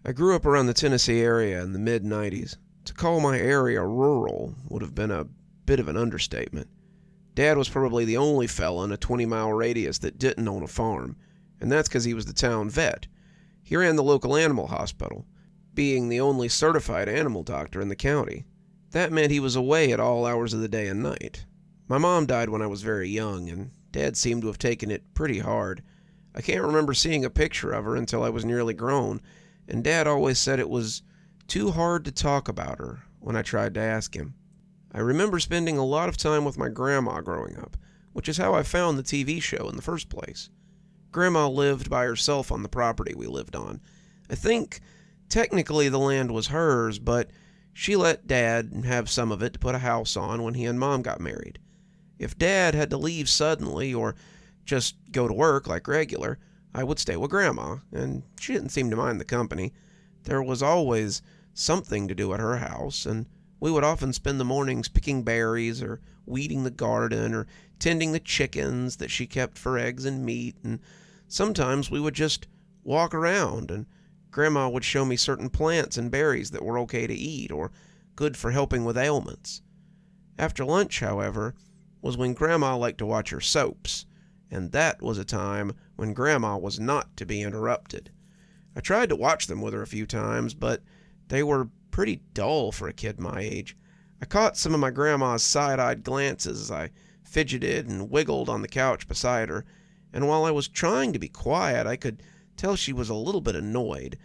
I grew up around the Tennessee area in the mid-90s. To call my area rural would have been a bit of an understatement. Dad was probably the only fella in a 20-mile radius that didn't own a farm, and that's because he was the town vet. He ran the local animal hospital, being the only certified animal doctor in the county. That meant he was away at all hours of the day and night. My mom died when I was very young, and Dad seemed to have taken it pretty hard. I can't remember seeing a picture of her until I was nearly grown, and Dad always said it was too hard to talk about her when I tried to ask him. I remember spending a lot of time with my grandma growing up, which is how I found the TV show in the first place. Grandma lived by herself on the property we lived on. I think technically the land was hers, but she let Dad have some of it to put a house on when he and Mom got married. If Dad had to leave suddenly or just go to work like regular, I would stay with Grandma, and she didn't seem to mind the company. There was always something to do at her house, and we would often spend the mornings picking berries or weeding the garden or tending the chickens that she kept for eggs and meat, and sometimes we would just walk around, and Grandma would show me certain plants and berries that were okay to eat or good for helping with ailments. After lunch, however, was when Grandma liked to watch her soaps, and that was a time when Grandma was not to be interrupted. I tried to watch them with her a few times, but they were pretty dull for a kid my age. I caught some of my grandma's side-eyed glances as I fidgeted and wiggled on the couch beside her, and while I was trying to be quiet, I could tell she was a little bit annoyed.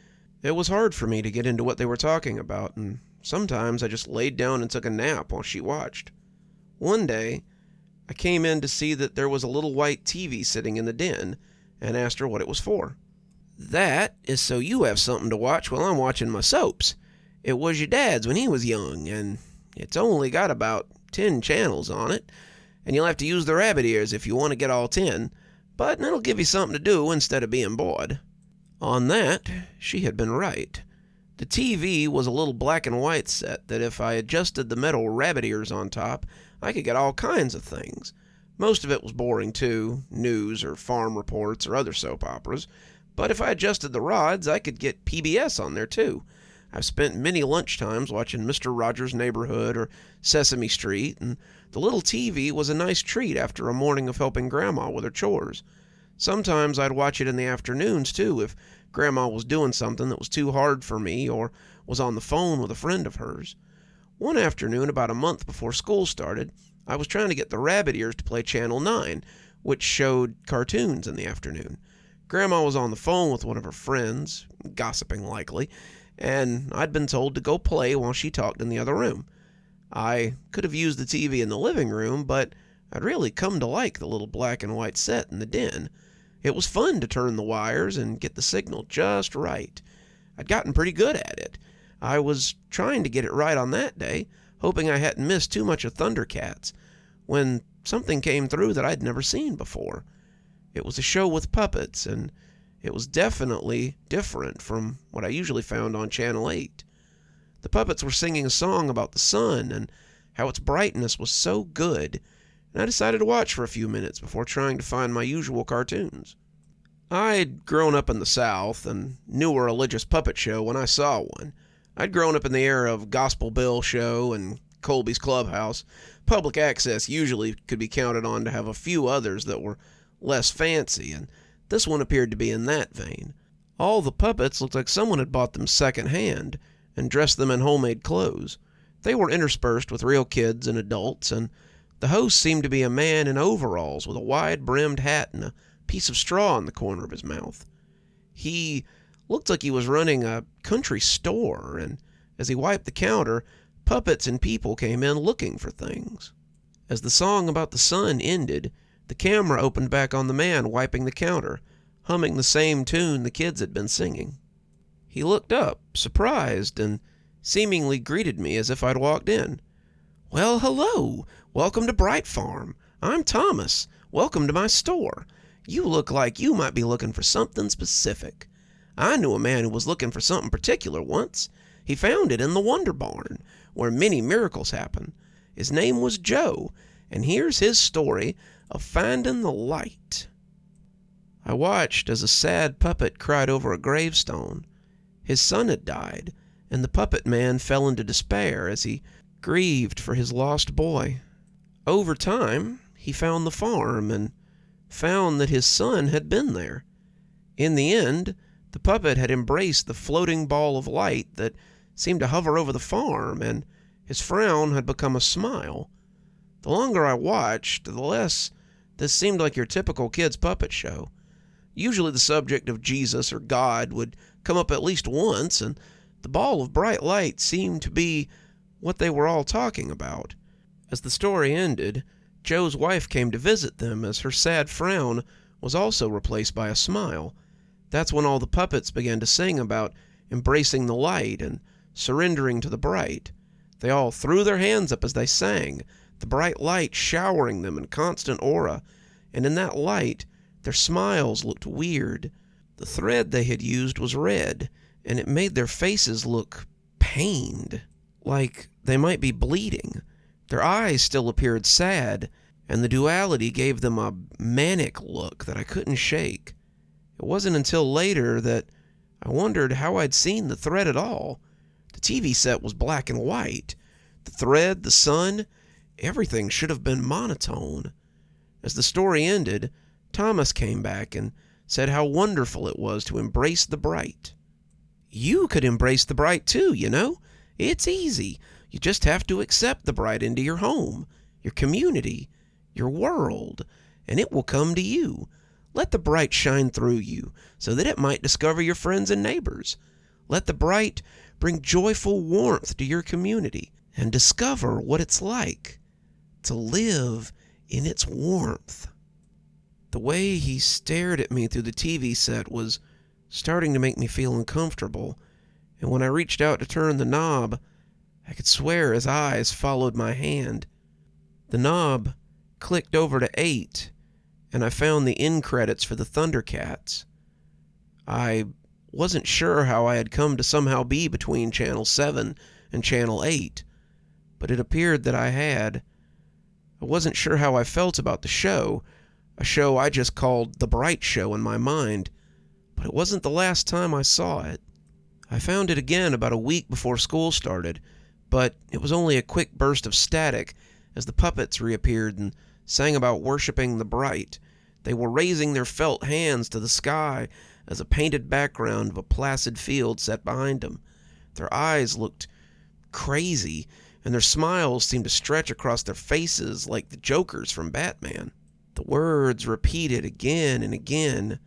It was hard for me to get into what they were talking about, and sometimes I just laid down and took a nap while she watched. One day, I came in to see that there was a little white TV sitting in the den, and asked her what it was for. "That is so you have something to watch while I'm watching my soaps. It was your dad's when he was young, and it's only got about 10 channels on it, and you'll have to use the rabbit ears if you want to get all 10, but it'll give you something to do instead of being bored." On that, she had been right. The TV was a little black and white set that if I adjusted the metal rabbit ears on top, I could get all kinds of things. Most of it was boring too, news or farm reports or other soap operas, but if I adjusted the rods, I could get PBS on there too. I've spent many lunchtimes watching Mr. Rogers' Neighborhood or Sesame Street, and the little TV was a nice treat after a morning of helping Grandma with her chores. Sometimes I'd watch it in the afternoons too if Grandma was doing something that was too hard for me or was on the phone with a friend of hers. One afternoon, about a month before school started, I was trying to get the rabbit ears to play Channel 9, which showed cartoons in the afternoon. Grandma was on the phone with one of her friends, gossiping likely, and I'd been told to go play while she talked in the other room. I could have used the TV in the living room, but I'd really come to like the little black and white set in the den. It was fun to turn the wires and get the signal just right. I'd gotten pretty good at it. I was trying to get it right on that day, hoping I hadn't missed too much of Thundercats, when something came through that I'd never seen before. It was a show with puppets, and it was definitely different from what I usually found on Channel 8. The puppets were singing a song about the sun and how its brightness was so good, and I decided to watch for a few minutes before trying to find my usual cartoons. I'd grown up in the South and knew a religious puppet show when I saw one. I'd grown up in the era of Gospel Bill Show and Colby's Clubhouse. Public access usually could be counted on to have a few others that were less fancy, and this one appeared to be in that vein. All the puppets looked like someone had bought them second-hand and dressed them in homemade clothes. They were interspersed with real kids and adults, and the host seemed to be a man in overalls with a wide-brimmed hat and a piece of straw in the corner of his mouth. He looked like he was running a country store, and as he wiped the counter, puppets and people came in looking for things. As the song about the sun ended, the camera opened back on the man wiping the counter, humming the same tune the kids had been singing. He looked up, surprised, and seemingly greeted me as if I'd walked in. "Well, hello! Welcome to Bright Farm. I'm Thomas. Welcome to my store. You look like you might be looking for something specific. I knew a man who was looking for something particular once. He found it in the Wonder Barn, where many miracles happen. His name was Joe, and here's his story of finding the light." I watched as a sad puppet cried over a gravestone. His son had died, and the puppet man fell into despair as he grieved for his lost boy. Over time, he found the farm and found that his son had been there. In the end, the puppet had embraced the floating ball of light that seemed to hover over the farm, and his frown had become a smile. The longer I watched, the less this seemed like your typical kid's puppet show. Usually the subject of Jesus or God would come up at least once, and the ball of bright light seemed to be what they were all talking about. As the story ended, Joe's wife came to visit them as her sad frown was also replaced by a smile. That's when all the puppets began to sing about embracing the light and surrendering to the bright. They all threw their hands up as they sang, the bright light showering them in constant aura, and in that light, their smiles looked weird. The thread they had used was red, and it made their faces look pained, like they might be bleeding. Their eyes still appeared sad, and the duality gave them a manic look that I couldn't shake. It wasn't until later that I wondered how I'd seen the thread at all. The TV set was black and white. The thread, the sun, everything should have been monotone. As the story ended, Thomas came back and said how wonderful it was to embrace the bright. You could embrace the bright too, you know. It's easy. You just have to accept the bright into your home, your community, your world, and it will come to you. Let the bright shine through you so that it might discover your friends and neighbors. Let the bright bring joyful warmth to your community and discover what it's like to live in its warmth. The way he stared at me through the TV set was starting to make me feel uncomfortable, and when I reached out to turn the knob, I could swear his eyes followed my hand. The knob clicked over to 8, and I found the end credits for the Thundercats. I wasn't sure how I had come to somehow be between Channel 7 and Channel 8, but it appeared that I had. I wasn't sure how I felt about the show, a show I just called The Bright Show in my mind, but it wasn't the last time I saw it. I found it again about a week before school started, but it was only a quick burst of static as the puppets reappeared and sang about worshiping the bright. They were raising their felt hands to the sky as a painted background of a placid field set behind them. Their eyes looked crazy, and their smiles seemed to stretch across their faces like the Joker's from Batman. The words repeated again and again,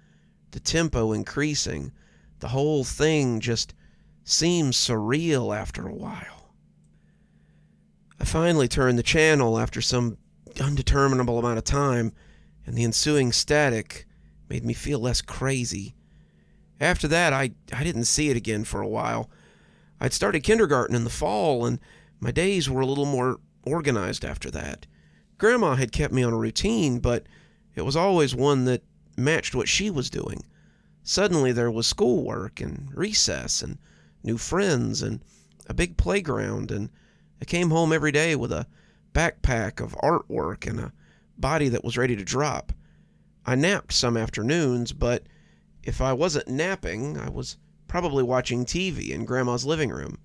the tempo increasing. The whole thing just seemed surreal after a while. I finally turned the channel after some undeterminable amount of time, and the ensuing static made me feel less crazy. After that, I didn't see it again for a while. I'd started kindergarten in the fall, and my days were a little more organized after that. Grandma had kept me on a routine, but it was always one that matched what she was doing. Suddenly there was schoolwork and recess and new friends and a big playground, and I came home every day with a backpack of artwork and a body that was ready to drop. I napped some afternoons, but if I wasn't napping, I was probably watching TV in Grandma's living room.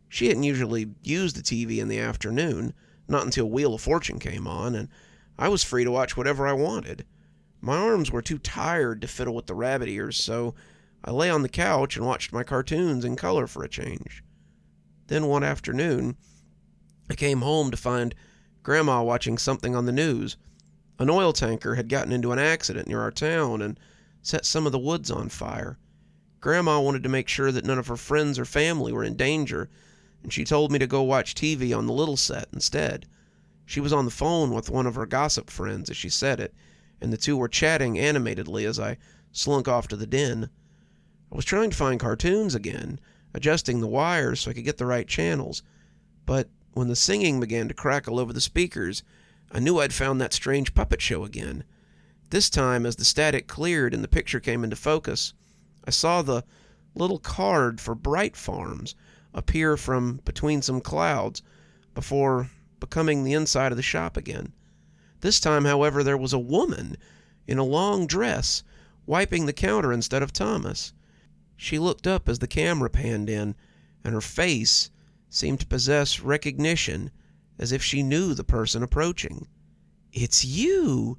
She didn't usually use the TV in the afternoon, not until Wheel of Fortune came on, and I was free to watch whatever I wanted. My arms were too tired to fiddle with the rabbit ears, so I lay on the couch and watched my cartoons in color for a change. Then one afternoon, I came home to find Grandma watching something on the news. An oil tanker had gotten into an accident near our town and set some of the woods on fire. Grandma wanted to make sure that none of her friends or family were in danger, and she told me to go watch TV on the little set instead. She was on the phone with one of her gossip friends as she said it, and the two were chatting animatedly as I slunk off to the den. I was trying to find cartoons again, adjusting the wires so I could get the right channels, but when the singing began to crackle over the speakers, I knew I'd found that strange puppet show again. This time, as the static cleared and the picture came into focus, I saw the little card for Bright Farms appear from between some clouds before becoming the inside of the shop again. This time, however, there was a woman in a long dress wiping the counter instead of Thomas. She looked up as the camera panned in, and her face seemed to possess recognition, as if she knew the person approaching. "It's you!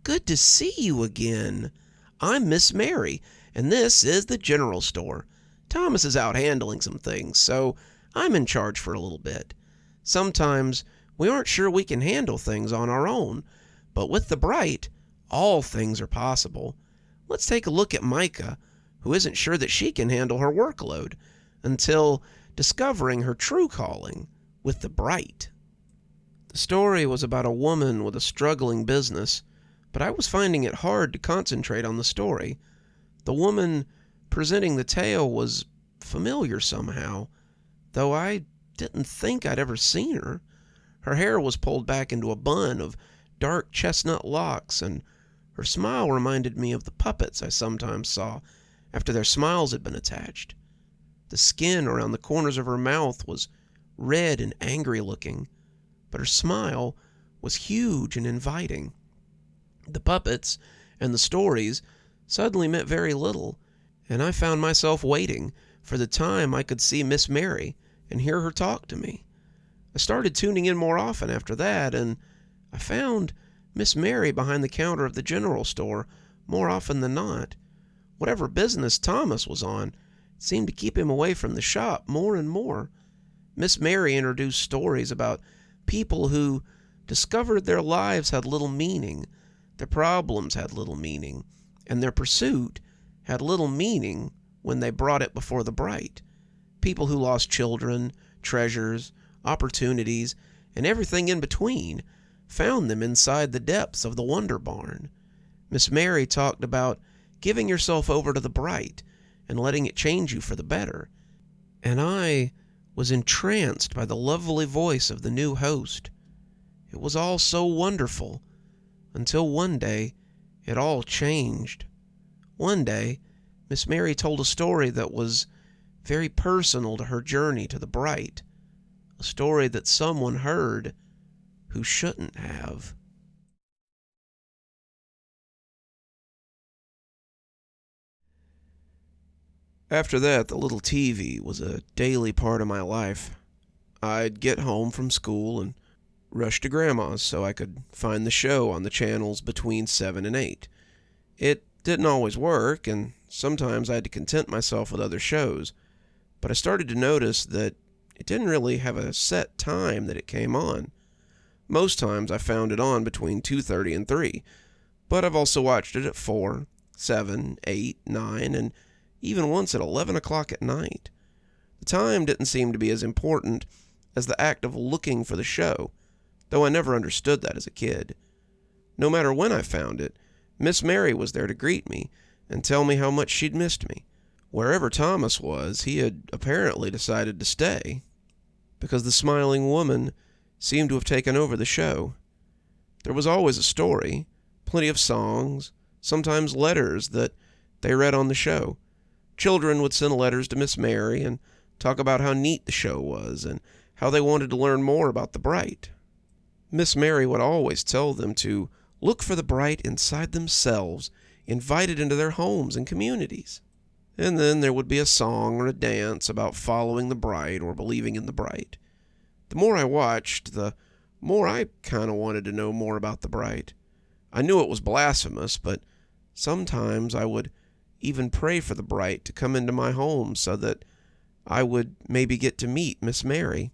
Good to see you again. I'm Miss Mary, and this is the general store. Thomas is out handling some things, so I'm in charge for a little bit. Sometimes we aren't sure we can handle things on our own, but with the Bright, all things are possible. Let's take a look at Micah, who isn't sure that she can handle her workload, until discovering her true calling with the Bright." The story was about a woman with a struggling business, but I was finding it hard to concentrate on the story. The woman presenting the tale was familiar somehow, though I didn't think I'd ever seen her. Her hair was pulled back into a bun of dark chestnut locks, and her smile reminded me of the puppets I sometimes saw after their smiles had been attached. The skin around the corners of her mouth was red and angry looking, but her smile was huge and inviting. The puppets and the stories suddenly meant very little, and I found myself waiting for the time I could see Miss Mary and hear her talk to me. I started tuning in more often after that, and I found Miss Mary behind the counter of the general store more often than not. Whatever business Thomas was on seemed to keep him away from the shop more and more. Miss Mary introduced stories about people who discovered their lives had little meaning, their problems had little meaning, and their pursuit had little meaning when they brought it before the Bright. People who lost children, treasures, opportunities, and everything in between found them inside the depths of the Wonder Barn. Miss Mary talked about giving yourself over to the Bright and letting it change you for the better, and I was entranced by the lovely voice of the new host. It was all so wonderful, until one day it all changed. One day, Miss Mary told a story that was very personal to her journey to the Bright, a story that someone heard who shouldn't have. After that, the little TV was a daily part of my life. I'd get home from school and rush to Grandma's so I could find the show on the channels between 7 and 8. It didn't always work, and sometimes I had to content myself with other shows, but I started to notice that it didn't really have a set time that it came on. Most times I found it on between 2:30 and 3, but I've also watched it at 4, 7, 8, 9, and even once at 11 o'clock at night. The time didn't seem to be as important as the act of looking for the show, though I never understood that as a kid. No matter when I found it, Miss Mary was there to greet me and tell me how much she'd missed me. Wherever Thomas was, he had apparently decided to stay, because the smiling woman seemed to have taken over the show. There was always a story, plenty of songs, sometimes letters that they read on the show. Children would send letters to Miss Mary and talk about how neat the show was and how they wanted to learn more about the Bright. Miss Mary would always tell them to look for the Bright inside themselves, invite it into their homes and communities. And then there would be a song or a dance about following the Bright or believing in the Bright. The more I watched, the more I kind of wanted to know more about the Bright. I knew it was blasphemous, but sometimes I would even pray for the Bright to come into my home so that I would maybe get to meet Miss Mary.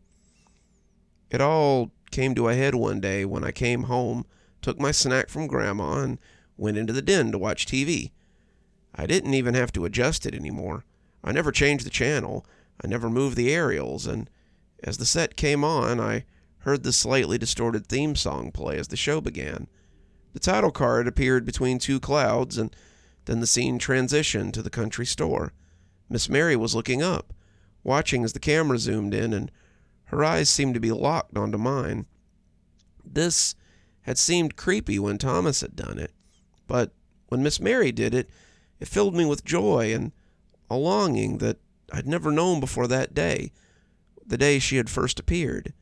It all came to a head one day when I came home, took my snack from Grandma, and went into the den to watch TV. I didn't even have to adjust it anymore. I never changed the channel. I never moved the aerials, and as the set came on, I heard the slightly distorted theme song play as the show began. The title card appeared between two clouds, and then the scene transitioned to the country store. Miss Mary was looking up, watching as the camera zoomed in, and her eyes seemed to be locked onto mine. This had seemed creepy when Thomas had done it, but when Miss Mary did it, it filled me with joy and a longing that I'd never known before that day, the day she had first appeared.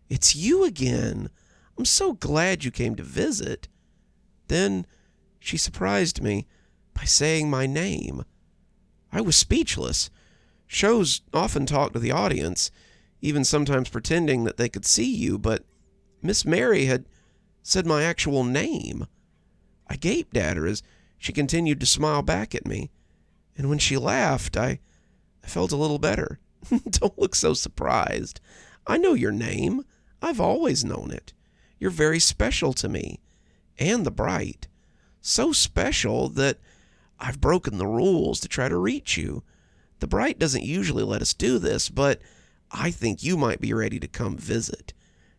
"It's you again! I'm so glad you came to visit." Then she surprised me by saying my name. I was speechless. Shows often talk to the audience, even sometimes pretending that they could see you, but Miss Mary had said my actual name. I gaped at her as she continued to smile back at me, and when she laughed, I felt a little better. Don't look so surprised. I know your name. I've always known it. You're very special to me, and the Bright. So special that I've broken the rules to try to reach you. The Bright doesn't usually let us do this, but I think you might be ready to come visit,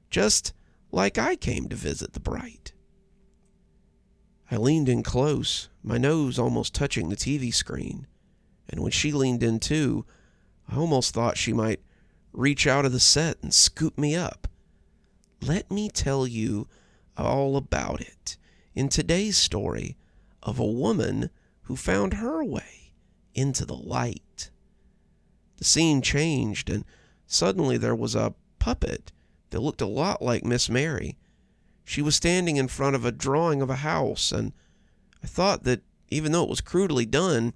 just like I came to visit the Bright. I leaned in close, my nose almost touching the TV screen, and when she leaned in too, I almost thought she might reach out of the set and scoop me up. Let me tell you all about it in today's story of a woman who found her way into the light. The scene changed, and suddenly there was a puppet that looked a lot like Miss Mary. She was standing in front of a drawing of a house, and I thought that even though it was crudely done,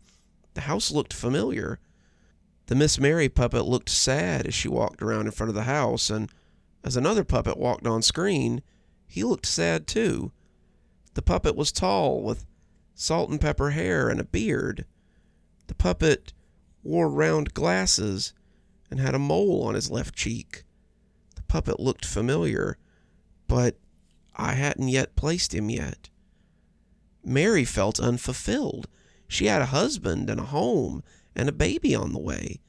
the house looked familiar. The Miss Mary puppet looked sad as she walked around in front of the house, and as another puppet walked on screen, he looked sad too. The puppet was tall, with salt and pepper hair and a beard. The puppet wore round glasses and had a mole on his left cheek. The puppet looked familiar, but I hadn't yet placed him yet. Mary felt unfulfilled. She had a husband and a home and a baby on the way,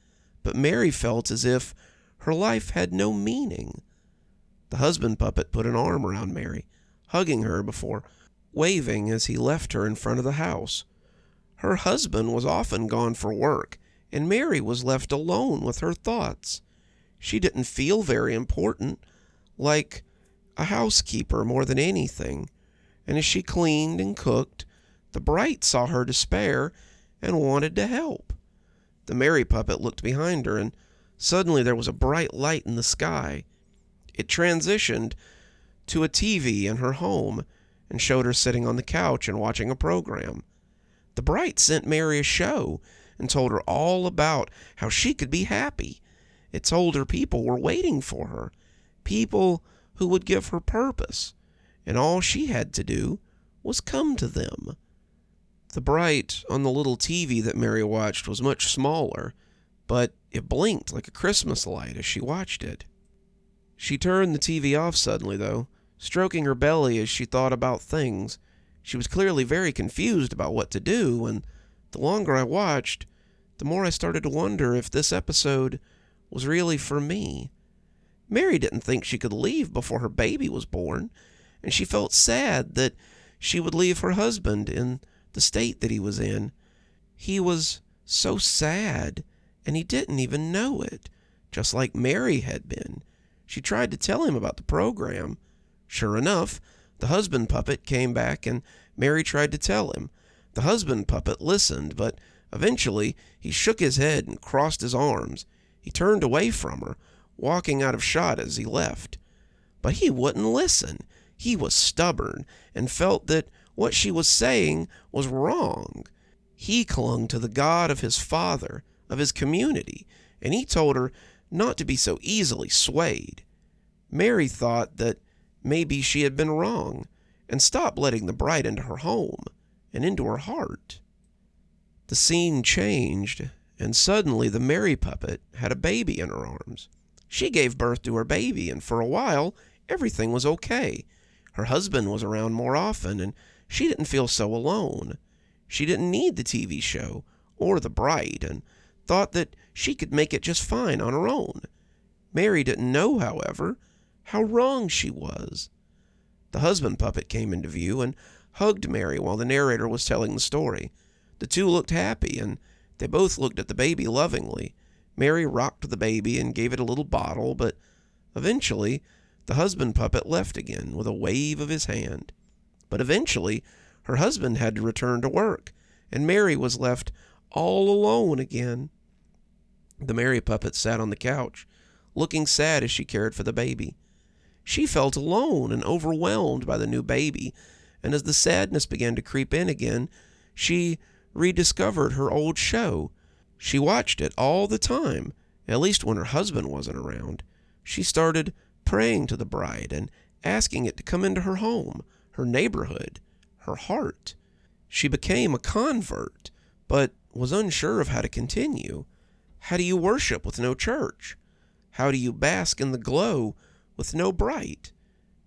but Mary felt as if her life had no meaning. The husband puppet put an arm around Mary, hugging her before waving as he left her in front of the house. Her husband was often gone for work, and Mary was left alone with her thoughts. She didn't feel very important, like a housekeeper more than anything, and as she cleaned and cooked, the Bright saw her despair and wanted to help. The Mary puppet looked behind her, and suddenly there was a bright light in the sky. It transitioned to a TV in her home and showed her sitting on the couch and watching a program. The Bright sent Mary a show and told her all about how she could be happy. It told her people were waiting for her, people who would give her purpose, and all she had to do was come to them. The Bright on the little TV that Mary watched was much smaller, but it blinked like a Christmas light as she watched it. She turned the TV off suddenly, though, stroking her belly as she thought about things. She was clearly very confused about what to do, and the longer I watched, the more I started to wonder if this episode was really for me. Mary didn't think she could leave before her baby was born, and she felt sad that she would leave her husband in the state that he was in. He was so sad, and he didn't even know it, just like Mary had been. She tried to tell him about the program. Sure enough, the husband puppet came back, and Mary tried to tell him. The husband puppet listened, but eventually he shook his head and crossed his arms. He turned away from her, walking out of shot as he left. But he wouldn't listen. He was stubborn and felt that what she was saying was wrong. He clung to the God of his father, of his community, and he told her not to be so easily swayed. Mary thought that maybe she had been wrong and stopped letting the Bright into her home and into her heart. The scene changed, and suddenly the Mary puppet had a baby in her arms. She gave birth to her baby, and for a while, everything was okay. Her husband was around more often, and she didn't feel so alone. She didn't need the TV show or the Bright, and thought that she could make it just fine on her own. Mary didn't know, however, how wrong she was. The husband puppet came into view and hugged Mary while the narrator was telling the story. The two looked happy, and they both looked at the baby lovingly. Mary rocked the baby and gave it a little bottle, but eventually the husband puppet left again with a wave of his hand. But eventually her husband had to return to work, and Mary was left all alone again. The Mary puppet sat on the couch, looking sad as she cared for the baby. She felt alone and overwhelmed by the new baby, and as the sadness began to creep in again, she rediscovered her old show. She watched it all the time, at least when her husband wasn't around. She started praying to the bright and asking it to come into her home, her neighborhood, her heart. She became a convert, but was unsure of how to continue. How do you worship with no church? How do you bask in the glow with no bright?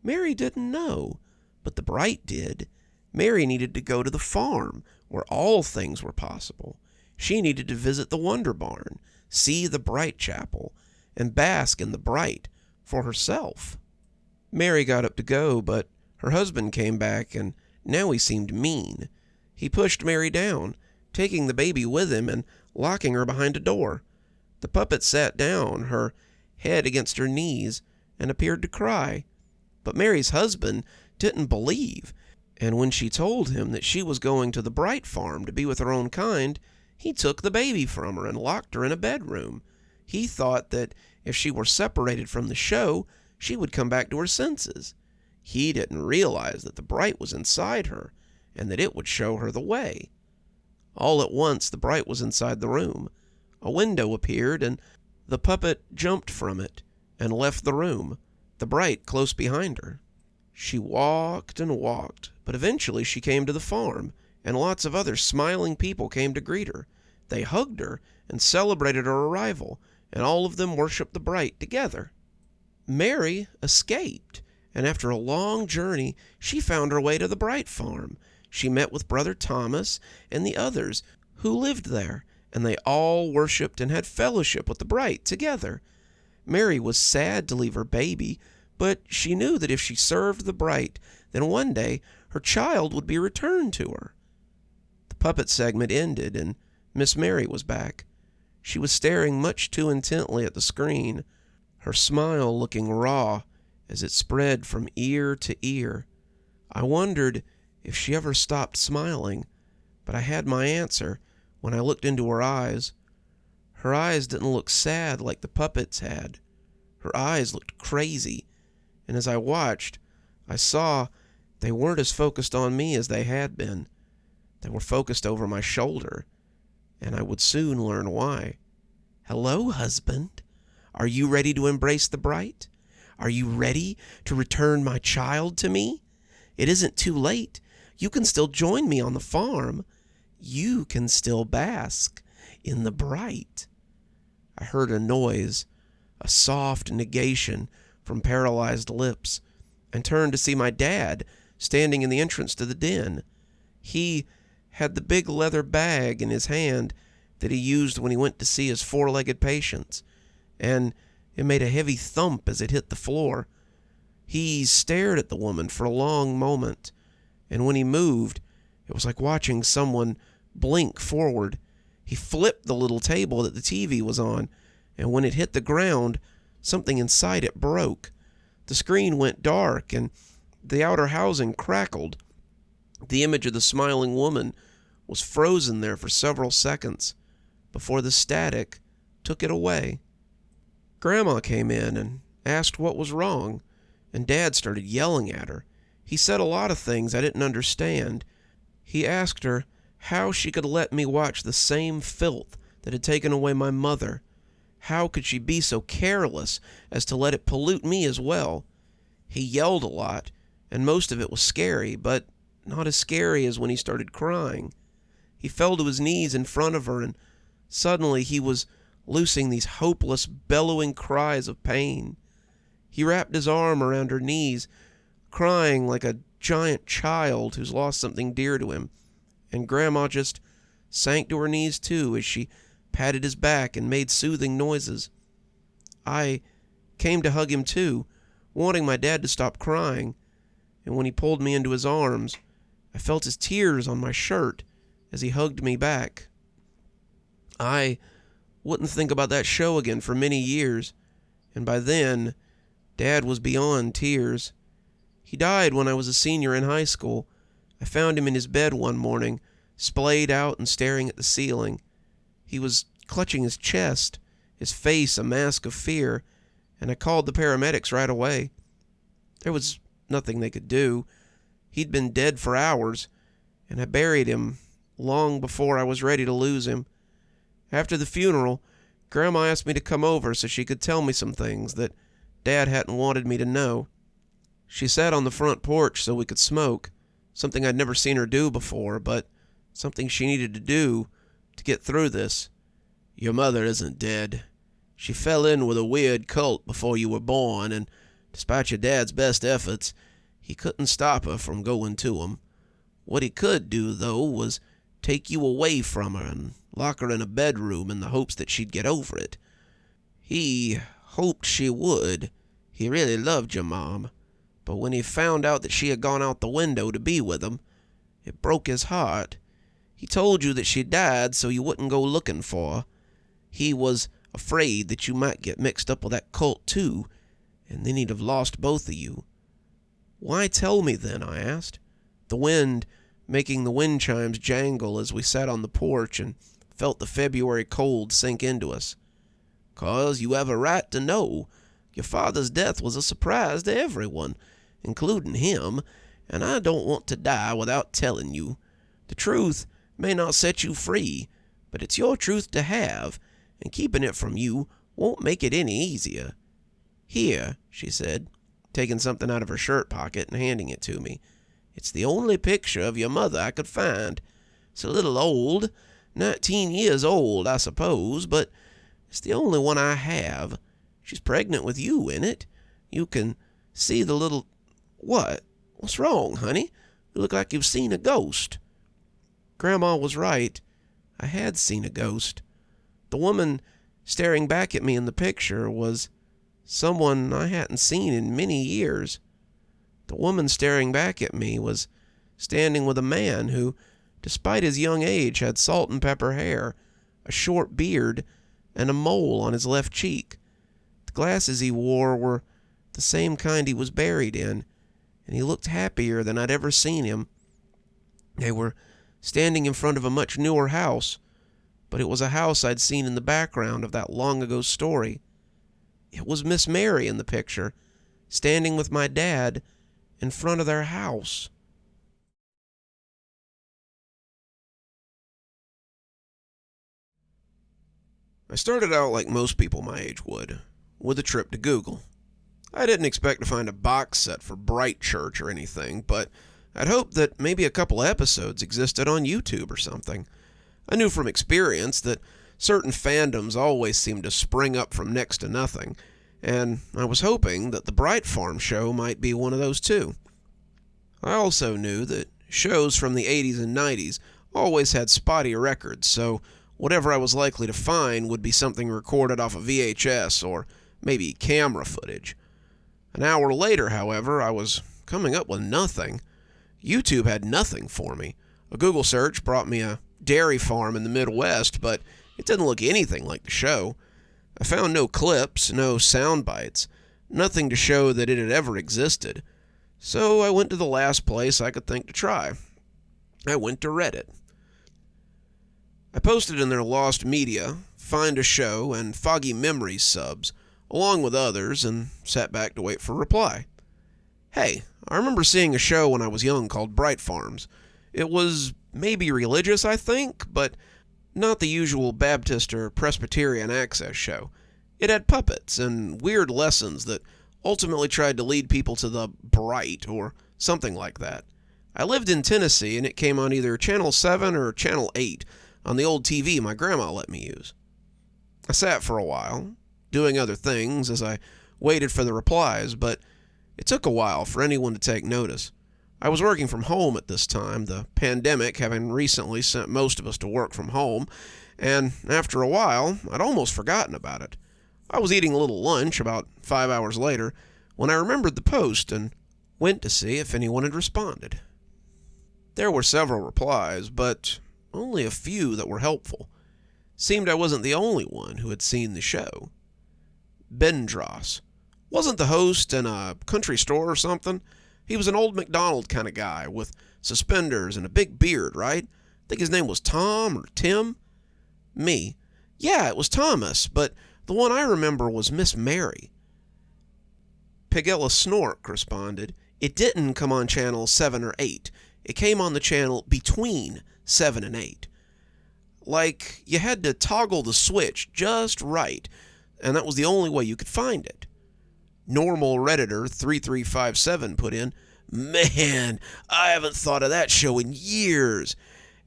Mary didn't know, but the bright did. Mary needed to go to the farm, where all things were possible. She needed to visit the Wonder Barn, see the bright chapel, and bask in the bright for herself. Mary got up to go, but her husband came back, and now he seemed mean. He pushed Mary down, taking the baby with him and locking her behind a door. The puppet sat down, her head against her knees, and appeared to cry. But Mary's husband didn't believe, and when she told him that she was going to the Bright Farm to be with her own kind, he took the baby from her and locked her in a bedroom. He thought that if she were separated from the show, she would come back to her senses. He didn't realize that the bright was inside her, and that it would show her the way. All at once, the bright was inside the room. A window appeared, and the puppet jumped from it and left the room, the bright close behind her. She walked and walked, but eventually she came to the farm, and lots of other smiling people came to greet her. They hugged her and celebrated her arrival, and all of them worshipped the bright together. Mary escaped, and after a long journey, she found her way to the Bright Farm. She met with Brother Thomas and the others who lived there, and they all worshipped and had fellowship with the bright together. Mary was sad to leave her baby, but she knew that if she served the bright, then one day her child would be returned to her. The puppet segment ended, and Miss Mary was back. She was staring much too intently at the screen, her smile looking raw as it spread from ear to ear. I wondered if she ever stopped smiling, but I had my answer when I looked into her eyes. Her eyes didn't look sad like the puppet's had. Her eyes looked crazy, and as I watched, I saw they weren't as focused on me as they had been. They were focused over my shoulder, and I would soon learn why. "Hello, husband. Are you ready to embrace the bright? Are you ready to return my child to me? It isn't too late. You can still join me on the farm. You can still bask in the bright." I heard a noise, a soft negation from paralyzed lips, and turned to see my dad standing in the entrance to the den. He had the big leather bag in his hand that he used when he went to see his four-legged patients, and it made a heavy thump as it hit the floor. He stared at the woman for a long moment, and when he moved, it was like watching someone blink forward. He flipped the little table that the TV was on, and when it hit the ground, something inside it broke. The screen went dark, and the outer housing crackled. The image of the smiling woman was frozen there for several seconds before the static took it away. Grandma came in and asked what was wrong, and Dad started yelling at her. He said a lot of things I didn't understand. He asked her how she could let me watch the same filth that had taken away my mother. How could she be so careless as to let it pollute me as well? He yelled a lot, and most of it was scary, but not as scary as when he started crying. He fell to his knees in front of her, and suddenly he was loosing these hopeless, bellowing cries of pain. He wrapped his arm around her knees, crying like a giant child who's lost something dear to him, and Grandma just sank to her knees too as she patted his back and made soothing noises. I came to hug him too, wanting my dad to stop crying, and when he pulled me into his arms, I felt his tears on my shirt as he hugged me back. I wouldn't think about that show again for many years, and by then, Dad was beyond tears. He died when I was a senior in high school. I found him in his bed one morning, splayed out and staring at the ceiling. He was clutching his chest, his face a mask of fear, and I called the paramedics right away. There was nothing they could do. He'd been dead for hours, and I buried him long before I was ready to lose him. After the funeral, Grandma asked me to come over so she could tell me some things that Dad hadn't wanted me to know. She sat on the front porch so we could smoke, something I'd never seen her do before, but something she needed to do to get through this. Your mother isn't dead. She fell in with a weird cult before you were born, and despite your dad's best efforts, he couldn't stop her from going to him. What he could do, though, was take you away from her and lock her in a bedroom in the hopes that she'd get over it. He hoped she would. He really loved your mom. But when he found out that she had gone out the window to be with him, it broke his heart. He told you that she died so you wouldn't go looking for her. He was afraid that you might get mixed up with that cult too, and then he'd have lost both of you. Why tell me then? I asked, the wind making the wind chimes jangle as we sat on the porch and felt the February cold sink into us. 'Cause you have a right to know. Your father's death was a surprise to everyone, including him, and I don't want to die without telling you. The truth may not set you free, but it's your truth to have, and keeping it from you won't make it any easier. Here, she said, taking something out of her shirt pocket and handing it to me. It's the only picture of your mother I could find. It's a little old, 19 years old, I suppose, but it's the only one I have. She's pregnant with you in it. You can see the little... What? What's wrong, honey? You look like you've seen a ghost. Grandma was right. I had seen a ghost. The woman staring back at me in the picture was someone I hadn't seen in many years. The woman staring back at me was standing with a man who, despite his young age, had salt and pepper hair, a short beard, and a mole on his left cheek. The glasses he wore were the same kind he was buried in, and he looked happier than I'd ever seen him. They were standing in front of a much newer house, but it was a house I'd seen in the background of that long-ago story. It was Miss Mary in the picture, standing with my dad in front of their house. I started out like most people my age would, with a trip to Google. I didn't expect to find a box set for Bright Church or anything, but I'd hoped that maybe a couple episodes existed on YouTube or something. I knew from experience that certain fandoms always seem to spring up from next to nothing, and I was hoping that the Bright Farm show might be one of those too. I also knew that shows from the 80s and 90s always had spotty records, so whatever I was likely to find would be something recorded off of VHS or maybe camera footage. An hour later, however, I was coming up with nothing. YouTube had nothing for me. A Google search brought me a dairy farm in the Midwest, but it didn't look anything like the show. I found no clips, no sound bites, nothing to show that it had ever existed. So I went to the last place I could think to try. I went to Reddit. I posted in their Lost Media, Find a Show, and Foggy Memories subs, along with others, and sat back to wait for a reply. Hey, I remember seeing a show when I was young called Bright Farms. It was maybe religious, I think, but not the usual Baptist or Presbyterian access show. It had puppets and weird lessons that ultimately tried to lead people to the bright or something like that. I lived in Tennessee, and it came on either Channel 7 or Channel 8 on the old TV my grandma let me use. I sat for a while, doing other things as I waited for the replies, but it took a while for anyone to take notice. I was working from home at this time, the pandemic having recently sent most of us to work from home, and after a while, I'd almost forgotten about it. I was eating a little lunch about 5 hours later when I remembered the post and went to see if anyone had responded. There were several replies, but only a few that were helpful. Seemed I wasn't the only one who had seen the show. Bendross. Wasn't the host in a country store or something? He was an old McDonald kind of guy with suspenders and a big beard, right? I think his name was Tom or Tim. Me. Yeah, it was Thomas, but the one I remember was Miss Mary. Pigella Snork responded, It didn't come on channel 7 or 8. It came on the channel between 7 and 8. Like, you had to toggle the switch just right, and that was the only way you could find it. Normal Redditor 3357 put in, "Man, I haven't thought of that show in years.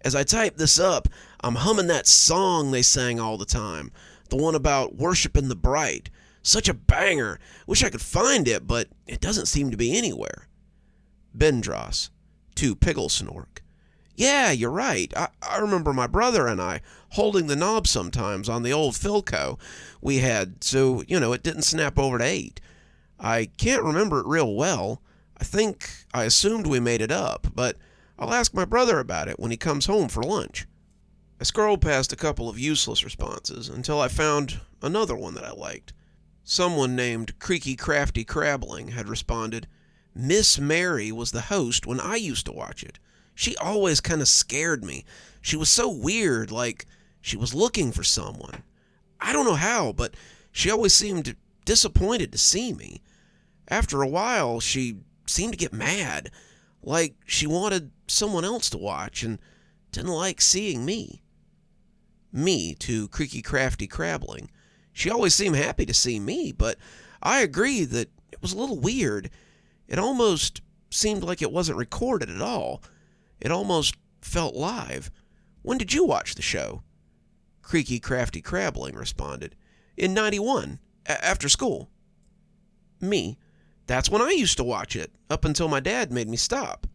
As I type this up, I'm humming that song they sang all the time, the one about worshiping the bright. Such a banger. Wish I could find it, but it doesn't seem to be anywhere." Bendros to Pigglesnork, "Yeah, you're right. I remember my brother and I holding the knob sometimes on the old Philco we had, so, it didn't snap over to 8. I can't remember it real well. I think I assumed we made it up, but I'll ask my brother about it when he comes home for lunch." I scrolled past a couple of useless responses until I found another one that I liked. Someone named Creaky Crafty Crabbling had responded, "Miss Mary was the host when I used to watch it. She always kind of scared me. She was so weird, like she was looking for someone. I don't know how, but she always seemed disappointed to see me. After a while, she seemed to get mad, like she wanted someone else to watch and didn't like seeing me." Me to Creaky Crafty Crabbling, "She always seemed happy to see me, but I agree that it was a little weird. It almost seemed like it wasn't recorded at all. It almost felt live. When did you watch the show?" Creaky Crafty Crabbling responded, "In 91, after school." Me, "That's when I used to watch it, up until my dad made me stop."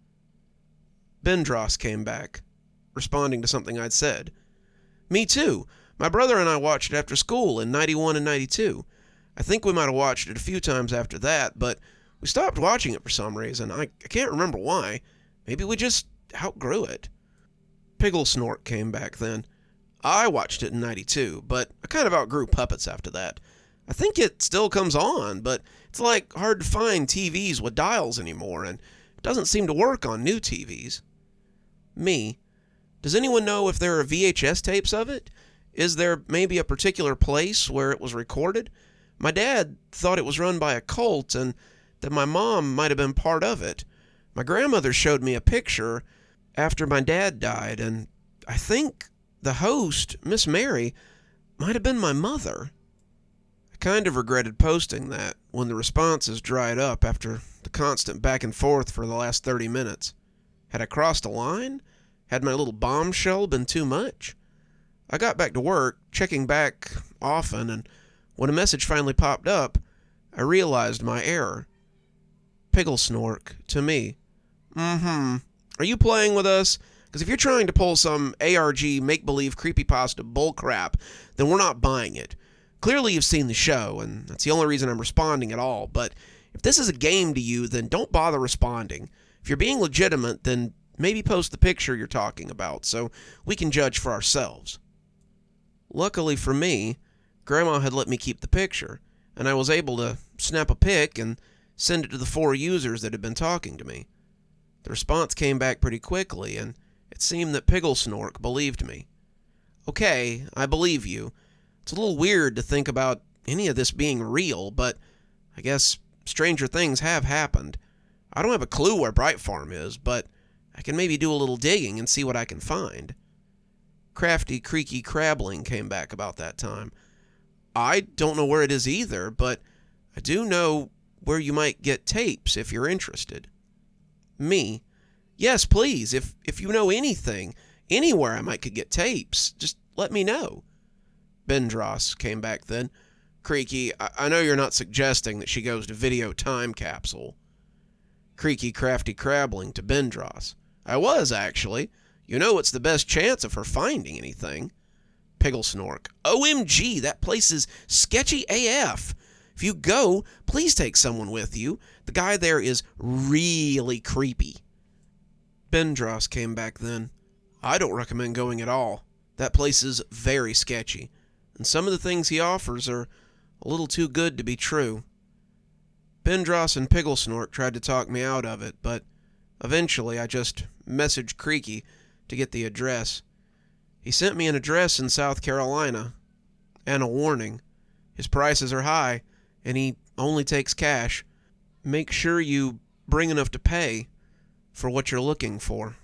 Bendros came back, responding to something I'd said. "Me too. My brother and I watched it after school in 91 and 92. I think we might have watched it a few times after that, but we stopped watching it for some reason. I can't remember why. Maybe we just outgrew it." Pigglesnork came back then. "I watched it in 92, but I kind of outgrew puppets after that. I think it still comes on, but it's like hard to find TVs with dials anymore, and it doesn't seem to work on new TVs." Me, "Does anyone know if there are VHS tapes of it? Is there maybe a particular place where it was recorded? My dad thought it was run by a cult and that my mom might have been part of it. My grandmother showed me a picture after my dad died, and I think the host, Miss Mary, might have been my mother." I kind of regretted posting that when the responses dried up after the constant back and forth for the last 30 minutes. Had I crossed a line? Had my little bombshell been too much? I got back to work, checking back often, and when a message finally popped up, I realized my error. Pigglesnork to me, "Are you playing with us? Because if you're trying to pull some ARG make-believe creepypasta bullcrap, then we're not buying it. Clearly you've seen the show, and that's the only reason I'm responding at all, but if this is a game to you, then don't bother responding. If you're being legitimate, then maybe post the picture you're talking about so we can judge for ourselves." Luckily for me, Grandma had let me keep the picture, and I was able to snap a pic and send it to the 4 users that had been talking to me. The response came back pretty quickly, and it seemed that Pigglesnork believed me. "Okay, I believe you. It's a little weird to think about any of this being real, but I guess stranger things have happened. I don't have a clue where Bright Farm is, but I can maybe do a little digging and see what I can find." Crafty Creaky Crabbling came back about that time. "I don't know where it is either, but I do know where you might get tapes if you're interested." Me, "Yes, please, if you know anything, anywhere I might could get tapes, just let me know." Bendros came back then. "Creaky, I know you're not suggesting that she goes to Video Time Capsule." Creaky Crafty Crabbling to Bendros, "I was, actually. You know it's the best chance of her finding anything." Pigglesnork, "OMG, that place is sketchy AF. If you go, please take someone with you. The guy there is really creepy." Bendros came back then. "I don't recommend going at all. That place is very sketchy, and some of the things he offers are a little too good to be true." Bendros and Pigglesnork tried to talk me out of it, but eventually I just messaged Creaky to get the address. He sent me an address in South Carolina, and a warning. His prices are high, and he only takes cash. Make sure you bring enough to pay for what you're looking for.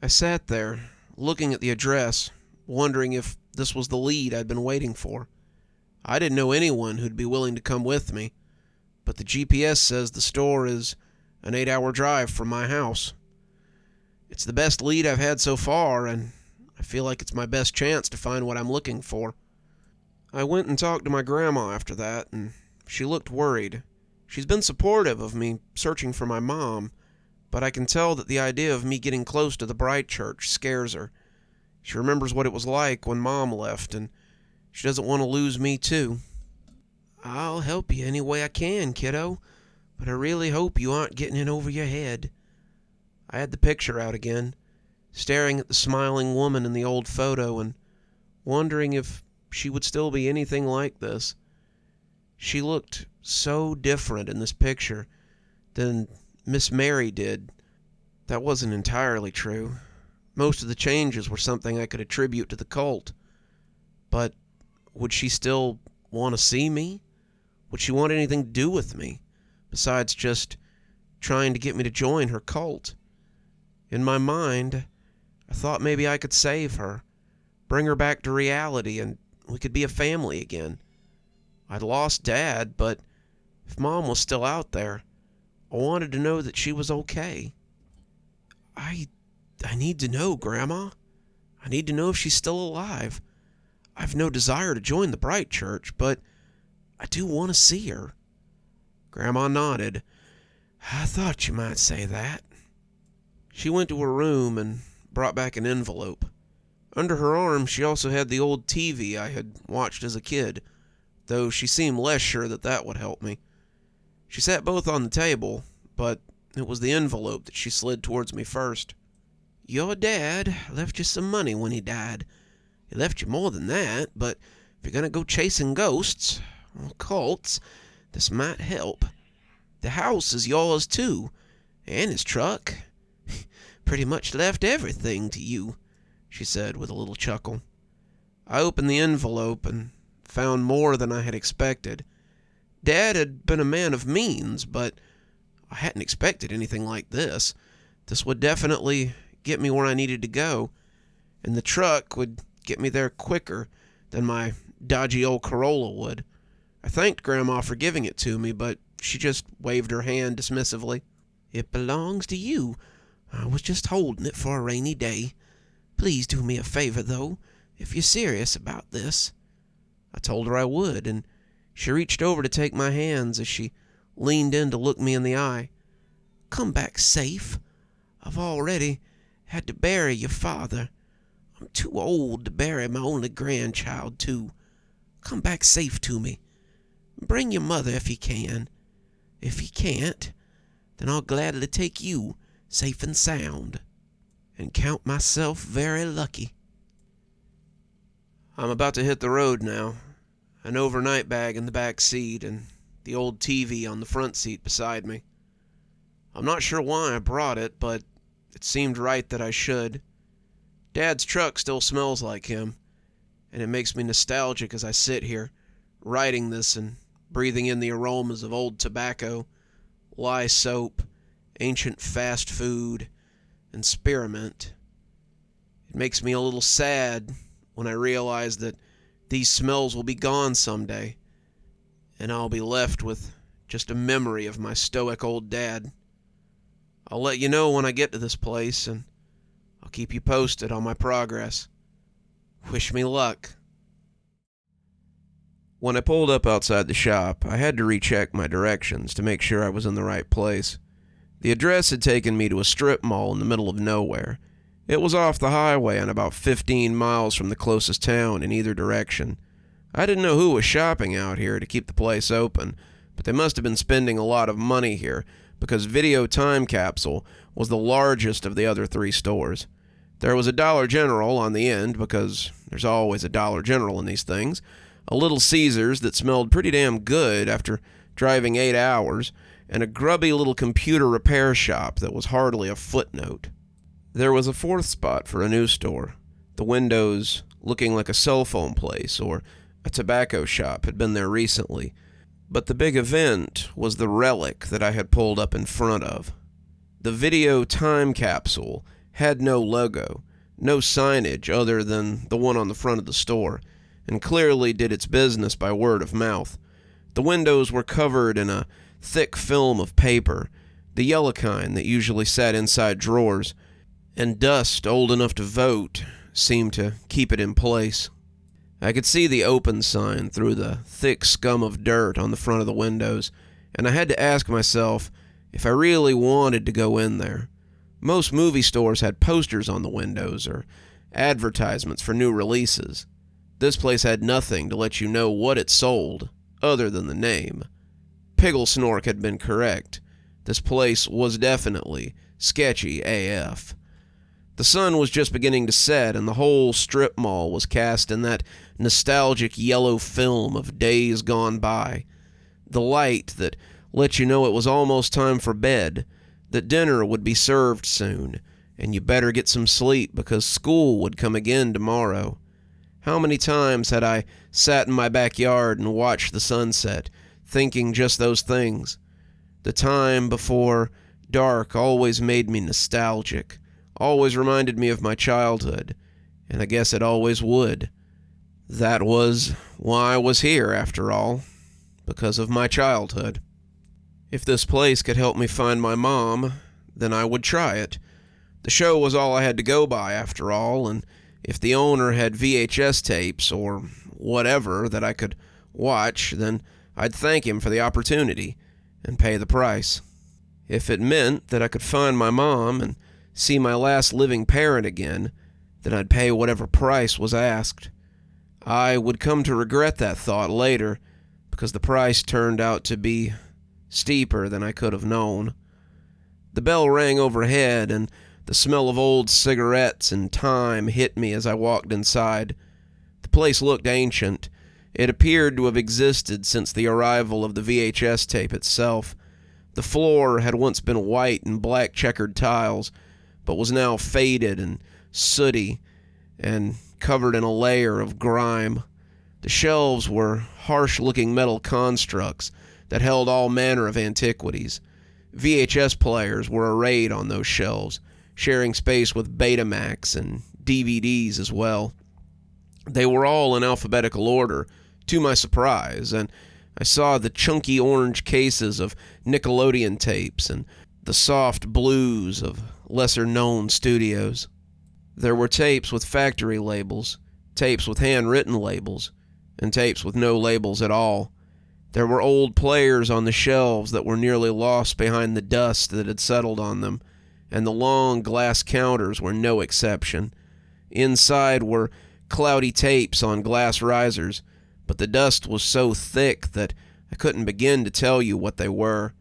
I sat there, looking at the address, wondering if this was the lead I'd been waiting for. I didn't know anyone who'd be willing to come with me, but the GPS says the store is an 8-hour drive from my house. It's the best lead I've had so far, and I feel like it's my best chance to find what I'm looking for. I went and talked to my grandma after that, and she looked worried. She's been supportive of me searching for my mom, but I can tell that the idea of me getting close to the Bright Church scares her. She remembers what it was like when Mom left, and she doesn't want to lose me too. I'll help you any way I can, kiddo, but I really hope you aren't getting in over your head. I had the picture out again, staring at the smiling woman in the old photo and wondering if she would still be anything like this. She looked so different in this picture than Miss Mary did. That wasn't entirely true. Most of the changes were something I could attribute to the cult. But would she still want to see me? Would she want anything to do with me, besides just trying to get me to join her cult? In my mind, I thought maybe I could save her, bring her back to reality, and we could be a family again. I'd lost Dad, but if Mom was still out there, I wanted to know that she was okay. I need to know, Grandma. I need to know if she's still alive. I've no desire to join the Bright Church, but I do want to see her. Grandma nodded. I thought you might say that. She went to her room and brought back an envelope. Under her arm, she also had the old TV I had watched as a kid, though she seemed less sure that that would help me. She sat both on the table, but it was the envelope that she slid towards me first. Your dad left you some money when he died. He left you more than that, but if you're going to go chasing ghosts or cults, this might help. The house is yours too, and his truck. Pretty much left everything to you, she said with a little chuckle. I opened the envelope and found more than I had expected. Dad had been a man of means, but I hadn't expected anything like this. This would definitely get me where I needed to go, and the truck would get me there quicker than my dodgy old Corolla would. I thanked Grandma for giving it to me, but she just waved her hand dismissively. It belongs to you. I was just holding it for a rainy day. Please do me a favor, though, if you're serious about this. I told her I would, and she reached over to take my hands as she leaned in to look me in the eye. Come back safe. I've already had to bury your father. I'm too old to bury my only grandchild, too. Come back safe to me. Bring your mother if you can. If you can't, then I'll gladly take you safe and sound, and count myself very lucky. I'm about to hit the road now. An overnight bag in the back seat and the old TV on the front seat beside me. I'm not sure why I brought it, but it seemed right that I should. Dad's truck still smells like him, and it makes me nostalgic as I sit here, writing this and breathing in the aromas of old tobacco, lye soap, ancient fast food, and spearmint. It makes me a little sad when I realize that these smells will be gone someday, and I'll be left with just a memory of my stoic old dad. I'll let you know when I get to this place, and I'll keep you posted on my progress. Wish me luck. When I pulled up outside the shop, I had to recheck my directions to make sure I was in the right place. The address had taken me to a strip mall in the middle of nowhere. It was off the highway and about 15 miles from the closest town in either direction. I didn't know who was shopping out here to keep the place open, but they must have been spending a lot of money here because Video Time Capsule was the largest of the other 3 stores. There was a Dollar General on the end because there's always a Dollar General in these things, a Little Caesars that smelled pretty damn good after driving 8 hours, and a grubby little computer repair shop that was hardly a footnote. There was a 4th spot for a new store, the windows looking like a cell phone place or a tobacco shop had been there recently, but the big event was the relic that I had pulled up in front of. The Video Time Capsule had no logo, No signage other than the one on the front of the store, and clearly did its business by word of mouth. The windows were covered in a thick film of paper, the yellow kind that usually sat inside drawers, and dust old enough to vote seemed to keep it in place. I could see the open sign through the thick scum of dirt on the front of the windows, and I had to ask myself if I really wanted to go in there. Most movie stores had posters on the windows or advertisements for new releases. This place had nothing to let you know what it sold, other than the name. Pigglesnork had been correct. This place was definitely sketchy AF. The sun was just beginning to set, and the whole strip mall was cast in that nostalgic yellow film of days gone by. The light that let you know it was almost time for bed, that dinner would be served soon, and you better get some sleep because school would come again tomorrow. How many times had I sat in my backyard and watched the sunset, thinking just those things? The time before dark always made me nostalgic, always reminded me of my childhood, and I guess it always would. That was why I was here, after all, because of my childhood. If this place could help me find my mom, then I would try it. The show was all I had to go by, after all, and if the owner had VHS tapes or whatever that I could watch, then I'd thank him for the opportunity and pay the price. If it meant that I could find my mom and see my last living parent again, then I'd pay whatever price was asked. I would come to regret that thought later, because the price turned out to be steeper than I could have known. The bell rang overhead, and the smell of old cigarettes and time hit me as I walked inside. The place looked ancient. It appeared to have existed since the arrival of the VHS tape itself. The floor had once been white and black checkered tiles, but was now faded and sooty and covered in a layer of grime. The shelves were harsh-looking metal constructs that held all manner of antiquities. VHS players were arrayed on those shelves, sharing space with Betamax and DVDs as well. They were all in alphabetical order, to my surprise, and I saw the chunky orange cases of Nickelodeon tapes and the soft blues of lesser-known studios. There were tapes with factory labels, tapes with handwritten labels, and tapes with no labels at all. There were old players on the shelves that were nearly lost behind the dust that had settled on them, and the long glass counters were no exception. Inside were cloudy tapes on glass risers, but the dust was so thick that I couldn't begin to tell you what they were.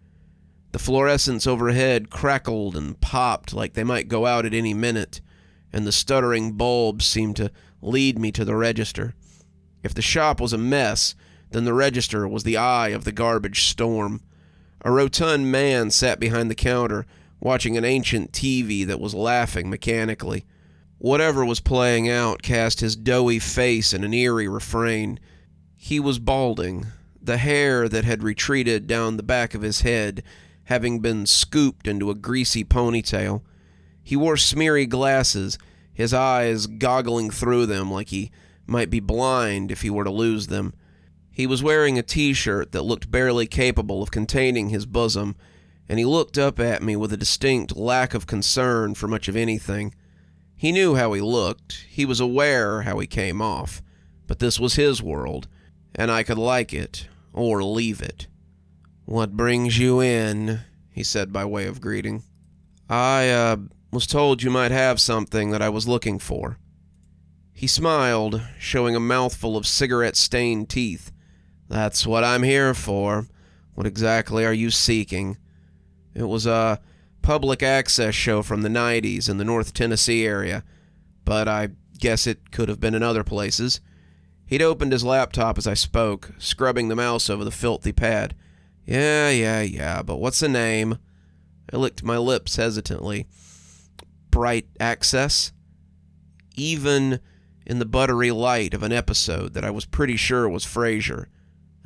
The fluorescents overhead crackled and popped like they might go out at any minute, and the stuttering bulbs seemed to lead me to the register. If the shop was a mess, then the register was the eye of the garbage storm. A rotund man sat behind the counter, watching an ancient TV that was laughing mechanically. Whatever was playing out cast his doughy face in an eerie refrain. He was balding, the hair that had retreated down the back of his head having been scooped into a greasy ponytail. He wore smeary glasses, his eyes goggling through them like he might be blind if he were to lose them. He was wearing a t-shirt that looked barely capable of containing his bosom, and he looked up at me with a distinct lack of concern for much of anything. He knew how he looked, he was aware how he came off, but this was his world, and I could like it, or leave it. "What brings you in?" he said by way of greeting. I was told you might have something that I was looking for." He smiled, showing a mouthful of cigarette-stained teeth. "That's what I'm here for. What exactly are you seeking?" It was a public access show from the 90s in the North Tennessee area, but I guess it could have been in other places. He'd opened his laptop as I spoke, scrubbing the mouse over the filthy pad. Yeah, but what's the name?" I licked my lips hesitantly. "Bright Access?" Even in the buttery light of an episode that I was pretty sure was Frasier,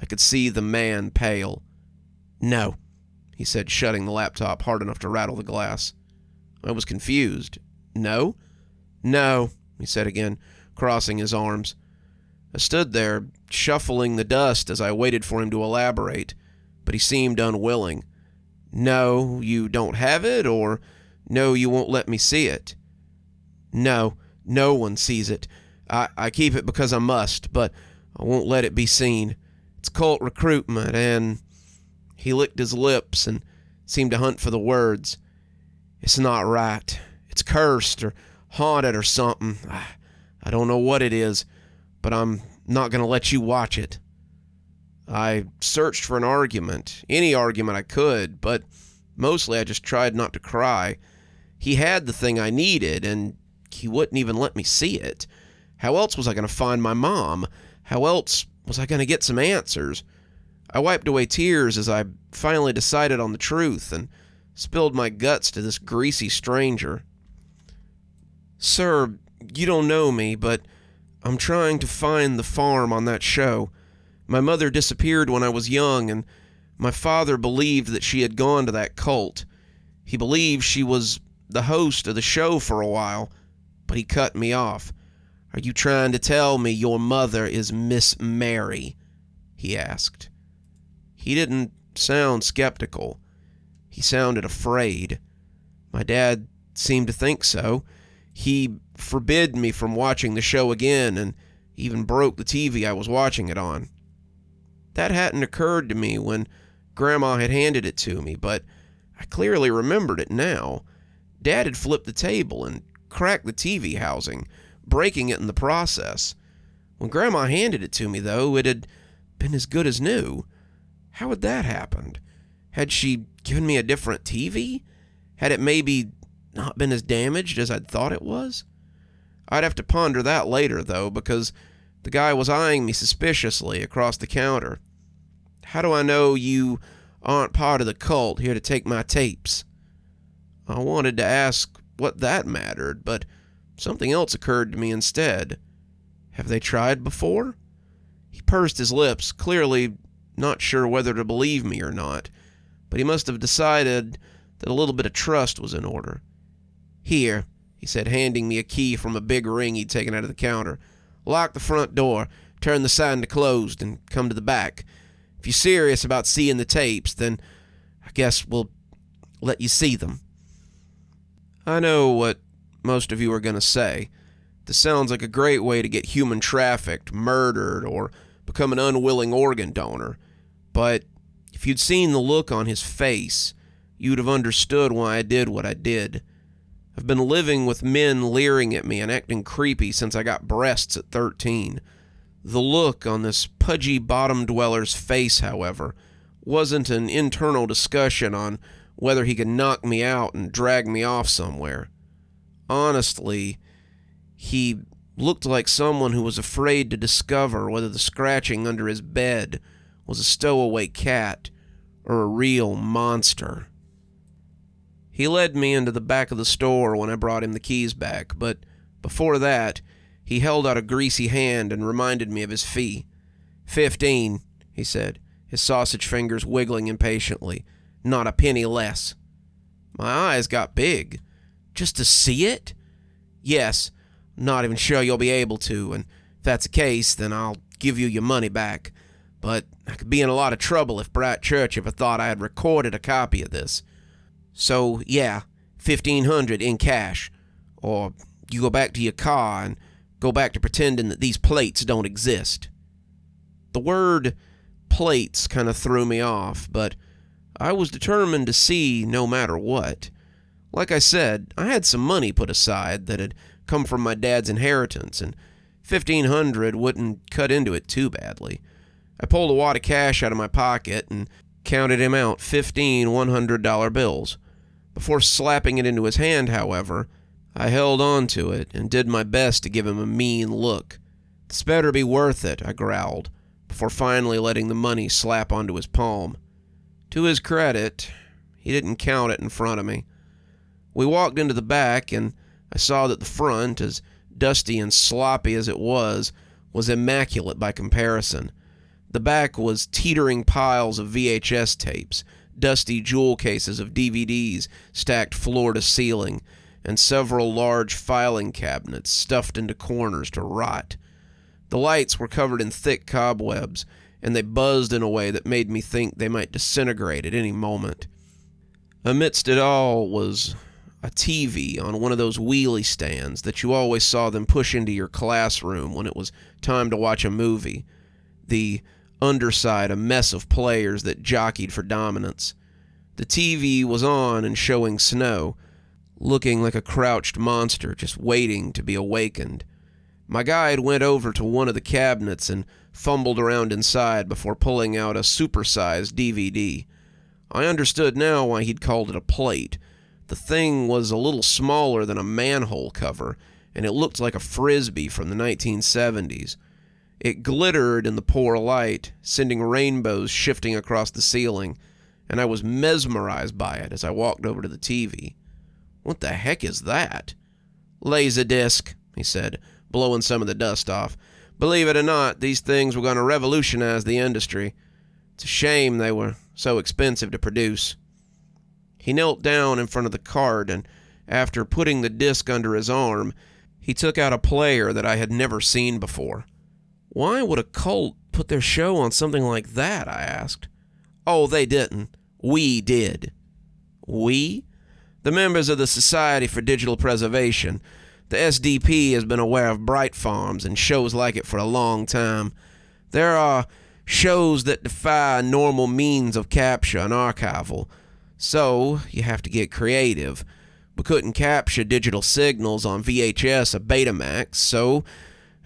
I could see the man pale. "No," he said, shutting the laptop hard enough to rattle the glass. I was confused. "No? "No," he said again, crossing his arms. I stood there, shuffling the dust as I waited for him to elaborate, but he seemed unwilling. "No, you don't have it, or no, you won't let me see it?" "No, no one sees it. I keep it because I must, but I won't let it be seen. It's cult recruitment, and..." He licked his lips and seemed to hunt for the words. "It's not right. It's cursed or haunted or something. I don't know what it is, but I'm not going to let you watch it." I searched for an argument, any argument I could, but mostly I just tried not to cry. He had the thing I needed, and he wouldn't even let me see it. How else was I going to find my mom? How else was I going to get some answers? I wiped away tears as I finally decided on the truth and spilled my guts to this greasy stranger. "Sir, you don't know me, but I'm trying to find the farm on that show. My mother disappeared when I was young, and my father believed that she had gone to that cult. He believed she was the host of the show for a while, but he cut me off. Are you trying to tell me your mother is Miss Mary?" he asked. He didn't sound skeptical. He sounded afraid. My dad seemed to think so. He forbid me from watching the show again and even broke the TV I was watching it on. That hadn't occurred to me when Grandma had handed it to me, but I clearly remembered it now. Dad had flipped the table and cracked the TV housing, breaking it in the process. When Grandma handed it to me, though, it had been as good as new. How had that happened? Had she given me a different TV? Had it maybe not been as damaged as I'd thought it was? I'd have to ponder that later, though, because the guy was eyeing me suspiciously across the counter. "How do I know you aren't part of the cult here to take my tapes?" I wanted to ask what that mattered, but something else occurred to me instead. "Have they tried before?" He pursed his lips, clearly not sure whether to believe me or not, but he must have decided that a little bit of trust was in order. "Here," he said, handing me a key from a big ring he'd taken out of the counter. "Lock the front door, turn the sign to closed, and come to the back. If you're serious about seeing the tapes, then I guess we'll let you see them." I know what most of you are going to say. This sounds like a great way to get human trafficked, murdered, or become an unwilling organ donor. But if you'd seen the look on his face, you'd have understood why I did what I did. I've been living with men leering at me and acting creepy since I got breasts at 13. The look on this pudgy bottom dweller's face, however, wasn't an internal discussion on whether he could knock me out and drag me off somewhere. Honestly, he looked like someone who was afraid to discover whether the scratching under his bed was a stowaway cat or a real monster. He led me into the back of the store when I brought him the keys back, but before that, he held out a greasy hand and reminded me of his fee. 15, he said, his sausage fingers wiggling impatiently. Not a penny less. My eyes got big. Just to see it? Yes, I'm not even sure you'll be able to, and if that's the case, then I'll give you your money back. But I could be in a lot of trouble if Bright Church ever thought I had recorded a copy of this. So, yeah, $1,500 in cash. Or you go back to your car and go back to pretending that these plates don't exist. The word plates kind of threw me off, but I was determined to see no matter what. Like I said, I had some money put aside that had come from my dad's inheritance, and $1,500 wouldn't cut into it too badly. I pulled a wad of cash out of my pocket and counted him out 15 $100 bills. Before slapping it into his hand, however, I held on to it and did my best to give him a mean look. "This better be worth it," I growled, before finally letting the money slap onto his palm. To his credit, he didn't count it in front of me. We walked into the back, and I saw that the front, as dusty and sloppy as it was immaculate by comparison. The back was teetering piles of VHS tapes, dusty jewel cases of DVDs stacked floor to ceiling, and several large filing cabinets stuffed into corners to rot. The lights were covered in thick cobwebs, and they buzzed in a way that made me think they might disintegrate at any moment. Amidst it all was a TV on one of those wheelie stands that you always saw them push into your classroom when it was time to watch a movie. The underside a mess of players that jockeyed for dominance. The TV was on and showing Snow, looking like a crouched monster just waiting to be awakened. My guide went over to one of the cabinets and fumbled around inside before pulling out a supersized DVD. I understood now why he'd called it a plate. The thing was a little smaller than a manhole cover, and it looked like a frisbee from the 1970s. It glittered in the poor light, sending rainbows shifting across the ceiling, and I was mesmerized by it as I walked over to the TV. "What the heck is that?" "Laserdisc," he said, blowing some of the dust off. "Believe it or not, these things were going to revolutionize the industry. It's a shame they were so expensive to produce." He knelt down in front of the cart, and after putting the disc under his arm, he took out a player that I had never seen before. "Why would a cult put their show on something like that?" I asked. "Oh, they didn't. We did." "We?" "The members of the Society for Digital Preservation. The SDP has been aware of Bright Farms and shows like it for a long time. There are shows that defy normal means of capture and archival. So, you have to get creative. We couldn't capture digital signals on VHS or Betamax, so,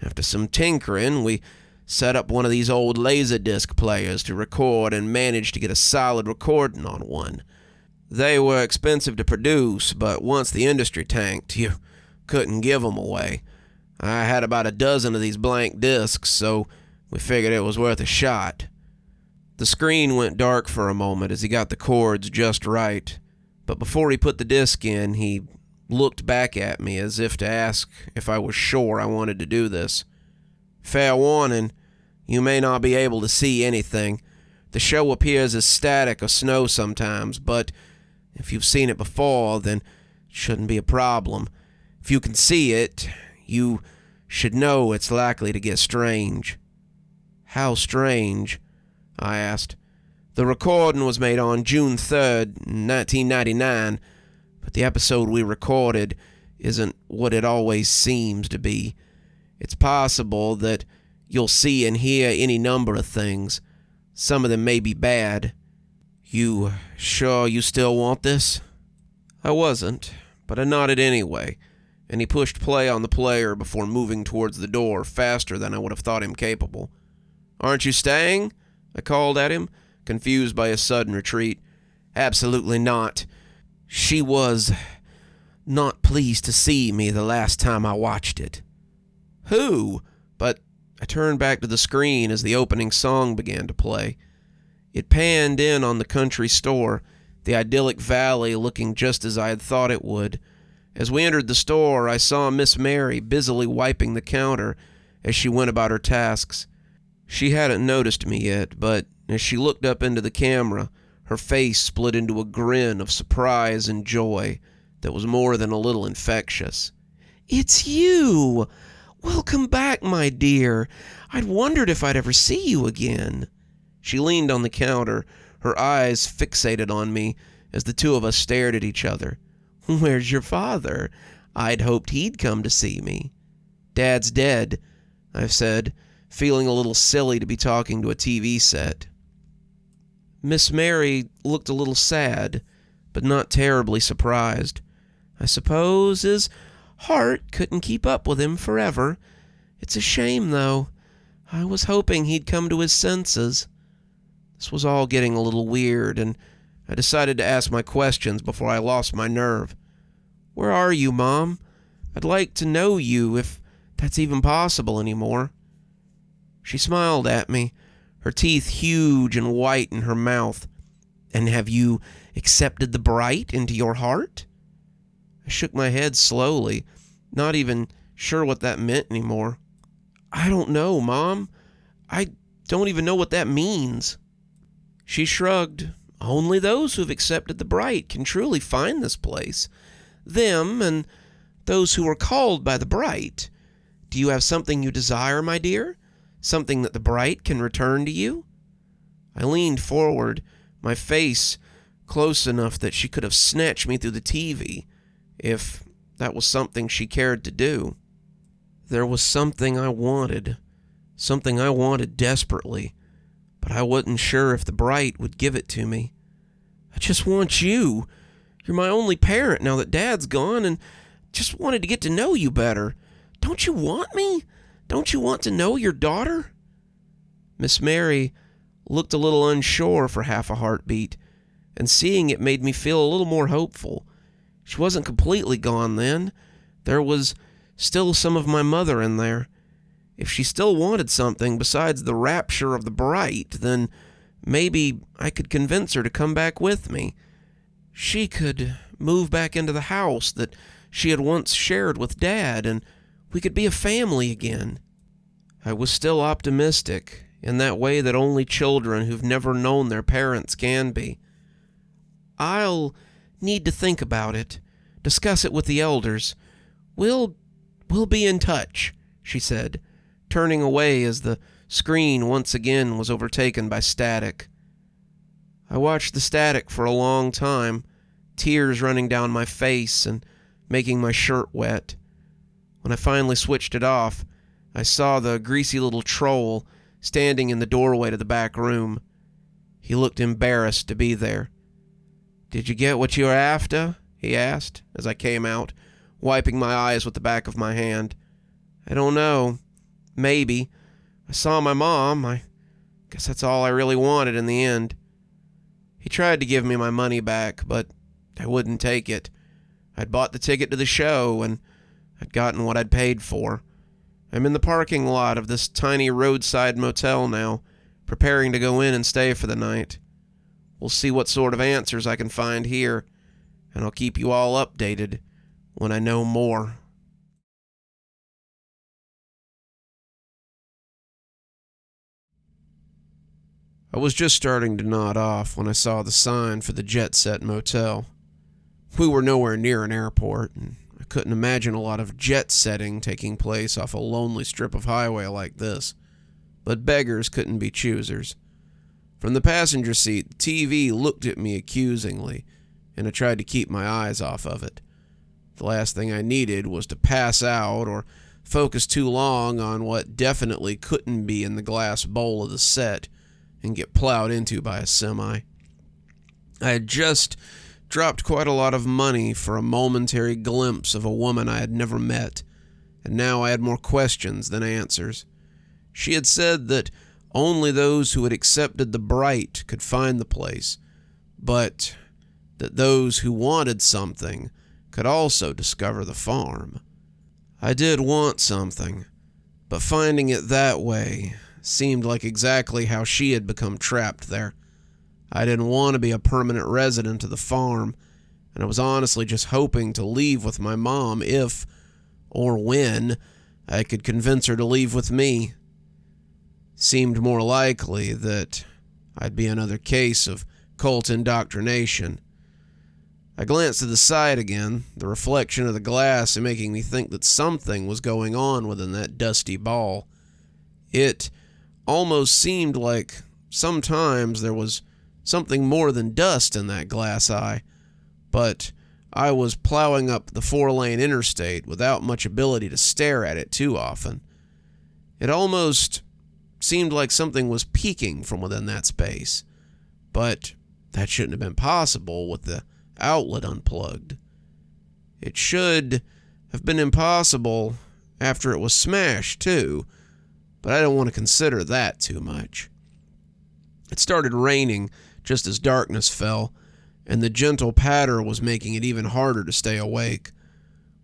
after some tinkering, we set up one of these old Laserdisc players to record and managed to get a solid recording on one. They were expensive to produce, but once the industry tanked, you couldn't give them away. I had about a dozen of these blank discs, so we figured it was worth a shot." The screen went dark for a moment as he got the chords just right, but before he put the disc in, he looked back at me as if to ask if I was sure I wanted to do this. "Fair warning, you may not be able to see anything. The show appears as static or snow sometimes, but if you've seen it before, then it shouldn't be a problem. If you can see it, you should know it's likely to get strange." "How strange?" I asked. "The recording was made on June 3rd, 1999, but the episode we recorded isn't what it always seems to be. It's possible that you'll see and hear any number of things. Some of them may be bad. You sure you still want this?" I wasn't, but I nodded anyway, and he pushed play on the player before moving towards the door faster than I would have thought him capable. "Aren't you staying?" I called at him, confused by his sudden retreat. "Absolutely not. She was not pleased to see me the last time I watched it." "Who?" But I turned back to the screen as the opening song began to play. It panned in on the country store, the idyllic valley looking just as I had thought it would. As we entered the store, I saw Miss Mary busily wiping the counter as she went about her tasks. She hadn't noticed me yet, but as she looked up into the camera, her face split into a grin of surprise and joy that was more than a little infectious. "It's you! Welcome back, my dear. I'd wondered if I'd ever see you again." She leaned on the counter, her eyes fixated on me as the two of us stared at each other. "Where's your father? I'd hoped he'd come to see me." "Dad's dead," I've said, feeling a little silly to be talking to a TV set. Miss Mary looked a little sad, but not terribly surprised. "I suppose his heart couldn't keep up with him forever. It's a shame, though. I was hoping he'd come to his senses." This was all getting a little weird, and I decided to ask my questions before I lost my nerve. "Where are you, Mom? I'd like to know you, if that's even possible anymore." She smiled at me, her teeth huge and white in her mouth. "And have you accepted the bright into your heart?" I shook my head slowly, not even sure what that meant anymore. "I don't know, Mom. I don't even know what that means." She shrugged. "Only those who've accepted the bright can truly find this place. them and those who are called by the Bright. Do you have something you desire, my dear? Something that the Bright can return to you?" I leaned forward, my face close enough that she could have snatched me through the TV, if that was something she cared to do. There was something I wanted desperately, but I wasn't sure if the Bright would give it to me. "I just want you. You're my only parent now that Dad's gone, and just wanted to get to know you better. Don't you want me? Don't you want to know your daughter?" Miss Mary looked a little unsure for half a heartbeat, and seeing it made me feel a little more hopeful. She wasn't completely gone then. There was still some of my mother in there. If she still wanted something besides the rapture of the Bright, then maybe I could convince her to come back with me. She could move back into the house that she had once shared with Dad, and we could be a family again. I was still optimistic, in that way that only children who've never known their parents can be. "I'll need to think about it, discuss it with the elders. We'll be in touch," she said, turning away as the screen once again was overtaken by static. I watched the static for a long time, tears running down my face and making my shirt wet. When I finally switched it off, I saw the greasy little troll standing in the doorway to the back room. He looked embarrassed to be there. "Did you get what you were after?" he asked as I came out, wiping my eyes with the back of my hand. "I don't know. Maybe. I saw my mom. I guess that's all I really wanted in the end." He tried to give me my money back, but I wouldn't take it. I'd bought the ticket to the show, and I'd gotten what I'd paid for. I'm in the parking lot of this tiny roadside motel now, preparing to go in and stay for the night. We'll see what sort of answers I can find here, and I'll keep you all updated when I know more. I was just starting to nod off when I saw the sign for the Jet Set Motel. We were nowhere near an airport, and I couldn't imagine a lot of jet setting taking place off a lonely strip of highway like this. But beggars couldn't be choosers. From the passenger seat, the TV looked at me accusingly, and I tried to keep my eyes off of it. The last thing I needed was to pass out or focus too long on what definitely couldn't be in the glass bowl of the set and get plowed into by a semi. I had just dropped quite a lot of money for a momentary glimpse of a woman I had never met, and now I had more questions than answers. She had said that only those who had accepted the Bright could find the place, but that those who wanted something could also discover the farm. I did want something, but finding it that way seemed like exactly how she had become trapped there. I didn't want to be a permanent resident of the farm, and I was honestly just hoping to leave with my mom if, or when, I could convince her to leave with me. Seemed more likely that I'd be another case of cult indoctrination. I glanced to the side again, the reflection of the glass making me think that something was going on within that dusty ball. It almost seemed like sometimes there was something more than dust in that glass eye, but I was plowing up the 4-lane interstate without much ability to stare at it too often. It almost seemed like something was peeking from within that space, but that shouldn't have been possible with the outlet unplugged. It should have been impossible after it was smashed too, but I don't want to consider that too much. It started raining just as darkness fell, and the gentle patter was making it even harder to stay awake.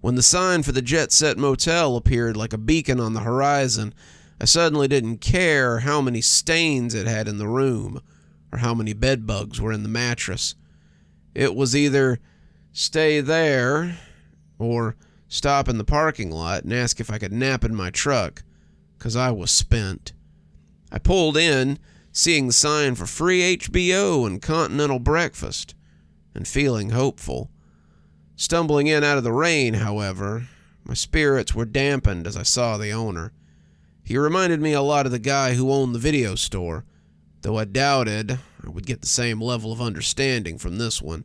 When the sign for the Jet Set Motel appeared like a beacon on the horizon, I suddenly didn't care how many stains it had in the room, or how many bedbugs were in the mattress. It was either stay there, or stop in the parking lot and ask if I could nap in my truck, 'cause I was spent. I pulled in, seeing the sign for free HBO and continental breakfast, and feeling hopeful. Stumbling in out of the rain, however, my spirits were dampened as I saw the owner. He reminded me a lot of the guy who owned the video store, though I doubted I would get the same level of understanding from this one.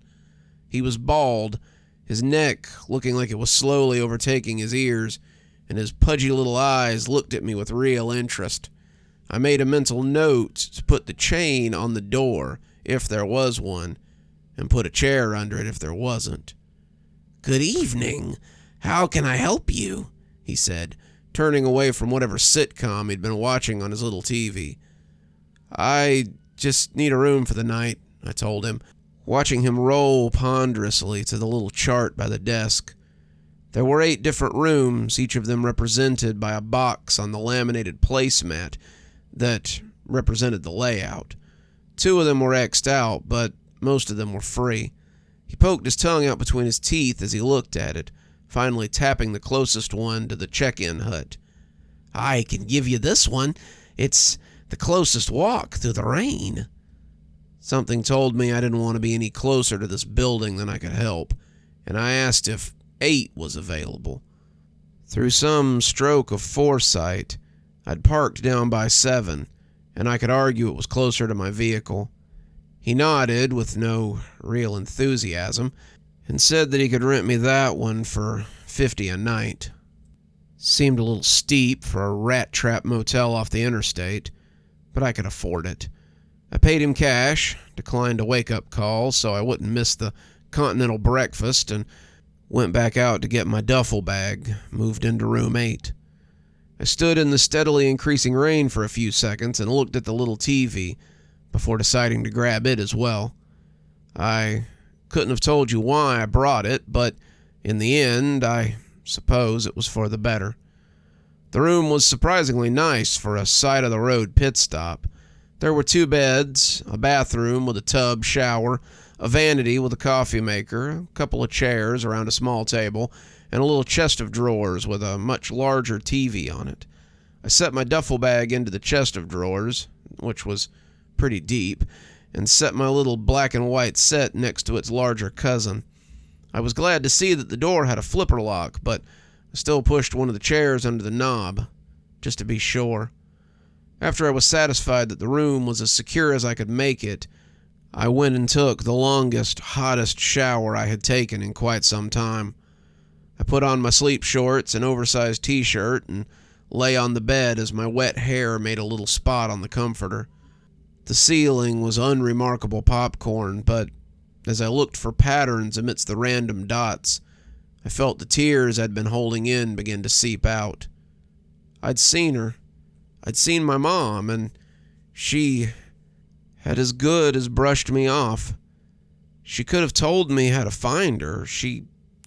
He was bald, his neck looking like it was slowly overtaking his ears, and his pudgy little eyes looked at me with real interest. I made a mental note to put the chain on the door, if there was one, and put a chair under it if there wasn't. "Good evening. How can I help you?" he said, turning away from whatever sitcom he'd been watching on his little TV. "I just need a room for the night," I told him, watching him roll ponderously to the little chart by the desk. There were 8 different rooms, each of them represented by a box on the laminated placemat that represented the layout. 2 of them were X'd out, but most of them were free. He poked his tongue out between his teeth as he looked at it, finally tapping the closest one to the check-in hut. "I can give you this one. It's the closest walk through the rain." Something told me I didn't want to be any closer to this building than I could help, and I asked if 8 was available. Through some stroke of foresight, I'd parked down by 7, and I could argue it was closer to my vehicle. He nodded with no real enthusiasm and said that he could rent me that one for $50 a night. Seemed a little steep for a rat trap motel off the interstate, but I could afford it. I paid him cash, declined a wake-up call so I wouldn't miss the continental breakfast, and went back out to get my duffel bag, moved into room 8. I stood in the steadily increasing rain for a few seconds and looked at the little TV before deciding to grab it as well. I couldn't have told you why I brought it, but in the end, I suppose it was for the better. The room was surprisingly nice for a side-of-the-road pit stop. There were 2 beds, a bathroom with a tub shower, a vanity with a coffee maker, a couple of chairs around a small table, and a little chest of drawers with a much larger TV on it. I set my duffel bag into the chest of drawers, which was pretty deep, and set my little black and white set next to its larger cousin. I was glad to see that the door had a flipper lock, but I still pushed one of the chairs under the knob, just to be sure. After I was satisfied that the room was as secure as I could make it, I went and took the longest, hottest shower I had taken in quite some time. I put on my sleep shorts and oversized t-shirt and lay on the bed as my wet hair made a little spot on the comforter. The ceiling was unremarkable popcorn, but as I looked for patterns amidst the random dots, I felt the tears I'd been holding in begin to seep out. I'd seen her. I'd seen my mom, and she had as good as brushed me off. She could have told me how to find her. She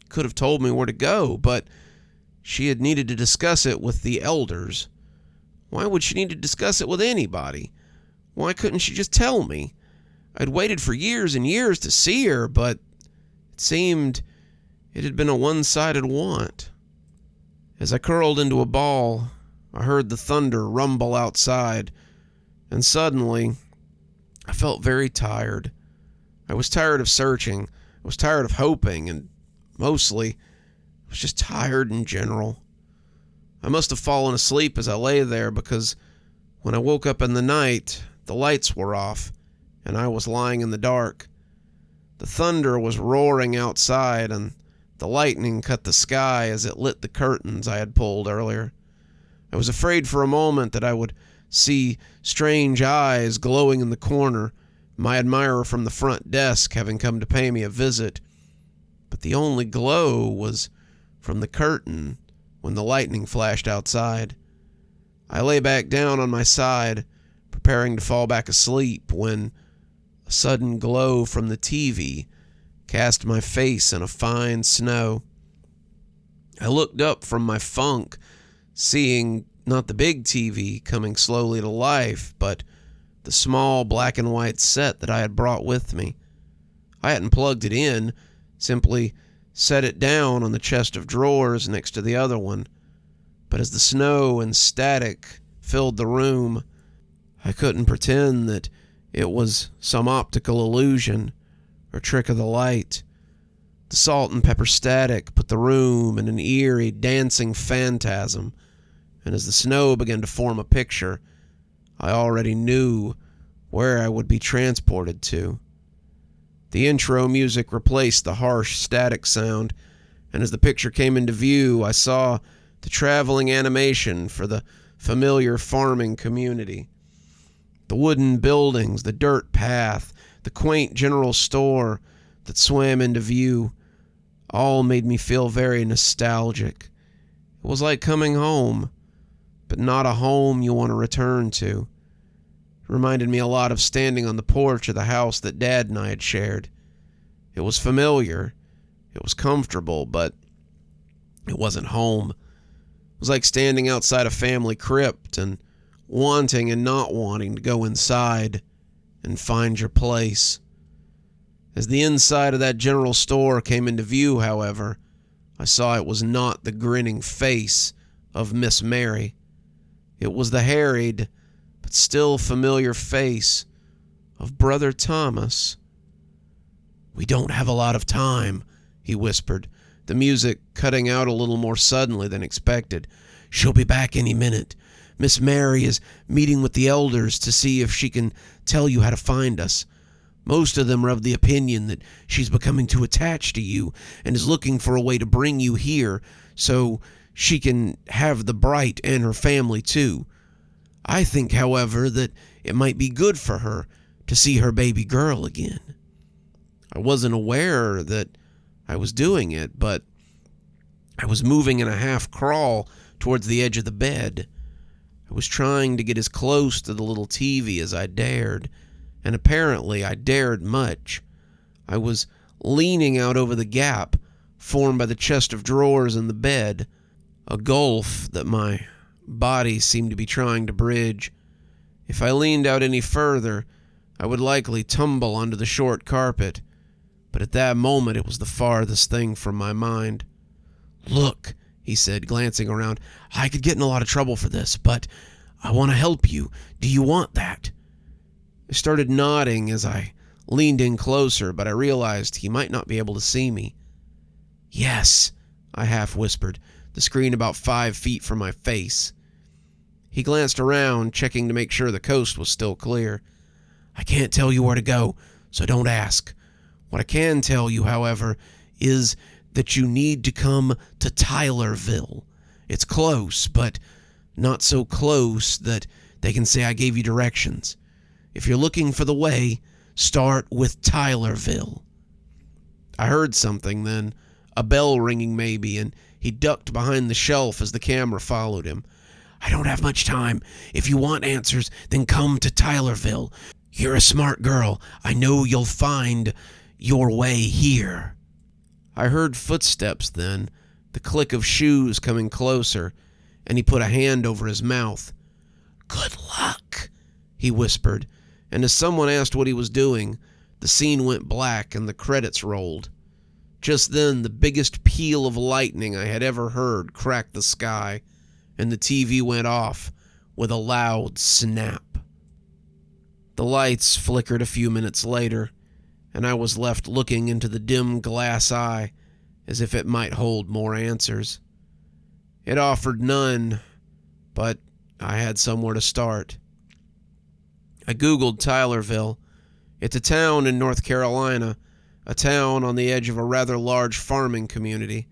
could have told me where to go, but she had needed to discuss it with the elders. Why would she need to discuss it with anybody? Why couldn't she just tell me? I'd waited for years and years to see her, but it seemed it had been a one-sided want. As I curled into a ball, I heard the thunder rumble outside, and suddenly I felt very tired. I was tired of searching, I was tired of hoping, and mostly I was just tired in general. I must have fallen asleep as I lay there, because when I woke up in the night, the lights were off, and I was lying in the dark. The thunder was roaring outside, and the lightning cut the sky as it lit the curtains I had pulled earlier. I was afraid for a moment that I would see strange eyes glowing in the corner, my admirer from the front desk having come to pay me a visit. But the only glow was from the curtain when the lightning flashed outside. I lay back down on my side, preparing to fall back asleep, when a sudden glow from the TV cast my face in a fine snow. I looked up from my funk, seeing not the big TV coming slowly to life, but the small black and white set that I had brought with me. I hadn't plugged it in, simply set it down on the chest of drawers next to the other one. But as the snow and static filled the room, I couldn't pretend that it was some optical illusion or trick of the light. The salt and pepper static put the room in an eerie, dancing phantasm, and as the snow began to form a picture, I already knew where I would be transported to. The intro music replaced the harsh static sound, and as the picture came into view, I saw the traveling animation for the familiar farming community. The wooden buildings, the dirt path, the quaint general store that swam into view, all made me feel very nostalgic. It was like coming home, but not a home you want to return to. It reminded me a lot of standing on the porch of the house that Dad and I had shared. It was familiar, it was comfortable, but it wasn't home. It was like standing outside a family crypt and wanting and not wanting to go inside and find your place. As the inside of that general store came into view, however, I saw it was not the grinning face of Miss Mary. It was the harried, but still familiar face of Brother Thomas. "We don't have a lot of time," he whispered, the music cutting out a little more suddenly than expected. "She'll be back any minute. Miss Mary is meeting with the elders to see if she can tell you how to find us. Most of them are of the opinion that she's becoming too attached to you and is looking for a way to bring you here so she can have the Bright and her family too. I think, however, that it might be good for her to see her baby girl again." I wasn't aware that I was doing it, but I was moving in a half crawl towards the edge of the bed. I was trying to get as close to the little TV as I dared, and apparently I dared much. I was leaning out over the gap formed by the chest of drawers in the bed, a gulf that my body seemed to be trying to bridge. If I leaned out any further, I would likely tumble onto the short carpet, but at that moment it was the farthest thing from my mind. "Look," he said, glancing around, "I could get in a lot of trouble for this, but I want to help you. Do you want that?" I started nodding as I leaned in closer, but I realized he might not be able to see me. "Yes," I half whispered, the screen about 5 feet from my face. He glanced around, checking to make sure the coast was still clear. "I can't tell you where to go, so don't ask. What I can tell you, however, is that you need to come to Tylerville. It's close, but not so close that they can say I gave you directions. If you're looking for the way, start with Tylerville." I heard something then, a bell ringing maybe, and he ducked behind the shelf as the camera followed him. "I don't have much time. If you want answers, then come to Tylerville. You're a smart girl. I know you'll find your way here." I heard footsteps then, the click of shoes coming closer, and he put a hand over his mouth. "Good luck," he whispered, and as someone asked what he was doing, the scene went black and the credits rolled. Just then, the biggest peal of lightning I had ever heard cracked the sky, and the TV went off with a loud snap. The lights flickered a few minutes later, and I was left looking into the dim glass eye as if it might hold more answers. It offered none, but I had somewhere to start. I Googled Tylerville. It's a town in North Carolina, a town on the edge of a rather large farming community.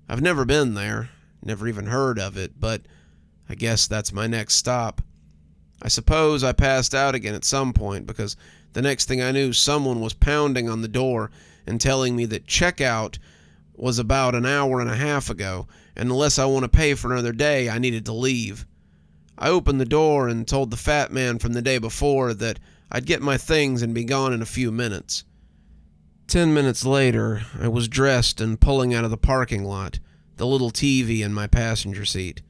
I've never been there, never even heard of it, but I guess that's my next stop. I suppose I passed out again at some point because the next thing I knew, someone was pounding on the door and telling me that checkout was about an hour and a half ago, and unless I want to pay for another day, I needed to leave. I opened the door and told the fat man from the day before that I'd get my things and be gone in a few minutes. 10 minutes later, I was dressed and pulling out of the parking lot, the little TV in my passenger seat.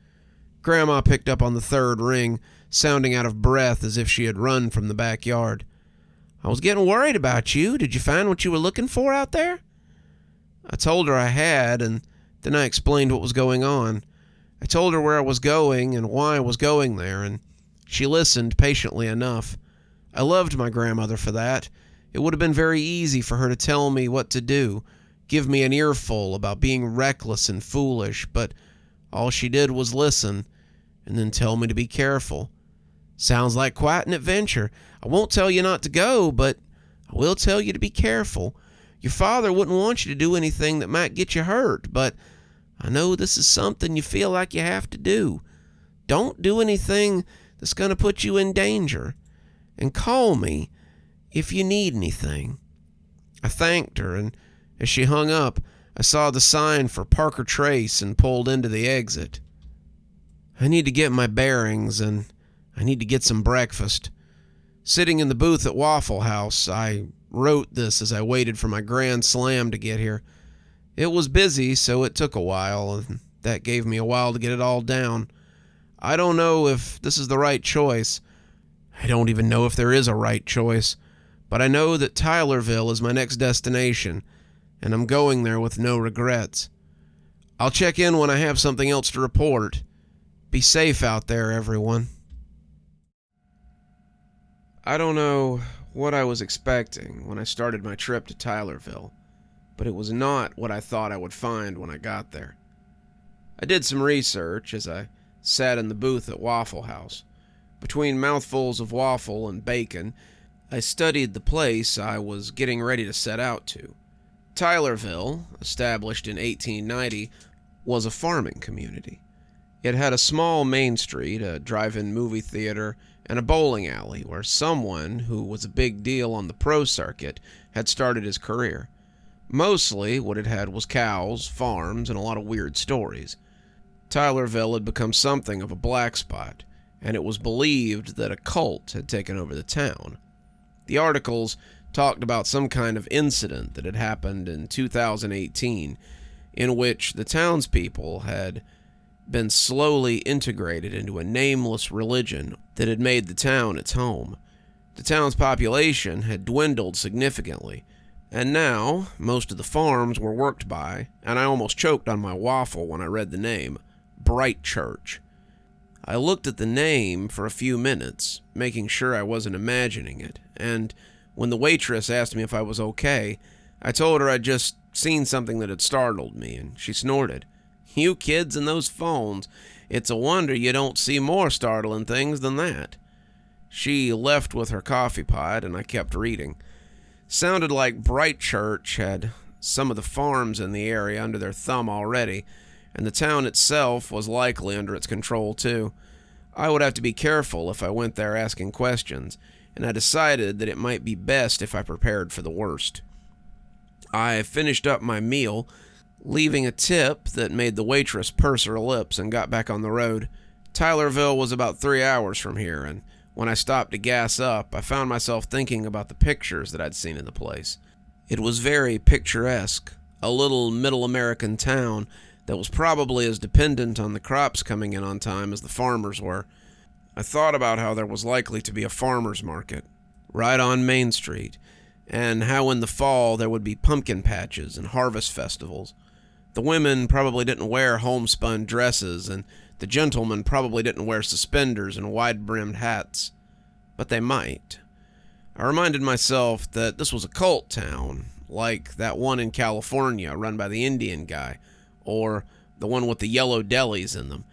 Grandma picked up on the third ring, sounding out of breath as if she had run from the backyard. "I was getting worried about you. Did you find what you were looking for out there?" I told her I had, and then I explained what was going on. I told her where I was going and why I was going there, and she listened patiently enough. I loved my grandmother for that. It would have been very easy for her to tell me what to do, give me an earful about being reckless and foolish, but all she did was listen and then tell me to be careful. Sounds like quite an adventure. I won't tell you not to go, but I will tell you to be careful. Your father wouldn't want you to do anything that might get you hurt, but I know this is something you feel like you have to do. Don't do anything that's going to put you in danger. And call me if you need anything." I thanked her, and as she hung up, I saw the sign for Parker Trace and pulled into the exit. I need to get my bearings, and I need to get some breakfast. Sitting in the booth at Waffle House, I wrote this as I waited for my grand slam to get here. It was busy, so it took a while, and that gave me a while to get it all down. I don't know if this is the right choice. I don't even know if there is a right choice, but I know that Tylerville is my next destination, and I'm going there with no regrets. I'll check in when I have something else to report. Be safe out there, everyone. I don't know what I was expecting when I started my trip to Tylerville, but it was not what I thought I would find when I got there. I did some research as I sat in the booth at Waffle House. Between mouthfuls of waffle and bacon, I studied the place I was getting ready to set out to. Tylerville, established in 1890, was a farming community. It had a small main street, a drive-in movie theater, and a bowling alley where someone who was a big deal on the pro circuit had started his career. Mostly what it had was cows, farms, and a lot of weird stories. Tylerville had become something of a black spot, and it was believed that a cult had taken over the town. The articles talked about some kind of incident that had happened in 2018 in which the townspeople had been slowly integrated into a nameless religion that had made the town its home. The town's population had dwindled significantly, and now most of the farms were worked by, and I almost choked on my waffle when I read the name, Bright Church. I looked at the name for a few minutes, making sure I wasn't imagining it, and when the waitress asked me if I was okay, I told her I'd just seen something that had startled me, and she snorted. "You kids and those phones, it's a wonder you don't see more startling things than that." She left with her coffee pot, and I kept reading. Sounded like Bright Church had some of the farms in the area under their thumb already, and the town itself was likely under its control too. I would have to be careful if I went there asking questions, and I decided that it might be best if I prepared for the worst. I finished up my meal, leaving a tip that made the waitress purse her lips, and got back on the road. Tylerville was about 3 hours from here, and when I stopped to gas up, I found myself thinking about the pictures that I'd seen in the place. It was very picturesque, a little middle American town that was probably as dependent on the crops coming in on time as the farmers were. I thought about how there was likely to be a farmer's market right on Main Street, and how in the fall there would be pumpkin patches and harvest festivals. The women probably didn't wear homespun dresses, and the gentlemen probably didn't wear suspenders and wide-brimmed hats, but they might. I reminded myself that this was a cult town, like that one in California run by the Indian guy, or the one with the yellow delis in them.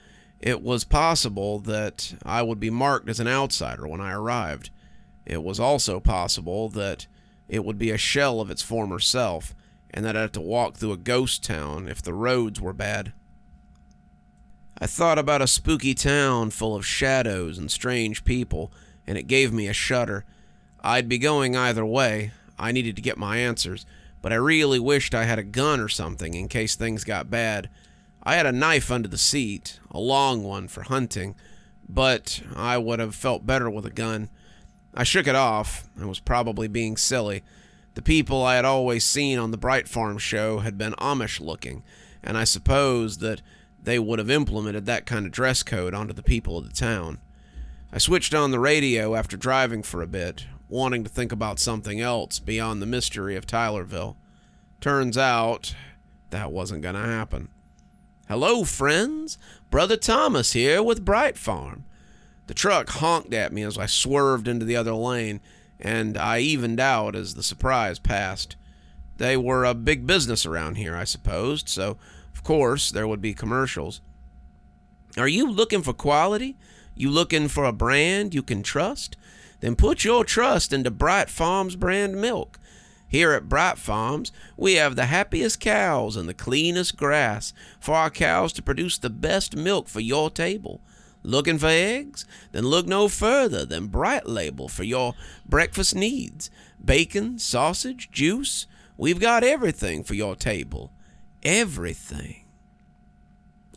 It was possible that I would be marked as an outsider when I arrived. It was also possible that it would be a shell of its former self, and that I'd have to walk through a ghost town if the roads were bad. I thought about a spooky town full of shadows and strange people, and it gave me a shudder. I'd be going either way. I needed to get my answers, but I really wished I had a gun or something in case things got bad. I had a knife under the seat, a long one for hunting, but I would have felt better with a gun. I shook it off. I was probably being silly. The people I had always seen on the Bright Farm show had been Amish-looking, and I suppose that they would have implemented that kind of dress code onto the people of the town. I switched on the radio after driving for a bit, wanting to think about something else beyond the mystery of Tylerville. Turns out that wasn't going to happen. "Hello, friends. Brother Thomas here with Bright Farm." The truck honked at me as I swerved into the other lane, and I evened out as the surprise passed. They were a big business around here, I supposed, so of course there would be commercials. Are you looking for quality? You looking for a brand you can trust? Then put your trust into Bright Farms brand milk. Here at Bright Farms, we have the happiest cows and the cleanest grass for our cows to produce the best milk for your table. Looking for eggs? Then look no further than Bright Label for your breakfast needs. Bacon, sausage, juice. We've got everything for your table. Everything.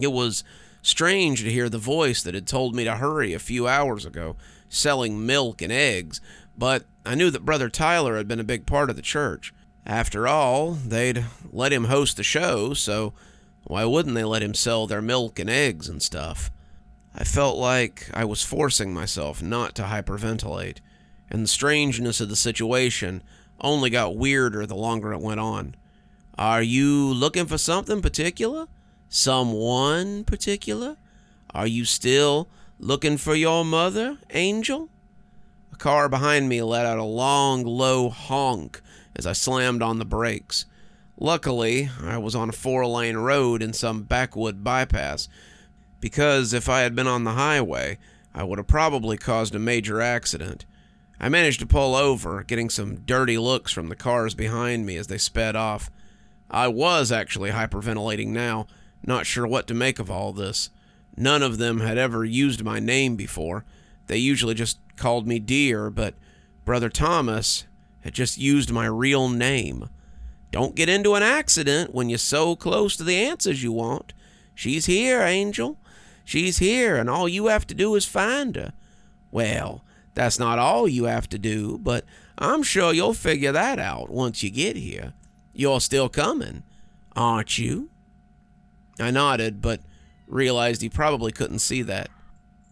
It was strange to hear the voice that had told me to hurry a few hours ago, selling milk and eggs, but I knew that Brother Tyler had been a big part of the church. After all, they'd let him host the show, so why wouldn't they let him sell their milk and eggs and stuff? I felt like I was forcing myself not to hyperventilate, and the strangeness of the situation only got weirder the longer it went on. Are you looking for something particular? Someone particular? Are you still looking for your mother, Angel? A car behind me let out a long, low honk as I slammed on the brakes. Luckily, I was on a 4-lane road in some backwood bypass, because if I had been on the highway, I would have probably caused a major accident. I managed to pull over, getting some dirty looks from the cars behind me as they sped off. I was actually hyperventilating now, not sure what to make of all this. None of them had ever used my name before. They usually just called me Dear, but Brother Thomas had just used my real name. Don't get into an accident when you're so close to the answers you want. She's here, Angel. She's here, and all you have to do is find her. Well, that's not all you have to do, but I'm sure you'll figure that out once you get here. You're still coming, aren't you? I nodded, but realized he probably couldn't see that.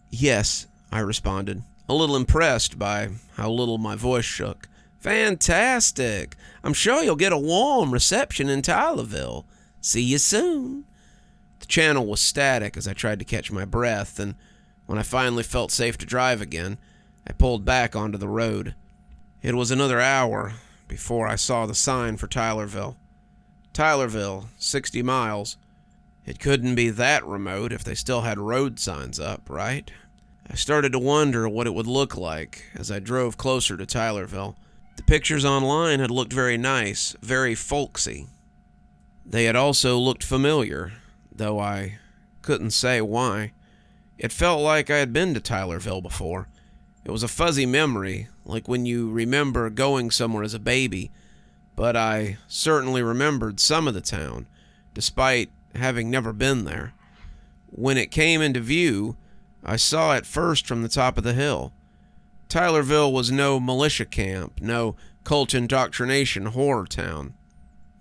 Yes, I responded, a little impressed by how little my voice shook. Fantastic. I'm sure you'll get a warm reception in Tylerville. See you soon. The channel was static as I tried to catch my breath, and when I finally felt safe to drive again, I pulled back onto the road. It was another hour before I saw the sign for Tylerville. Tylerville, 60 miles. It couldn't be that remote if they still had road signs up, right? I started to wonder what it would look like as I drove closer to Tylerville. The pictures online had looked very nice, very folksy. They had also looked familiar, though I couldn't say why. It felt like I had been to Tylerville before. It was a fuzzy memory, like when you remember going somewhere as a baby, but I certainly remembered some of the town, despite having never been there. When it came into view, I saw it first from the top of the hill. Tylerville was no militia camp, no cult indoctrination horror town.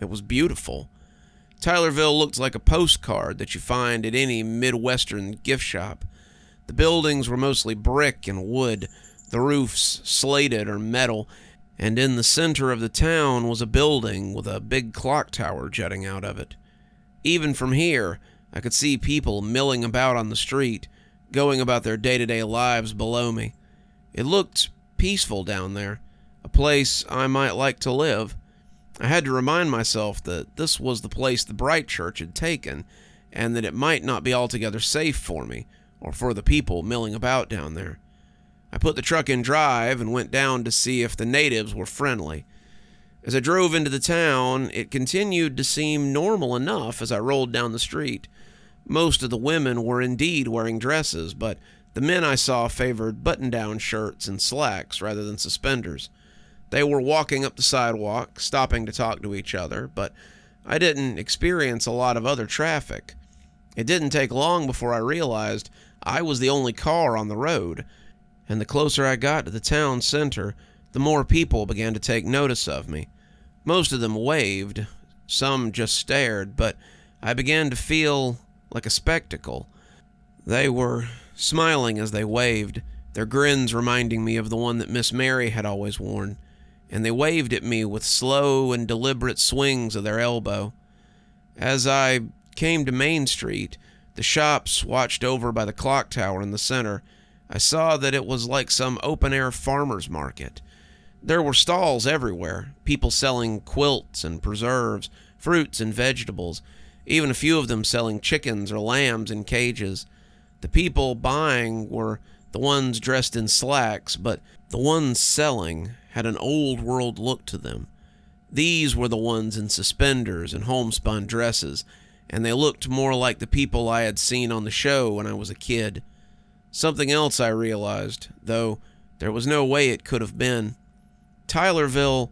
It was beautiful. Tylerville looked like a postcard that you find at any Midwestern gift shop. The buildings were mostly brick and wood, the roofs slated or metal, and in the center of the town was a building with a big clock tower jutting out of it. Even from here, I could see people milling about on the street, going about their day-to-day lives below me. It looked peaceful down there, a place I might like to live. I had to remind myself that this was the place the Bright Church had taken, and that it might not be altogether safe for me, or for the people milling about down there. I put the truck in drive and went down to see if the natives were friendly. As I drove into the town, it continued to seem normal enough as I rolled down the street. Most of the women were indeed wearing dresses, but the men I saw favored button-down shirts and slacks rather than suspenders. They were walking up the sidewalk, stopping to talk to each other, but I didn't experience a lot of other traffic. It didn't take long before I realized I was the only car on the road, and the closer I got to the town center, the more people began to take notice of me. Most of them waved, some just stared, but I began to feel like a spectacle. They were smiling as they waved, their grins reminding me of the one that Miss Mary had always worn, and they waved at me with slow and deliberate swings of their elbow. As I came to Main Street, the shops watched over by the clock tower in the center, I saw that it was like some open-air farmer's market. There were stalls everywhere, people selling quilts and preserves, fruits and vegetables, even a few of them selling chickens or lambs in cages. The people buying were the ones dressed in slacks, but the ones selling had an old-world look to them. These were the ones in suspenders and homespun dresses, and they looked more like the people I had seen on the show when I was a kid. Something else I realized, though there was no way it could have been. Tylerville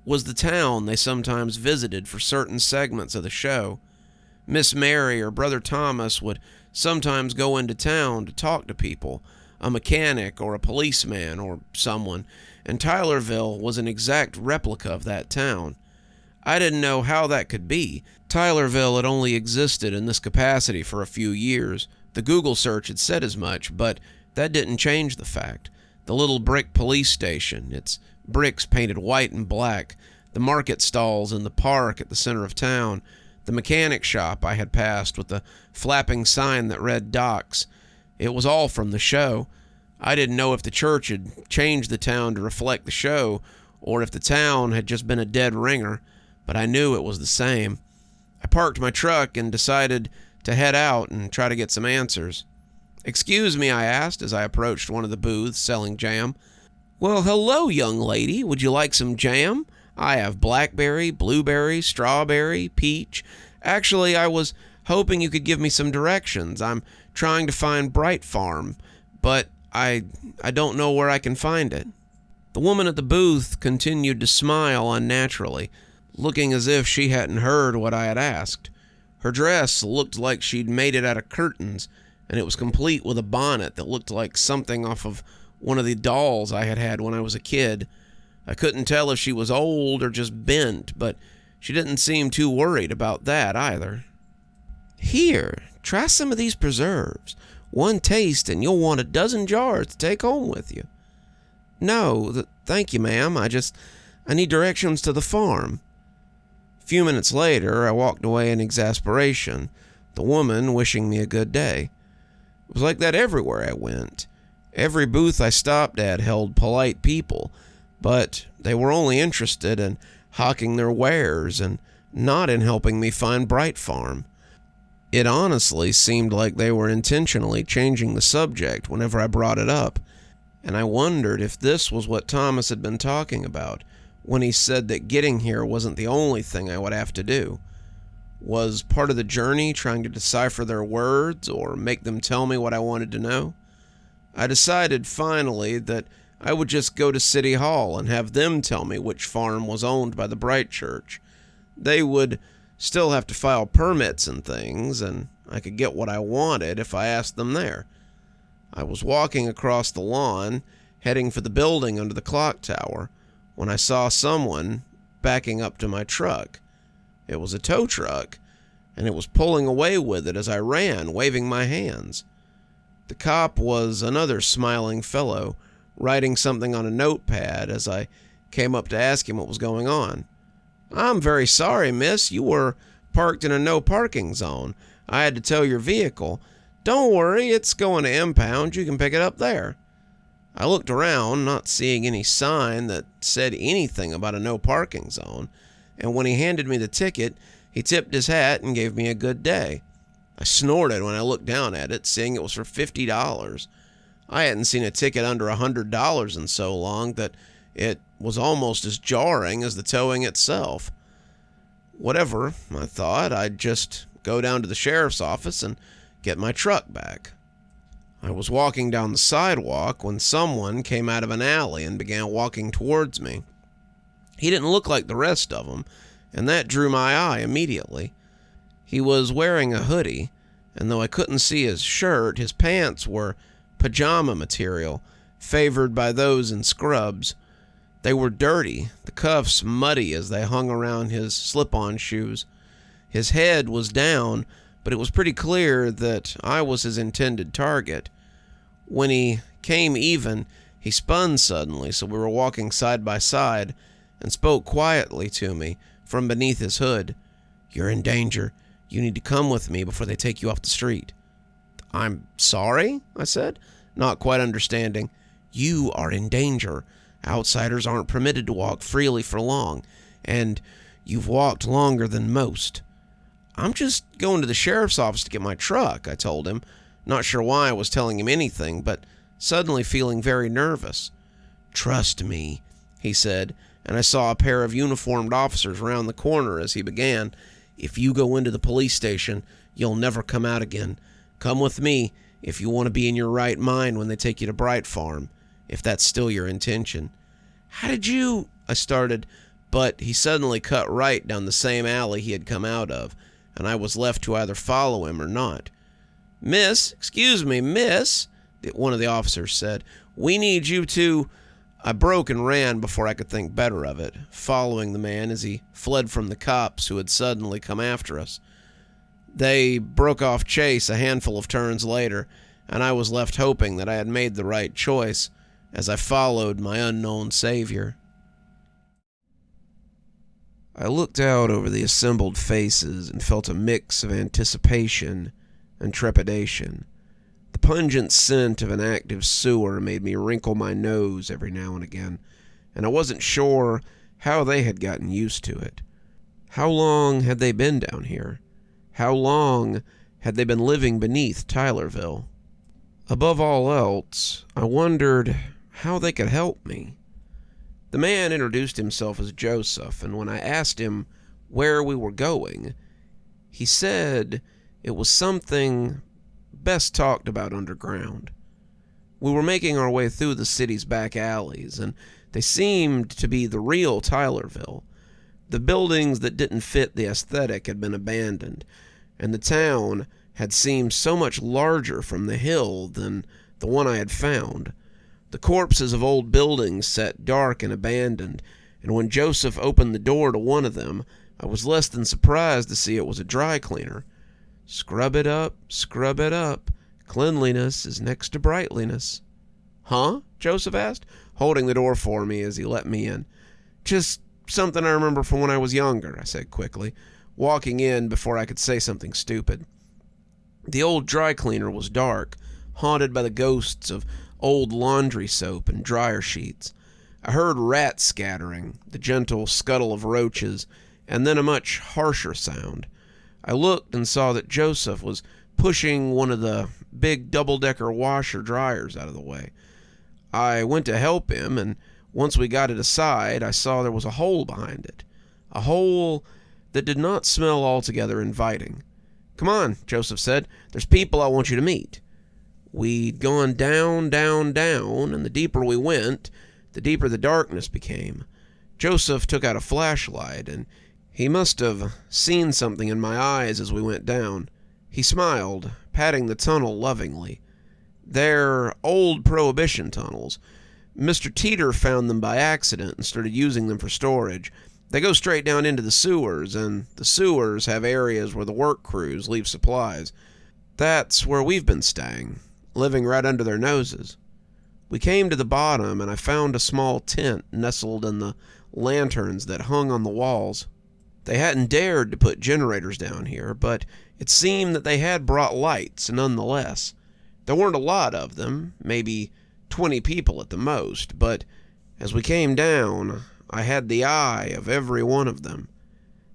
was the town they sometimes visited for certain segments of the show. Miss Mary or Brother Thomas would sometimes go into town to talk to people, a mechanic or a policeman or someone, and Tylerville was an exact replica of that town. I didn't know how that could be. Tylerville had only existed in this capacity for a few years. The Google search had said as much, but that didn't change the fact. The little brick police station, its bricks painted white and black, the market stalls in the park at the center of town, the mechanic shop I had passed with the flapping sign that read Docks. It was all from the show. I didn't know if the church had changed the town to reflect the show, or if the town had just been a dead ringer, but I knew it was the same. I parked my truck and decided to head out and try to get some answers. "Excuse me," I asked as I approached one of the booths selling jam. "Well, hello, young lady. Would you like some jam? I have blackberry, blueberry, strawberry, peach. Actually, I was hoping you could give me some directions. I'm trying to find Bright Farm, but I don't know where I can find it." The woman at the booth continued to smile unnaturally, looking as if she hadn't heard what I had asked. Her dress looked like she'd made it out of curtains, and it was complete with a bonnet that looked like something off of one of the dolls I had had when I was a kid. I couldn't tell if she was old or just bent, but she didn't seem too worried about that either. "Here, try some of these preserves. One taste and you'll want a dozen jars to take home with you." "No, thank you, ma'am. I need directions to the farm." A few minutes later, I walked away in exasperation, the woman wishing me a good day. It was like that everywhere I went. Every booth I stopped at held polite people, but they were only interested in hawking their wares and not in helping me find Bright Farm. It honestly seemed like they were intentionally changing the subject whenever I brought it up, and I wondered if this was what Thomas had been talking about when he said that getting here wasn't the only thing I would have to do. Was part of the journey trying to decipher their words or make them tell me what I wanted to know? I decided finally that I would just go to City Hall and have them tell me which farm was owned by the Bright Church. They would still have to file permits and things, and I could get what I wanted if I asked them there. I was walking across the lawn, heading for the building under the clock tower, when I saw someone backing up to my truck. It was a tow truck, and it was pulling away with it as I ran, waving my hands. The cop was another smiling fellow, writing something on a notepad as I came up to ask him what was going on. "I'm very sorry, miss. You were parked in a no parking zone. I had to tow your vehicle. Don't worry, it's going to impound. You can pick it up there." I looked around, not seeing any sign that said anything about a no parking zone, and when he handed me the ticket, he tipped his hat and gave me a good day. I snorted when I looked down at it, seeing it was for $50. I hadn't seen a ticket under $100 in so long that it was almost as jarring as the towing itself. Whatever, I thought, I'd just go down to the sheriff's office and get my truck back. I was walking down the sidewalk when someone came out of an alley and began walking towards me. He didn't look like the rest of them, and that drew my eye immediately. He was wearing a hoodie, and though I couldn't see his shirt, his pants were pajama material, favored by those in scrubs. They were dirty, the cuffs muddy as they hung around his slip-on shoes. His head was down, but it was pretty clear that I was his intended target. When he came even, he spun suddenly, so we were walking side by side, and spoke quietly to me from beneath his hood. "You're in danger. You need to come with me before they take you off the street." "I'm sorry," I said, not quite understanding. "You are in danger. Outsiders aren't permitted to walk freely for long, and you've walked longer than most." "I'm just going to the sheriff's office to get my truck," I told him, not sure why I was telling him anything, but suddenly feeling very nervous. "Trust me," he said, and I saw a pair of uniformed officers round the corner as he began. "If you go into the police station, you'll never come out again. Come with me if you want to be in your right mind when they take you to Bright Farm, if that's still your intention." "How did you—" I started, but he suddenly cut right down the same alley he had come out of, and I was left to either follow him or not. Excuse me, miss," one of the officers said. "We need you to—" I broke and ran before I could think better of it, following the man as he fled from the cops who had suddenly come after us. They broke off chase a handful of turns later, and I was left hoping that I had made the right choice as I followed my unknown savior. I looked out over the assembled faces and felt a mix of anticipation and trepidation. The pungent scent of an active sewer made me wrinkle my nose every now and again, and I wasn't sure how they had gotten used to it. How long had they been down here? How long had they been living beneath Tylerville? Above all else, I wondered how they could help me. The man introduced himself as Joseph, and when I asked him where we were going, he said it was something best talked about underground. We were making our way through the city's back alleys, and they seemed to be the real Tylerville. The buildings that didn't fit the aesthetic had been abandoned, and the town had seemed so much larger from the hill than the one I had found. The corpses of old buildings sat dark and abandoned, and when Joseph opened the door to one of them, I was less than surprised to see it was a dry cleaner. Scrub it up, cleanliness is next to brightliness." "Huh?" Joseph asked, holding the door for me as he let me in. "Just something I remember from when I was younger," I said quickly, walking in before I could say something stupid. The old dry cleaner was dark, haunted by the ghosts of old laundry soap and dryer sheets. I heard rats scattering, the gentle scuttle of roaches, and then a much harsher sound. I looked and saw that Joseph was pushing one of the big double-decker washer-dryers out of the way. I went to help him, and once we got it aside, I saw there was a hole behind it. A hole that did not smell altogether inviting. "Come on," Joseph said. "There's people I want you to meet." We'd gone down, and the deeper we went, the deeper the darkness became. Joseph took out a flashlight, and he must have seen something in my eyes as we went down. He smiled, patting the tunnel lovingly. They're old Prohibition tunnels. Mr. Teeter found them by accident and started using them for storage. They go straight down into the sewers, and the sewers have areas where the work crews leave supplies. That's where we've been staying, living right under their noses. We came to the bottom, and I found a small tent nestled in the lanterns that hung on the walls. They hadn't dared to put generators down here, but it seemed that they had brought lights nonetheless. There weren't a lot of them, maybe 20 people at the most, but as we came down, I had the eye of every one of them.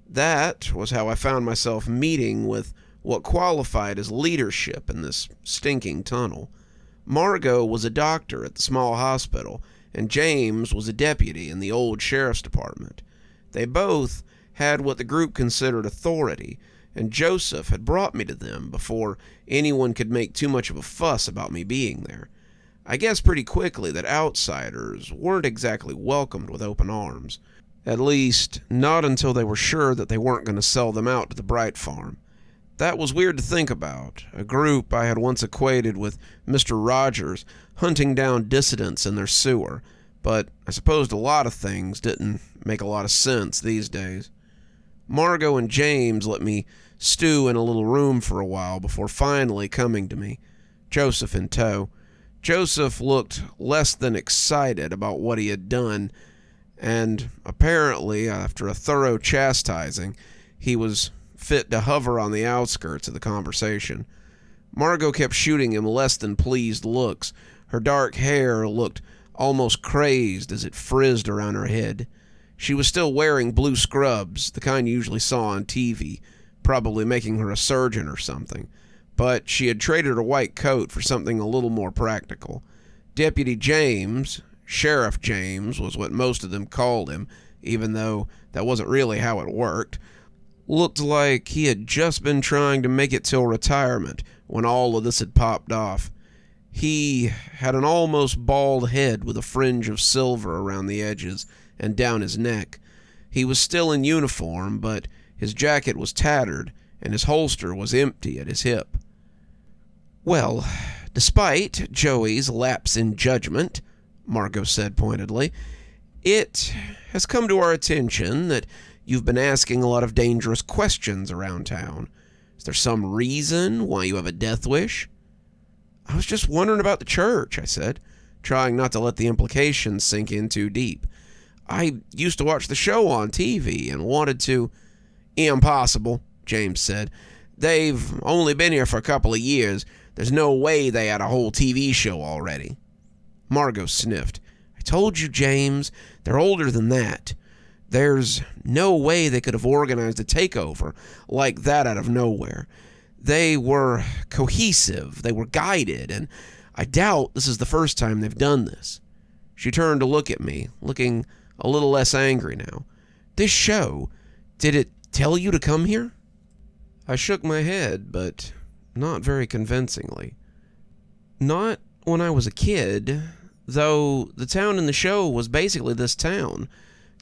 That was how I found myself meeting with what qualified as leadership in this stinking tunnel. Margot was a doctor at the small hospital, and James was a deputy in the old sheriff's department. They both had what the group considered authority, and Joseph had brought me to them before anyone could make too much of a fuss about me being there. I guessed pretty quickly that outsiders weren't exactly welcomed with open arms. At least, not until they were sure that they weren't going to sell them out to the Bright Farm. That was weird to think about, a group I had once equated with Mr. Rogers hunting down dissidents in their sewer, but I supposed a lot of things didn't make a lot of sense these days. Margot and James let me stew in a little room for a while before finally coming to me, Joseph in tow. Joseph looked less than excited about what he had done, and apparently, after a thorough chastising, he was fit to hover on the outskirts of the conversation. Margot kept shooting him less than pleased looks. Her dark hair looked almost crazed as it frizzed around her head. She was still wearing blue scrubs, the kind you usually saw on TV, probably making her a surgeon or something. But she had traded her white coat for something a little more practical. Deputy James, Sheriff James was what most of them called him, even though that wasn't really how it worked, looked like he had just been trying to make it till retirement when all of this had popped off. He had an almost bald head with a fringe of silver around the edges and down his neck. He was still in uniform, but his jacket was tattered and his holster was empty at his hip. "Well, despite Joey's lapse in judgment," Margot said pointedly, "it has come to our attention that you've been asking a lot of dangerous questions around town. Is there some reason why you have a death wish?" "I was just wondering about the church," I said, trying not to let the implications sink in too deep. "I used to watch the show on TV and wanted to—" "Impossible," James said. "They've only been here for a couple of years. There's no way they had a whole TV show already." Margot sniffed. "I told you, James, they're older than that. There's no way they could have organized a takeover like that out of nowhere. They were cohesive, they were guided, and I doubt this is the first time they've done this." She turned to look at me, looking a little less angry now. "This show, did it tell you to come here?" I shook my head, but not very convincingly. "Not when I was a kid, though the town in the show was basically this town.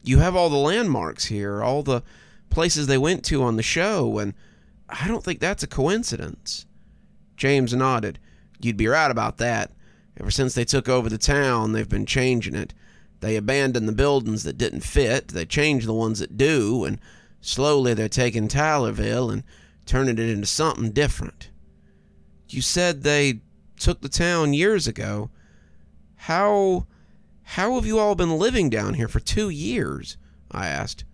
You have all the landmarks here, all the places they went to on the show, and I don't think that's a coincidence." James nodded. "You'd be right about that. Ever since they took over the town, they've been changing it. They abandoned the buildings that didn't fit, they changed the ones that do, and slowly they're taking Tylerville and turning it into something different." "You said they took the town years ago. How have you all been living down here for 2 years?" I asked.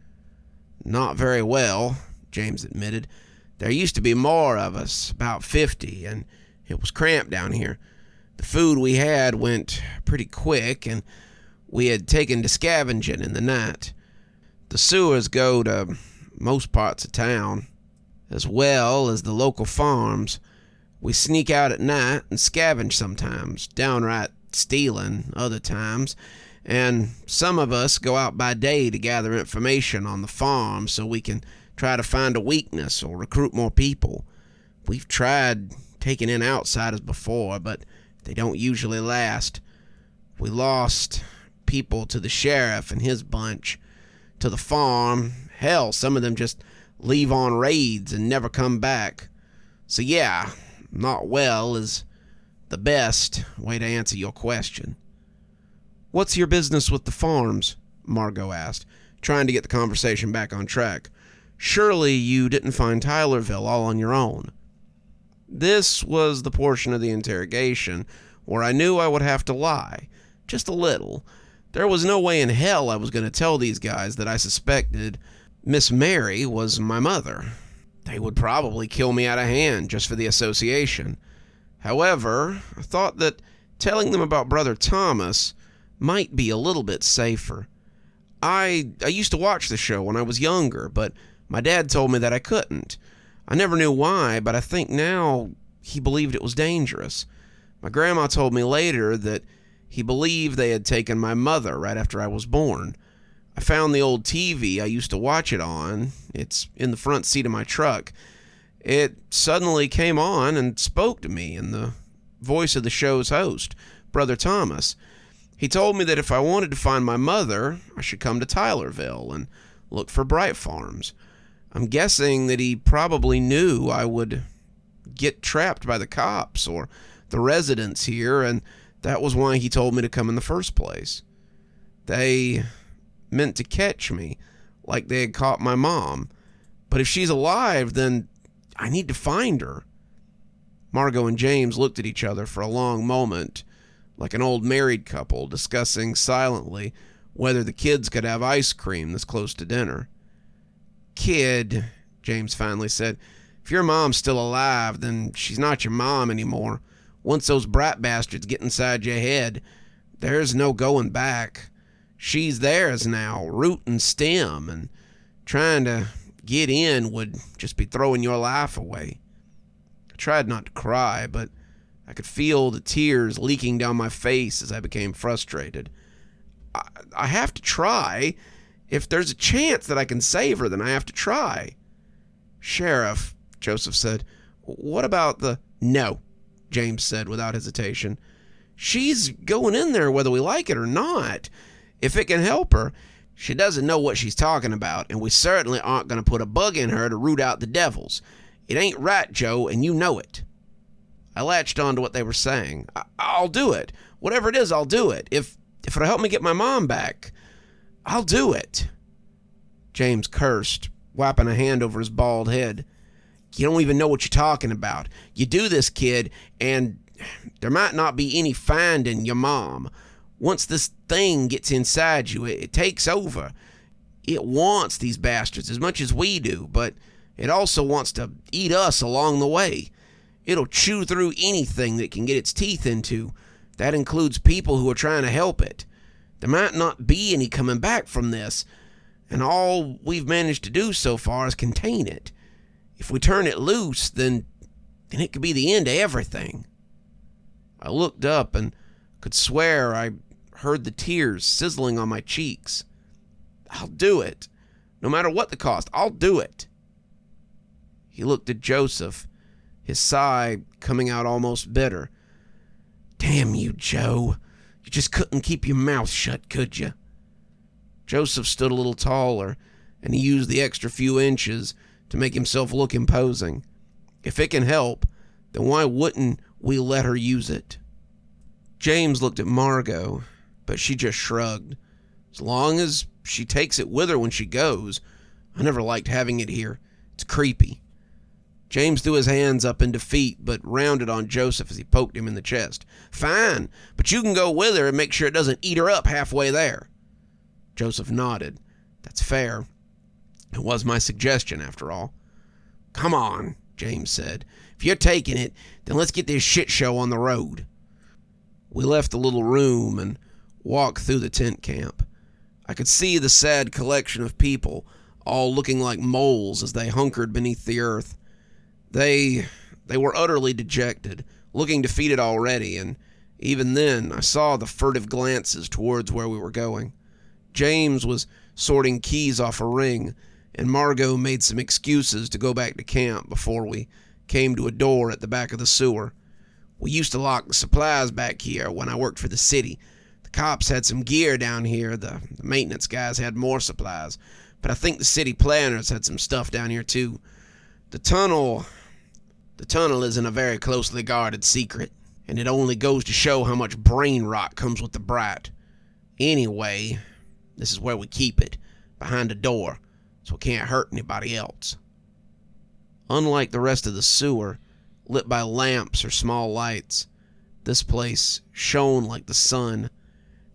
"Not very well," James admitted. "There used to be more of us, about 50, and it was cramped down here. The food we had went pretty quick, and we had taken to scavenging in the night. The sewers go to most parts of town, as well as the local farms. We sneak out at night and scavenge sometimes, downright stealing other times, and some of us go out by day to gather information on the farm so we can try to find a weakness or recruit more people. We've tried taking in outsiders before, but they don't usually last. We lost people to the sheriff and his bunch, to the farm. Hell, some of them just leave on raids and never come back. So yeah, not well is the best way to answer your question." "What's your business with the farms?" Margot asked, trying to get the conversation back on track. "Surely you didn't find Tylerville all on your own." This was the portion of the interrogation where I knew I would have to lie, just a little. There was no way in hell I was going to tell these guys that I suspected Miss Mary was my mother. They would probably kill me out of hand just for the association. However, I thought that telling them about Brother Thomas might be a little bit safer. I used to watch the show when I was younger, but my dad told me that I couldn't. I never knew why, but I think now he believed it was dangerous. My grandma told me later that he believed they had taken my mother right after I was born. I found the old TV I used to watch it on. It's in the front seat of my truck. It suddenly came on and spoke to me in the voice of the show's host, Brother Thomas. He told me that if I wanted to find my mother, I should come to Tylerville and look for Bright Farms. I'm guessing that he probably knew I would get trapped by the cops or the residents here, and that was why he told me to come in the first place. They meant to catch me, like they had caught my mom. But if she's alive, then I need to find her. Margot and James looked at each other for a long moment, like an old married couple discussing silently whether the kids could have ice cream this close to dinner. "Kid," James finally said, "if your mom's still alive, then she's not your mom anymore. Once those Bright bastards get inside your head, There's no going back. She's theirs now, root and stem, and trying to get in would just be throwing your life away. I tried not to cry, but I could feel the tears leaking down my face as I became frustrated. I have to try. If there's a chance that I can save her, then I have to try. Sheriff, Joseph said, what about the... No, James said without hesitation. She's going in there whether we like it or not. If it can help her, she doesn't know what she's talking about, and we certainly aren't going to put a bug in her to root out the devils. It ain't right, Joe, and you know it. I latched on to what they were saying. I'll do it. Whatever it is, I'll do it. If it'll help me get my mom back, I'll do it. James cursed, wiping a hand over his bald head. You don't even know what you're talking about. You do this, kid, and there might not be any finding your mom. Once this thing gets inside you, it takes over. It wants these bastards as much as we do, but it also wants to eat us along the way. It'll chew through anything that can get its teeth into. That includes people who are trying to help it. There might not be any coming back from this, and all we've managed to do so far is contain it. If we turn it loose, then it could be the end of everything. I looked up and could swear I heard the tears sizzling on my cheeks. I'll do it. No matter what the cost, I'll do it. He looked at Joseph, his sigh coming out almost bitter. Damn you, Joe. You just couldn't keep your mouth shut, could you? Joseph stood a little taller, and he used the extra few inches to make himself look imposing. If it can help, then why wouldn't we let her use it? James looked at Margot, but she just shrugged. As long as she takes it with her when she goes. I never liked having it here. It's creepy. James threw his hands up in defeat, but rounded on Joseph as he poked him in the chest. Fine, but you can go with her and make sure it doesn't eat her up halfway there. Joseph nodded. That's fair. It was my suggestion, after all. Come on, James said. If you're taking it, then let's get this shit show on the road. We left the little room and walked through the tent camp. I could see the sad collection of people, all looking like moles as they hunkered beneath the earth. They were utterly dejected, looking defeated already, and even then I saw the furtive glances towards where we were going. James was sorting keys off a ring, and Margot made some excuses to go back to camp before we came to a door at the back of the sewer. We used to lock the supplies back here when I worked for the city. The cops had some gear down here. The maintenance guys had more supplies. But I think the city planners had some stuff down here too. The tunnel isn't a very closely guarded secret, and it only goes to show how much brain rot comes with the brat. Anyway, this is where we keep it, behind a door, so it can't hurt anybody else. Unlike the rest of the sewer, lit by lamps or small lights, this place shone like the sun.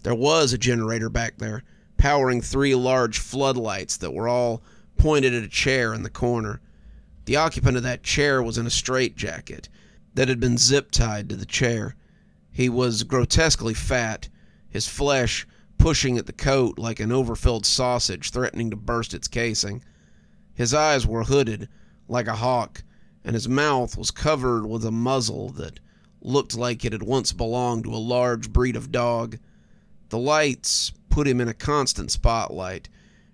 There was a generator back there, powering 3 large floodlights that were all pointed at a chair in the corner. The occupant of that chair was in a straitjacket that had been zip-tied to the chair. He was grotesquely fat, his flesh pushing at the coat like an overfilled sausage threatening to burst its casing. His eyes were hooded, like a hawk, and his mouth was covered with a muzzle that looked like it had once belonged to a large breed of dog. The lights put him in a constant spotlight,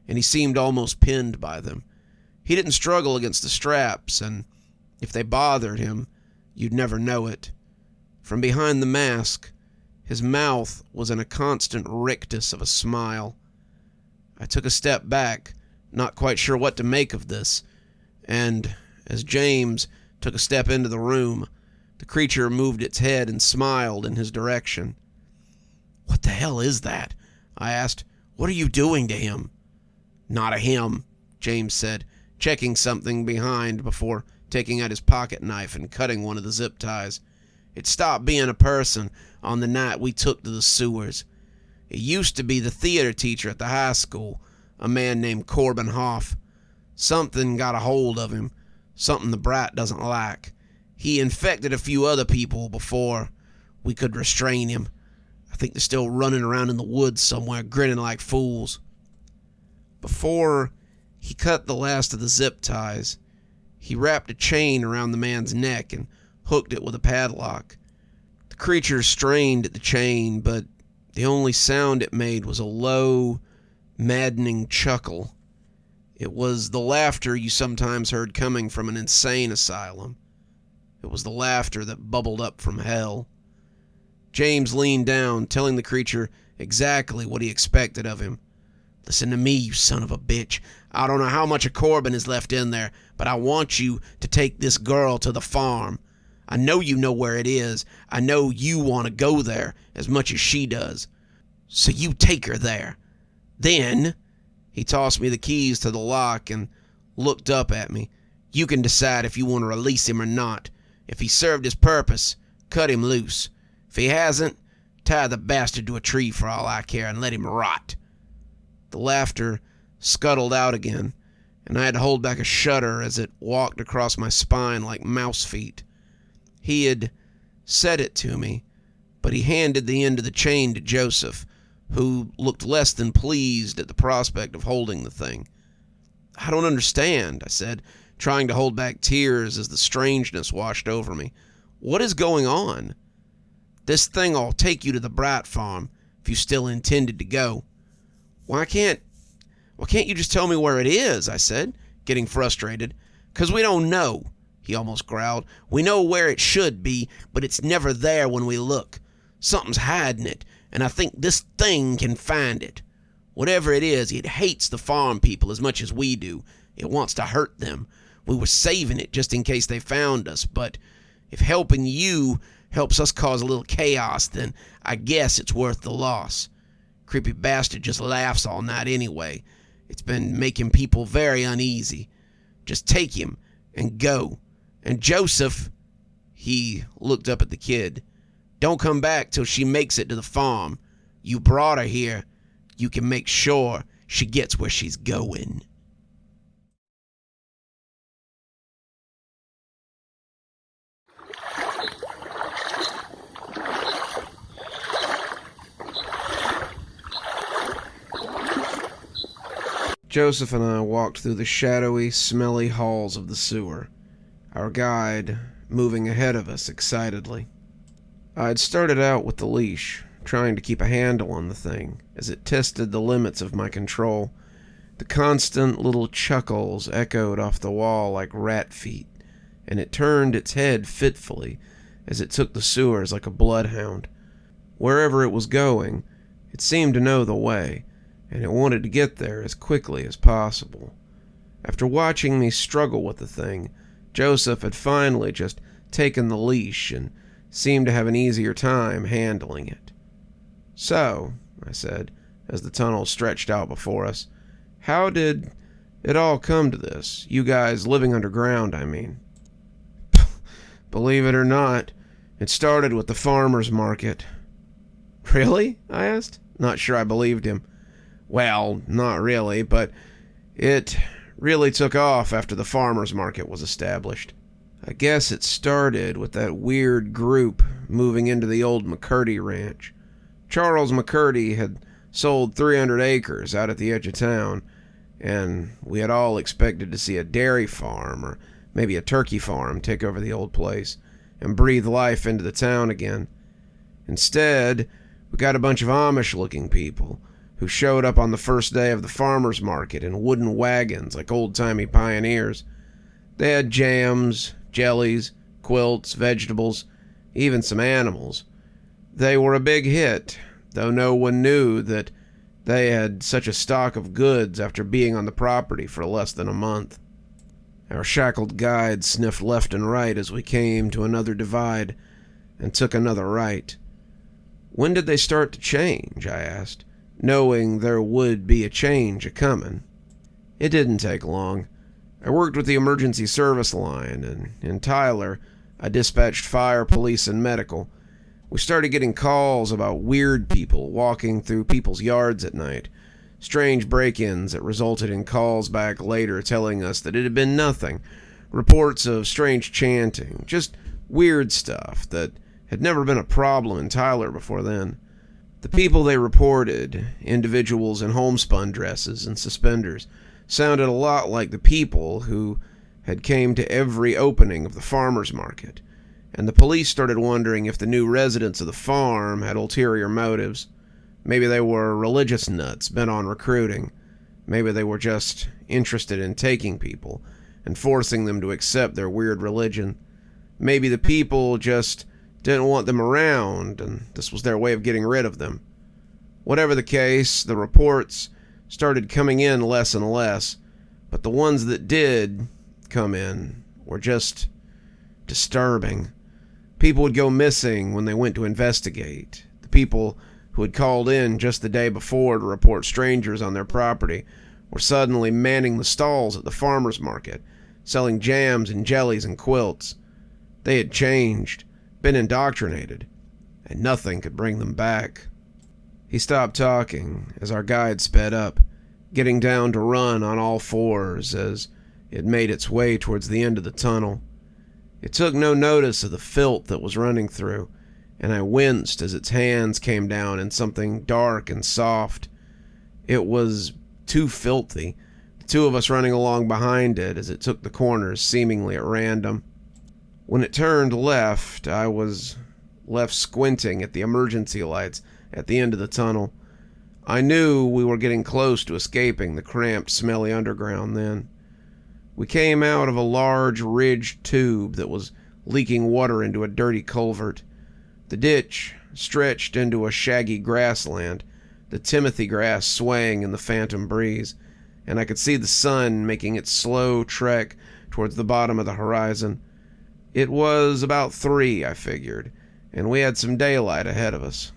and he seemed almost pinned by them. He didn't struggle against the straps, and if they bothered him, you'd never know it. From behind the mask, his mouth was in a constant rictus of a smile. I took a step back, not quite sure what to make of this, and as James took a step into the room, the creature moved its head and smiled in his direction. "What the hell is that?" I asked. "What are you doing to him?" "Not a him," James said, checking something behind before taking out his pocket knife and cutting one of the zip ties. "It stopped being a person on the night we took to the sewers. It used to be the theater teacher at the high school, a man named Corbin Hoff. Something got a hold of him, something the brat doesn't like. He infected a few other people before we could restrain him. I think they're still running around in the woods somewhere, grinning like fools. Before he cut the last of the zip ties, he wrapped a chain around the man's neck and hooked it with a padlock. The creature strained at the chain, but the only sound it made was a low, maddening chuckle. It was the laughter you sometimes heard coming from an insane asylum. It was the laughter that bubbled up from hell. James leaned down, telling the creature exactly what he expected of him. "Listen to me, you son of a bitch. I don't know how much of Corbin is left in there, but I want you to take this girl to the farm. I know you know where it is. I know you want to go there as much as she does. So you take her there. Then," he tossed me the keys to the lock and looked up at me, "you can decide if you want to release him or not. If he served his purpose, cut him loose. If he hasn't, tie the bastard to a tree for all I care and let him rot." The laughter scuttled out again, and I had to hold back a shudder as it walked across my spine like mouse feet. He had said it to me, but he handed the end of the chain to Joseph, who looked less than pleased at the prospect of holding the thing. "I don't understand," I said, trying to hold back tears as the strangeness washed over me. "What is going on?" "This thing'll take you to the Bright Farm, if you still intended to go." Why can't you just tell me where it is?" I said, getting frustrated. "'Cause we don't know," he almost growled. "We know where it should be, but it's never there when we look. Something's hiding it, and I think this thing can find it. Whatever it is, it hates the farm people as much as we do. It wants to hurt them. We were saving it just in case they found us, but if helping you helps us cause a little chaos, then I guess it's worth the loss. Creepy bastard just laughs all night anyway. It's been making people very uneasy. Just take him and go. And Joseph," he looked up at the kid, "don't come back till she makes it to the farm. You brought her here. You can make sure she gets where she's going." Joseph and I walked through the shadowy, smelly halls of the sewer, our guide moving ahead of us excitedly. I had started out with the leash, trying to keep a handle on the thing, as it tested the limits of my control. The constant little chuckles echoed off the wall like rat feet, and it turned its head fitfully as it took the sewers like a bloodhound. Wherever it was going, it seemed to know the way, and it wanted to get there as quickly as possible. After watching me struggle with the thing, Joseph had finally just taken the leash and seemed to have an easier time handling it. "So," I said, as the tunnel stretched out before us, "how did it all come to this? You guys living underground, I mean." "Believe it or not, it started with the farmer's market." "Really?" I asked, not sure I believed him. "Well, not really, but it really took off after the farmer's market was established. I guess it started with that weird group moving into the old McCurdy ranch. Charles McCurdy had sold 300 acres out at the edge of town, and we had all expected to see a dairy farm or maybe a turkey farm take over the old place and breathe life into the town again. Instead, we got a bunch of Amish-looking people who showed up on the first day of the farmer's market in wooden wagons like old-timey pioneers. They had jams, jellies, quilts, vegetables, even some animals. They were a big hit, though no one knew that they had such a stock of goods after being on the property for less than a month. Our shackled guide sniffed left and right as we came to another divide and took another right. "When did they start to change?" I asked, knowing there would be a change a-comin'. It didn't take long. I worked with the emergency service line, and in Tyler, I dispatched fire, police, and medical. We started getting calls about weird people walking through people's yards at night, strange break-ins that resulted in calls back later telling us that it had been nothing, reports of strange chanting, just weird stuff that had never been a problem in Tyler before then. The people they reported, individuals in homespun dresses and suspenders, sounded a lot like the people who had came to every opening of the farmer's market, and the police started wondering if the new residents of the farm had ulterior motives. Maybe they were religious nuts bent on recruiting. Maybe they were just interested in taking people and forcing them to accept their weird religion. Maybe the people just didn't want them around, and this was their way of getting rid of them. Whatever the case, the reports started coming in less and less, but the ones that did come in were just disturbing. People would go missing when they went to investigate. The people who had called in just the day before to report strangers on their property were suddenly manning the stalls at the farmer's market, selling jams and jellies and quilts. They had changed, been indoctrinated, and nothing could bring them back. He stopped talking as our guide sped up, getting down to run on all fours as it made its way towards the end of the tunnel. It took no notice of the filth that was running through, and I winced as its hands came down in something dark and soft. It was too filthy, the two of us running along behind it as it took the corners seemingly at random. When it turned left, I was left squinting at the emergency lights at the end of the tunnel. I knew we were getting close to escaping the cramped, smelly underground then. We came out of a large, ridged tube that was leaking water into a dirty culvert. The ditch stretched into a shaggy grassland, the timothy grass swaying in the phantom breeze, and I could see the sun making its slow trek towards the bottom of the horizon. It was about 3, I figured, and we had some daylight ahead of us.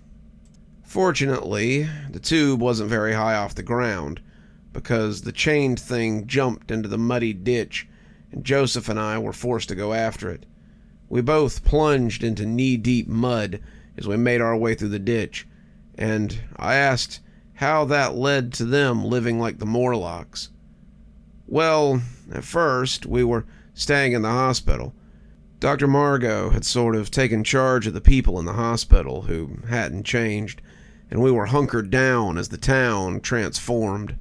Fortunately, the tube wasn't very high off the ground, because the chained thing jumped into the muddy ditch, and Joseph and I were forced to go after it. We both plunged into knee-deep mud as we made our way through the ditch, and I asked how that led to them living like the Morlocks. Well, at first, we were staying in the hospital. Dr. Margot had sort of taken charge of the people in the hospital who hadn't changed, and we were hunkered down as the town transformed.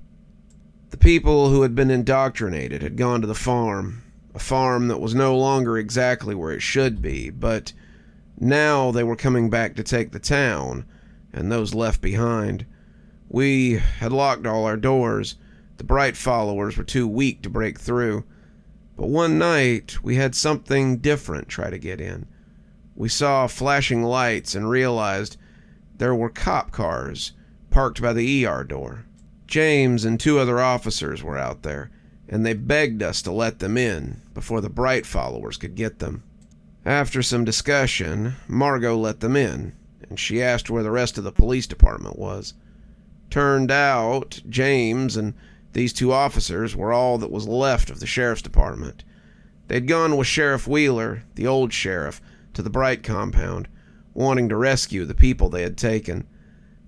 The people who had been indoctrinated had gone to the farm, a farm that was no longer exactly where it should be, but now they were coming back to take the town, and those left behind. We had locked all our doors. The bright followers were too weak to break through. But one night, we had something different try to get in. We saw flashing lights and realized there were cop cars parked by the ER door. James and 2 other officers were out there, and they begged us to let them in before the bright followers could get them. After some discussion, Margot let them in, and she asked where the rest of the police department was. Turned out, James and these 2 officers were all that was left of the sheriff's department. They'd gone with Sheriff Wheeler, the old sheriff, to the Bright compound, wanting to rescue the people they had taken.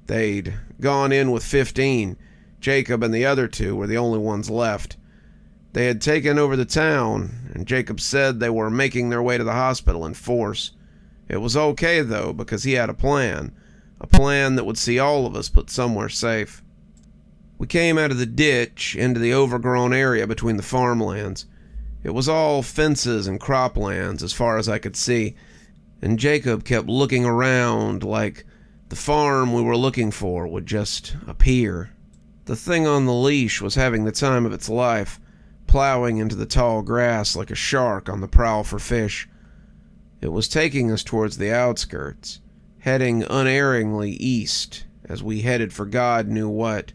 They'd gone in with 15. Jacob and the other 2 were the only ones left. They had taken over the town, and Jacob said they were making their way to the hospital in force. It was okay, though, because he had a plan that would see all of us put somewhere safe. We came out of the ditch into the overgrown area between the farmlands. It was all fences and croplands as far as I could see, and Jacob kept looking around like the farm we were looking for would just appear. The thing on the leash was having the time of its life, plowing into the tall grass like a shark on the prowl for fish. It was taking us towards the outskirts, heading unerringly east as we headed for God knew what.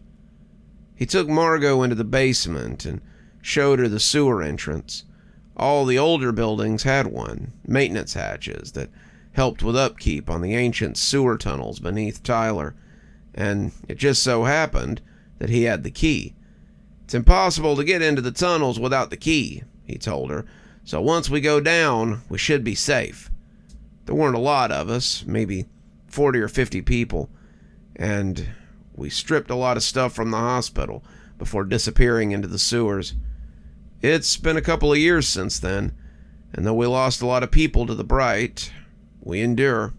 He took Margot into the basement and showed her the sewer entrance. All the older buildings had one, maintenance hatches that helped with upkeep on the ancient sewer tunnels beneath Tyler, and it just so happened that he had the key. It's impossible to get into the tunnels without the key, he told her, so once we go down, we should be safe. There weren't a lot of us, maybe 40 or 50 people, and we stripped a lot of stuff from the hospital before disappearing into the sewers. It's been a couple of years since then, and though we lost a lot of people to the Bright, we endure.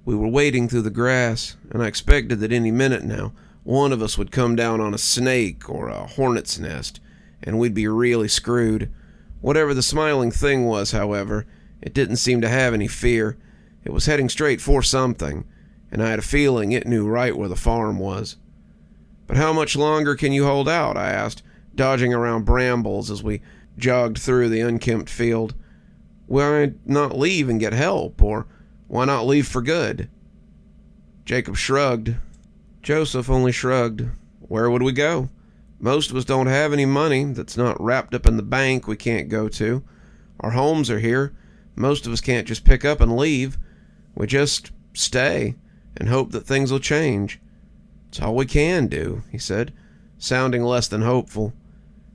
We were wading through the grass, and I expected that any minute now, one of us would come down on a snake or a hornet's nest, and we'd be really screwed. Whatever the smiling thing was, however, it didn't seem to have any fear. It was heading straight for something, and I had a feeling it knew right where the farm was. "But how much longer can you hold out?" I asked, dodging around brambles as we jogged through the unkempt field. "Why not leave and get help, or why not leave for good?" Jacob shrugged. Joseph only shrugged. Where would we go? Most of us don't have any money that's not wrapped up in the bank we can't go to. Our homes are here. Most of us can't just pick up and leave. We just stay and hope that things will change. "It's all we can do," he said, sounding less than hopeful.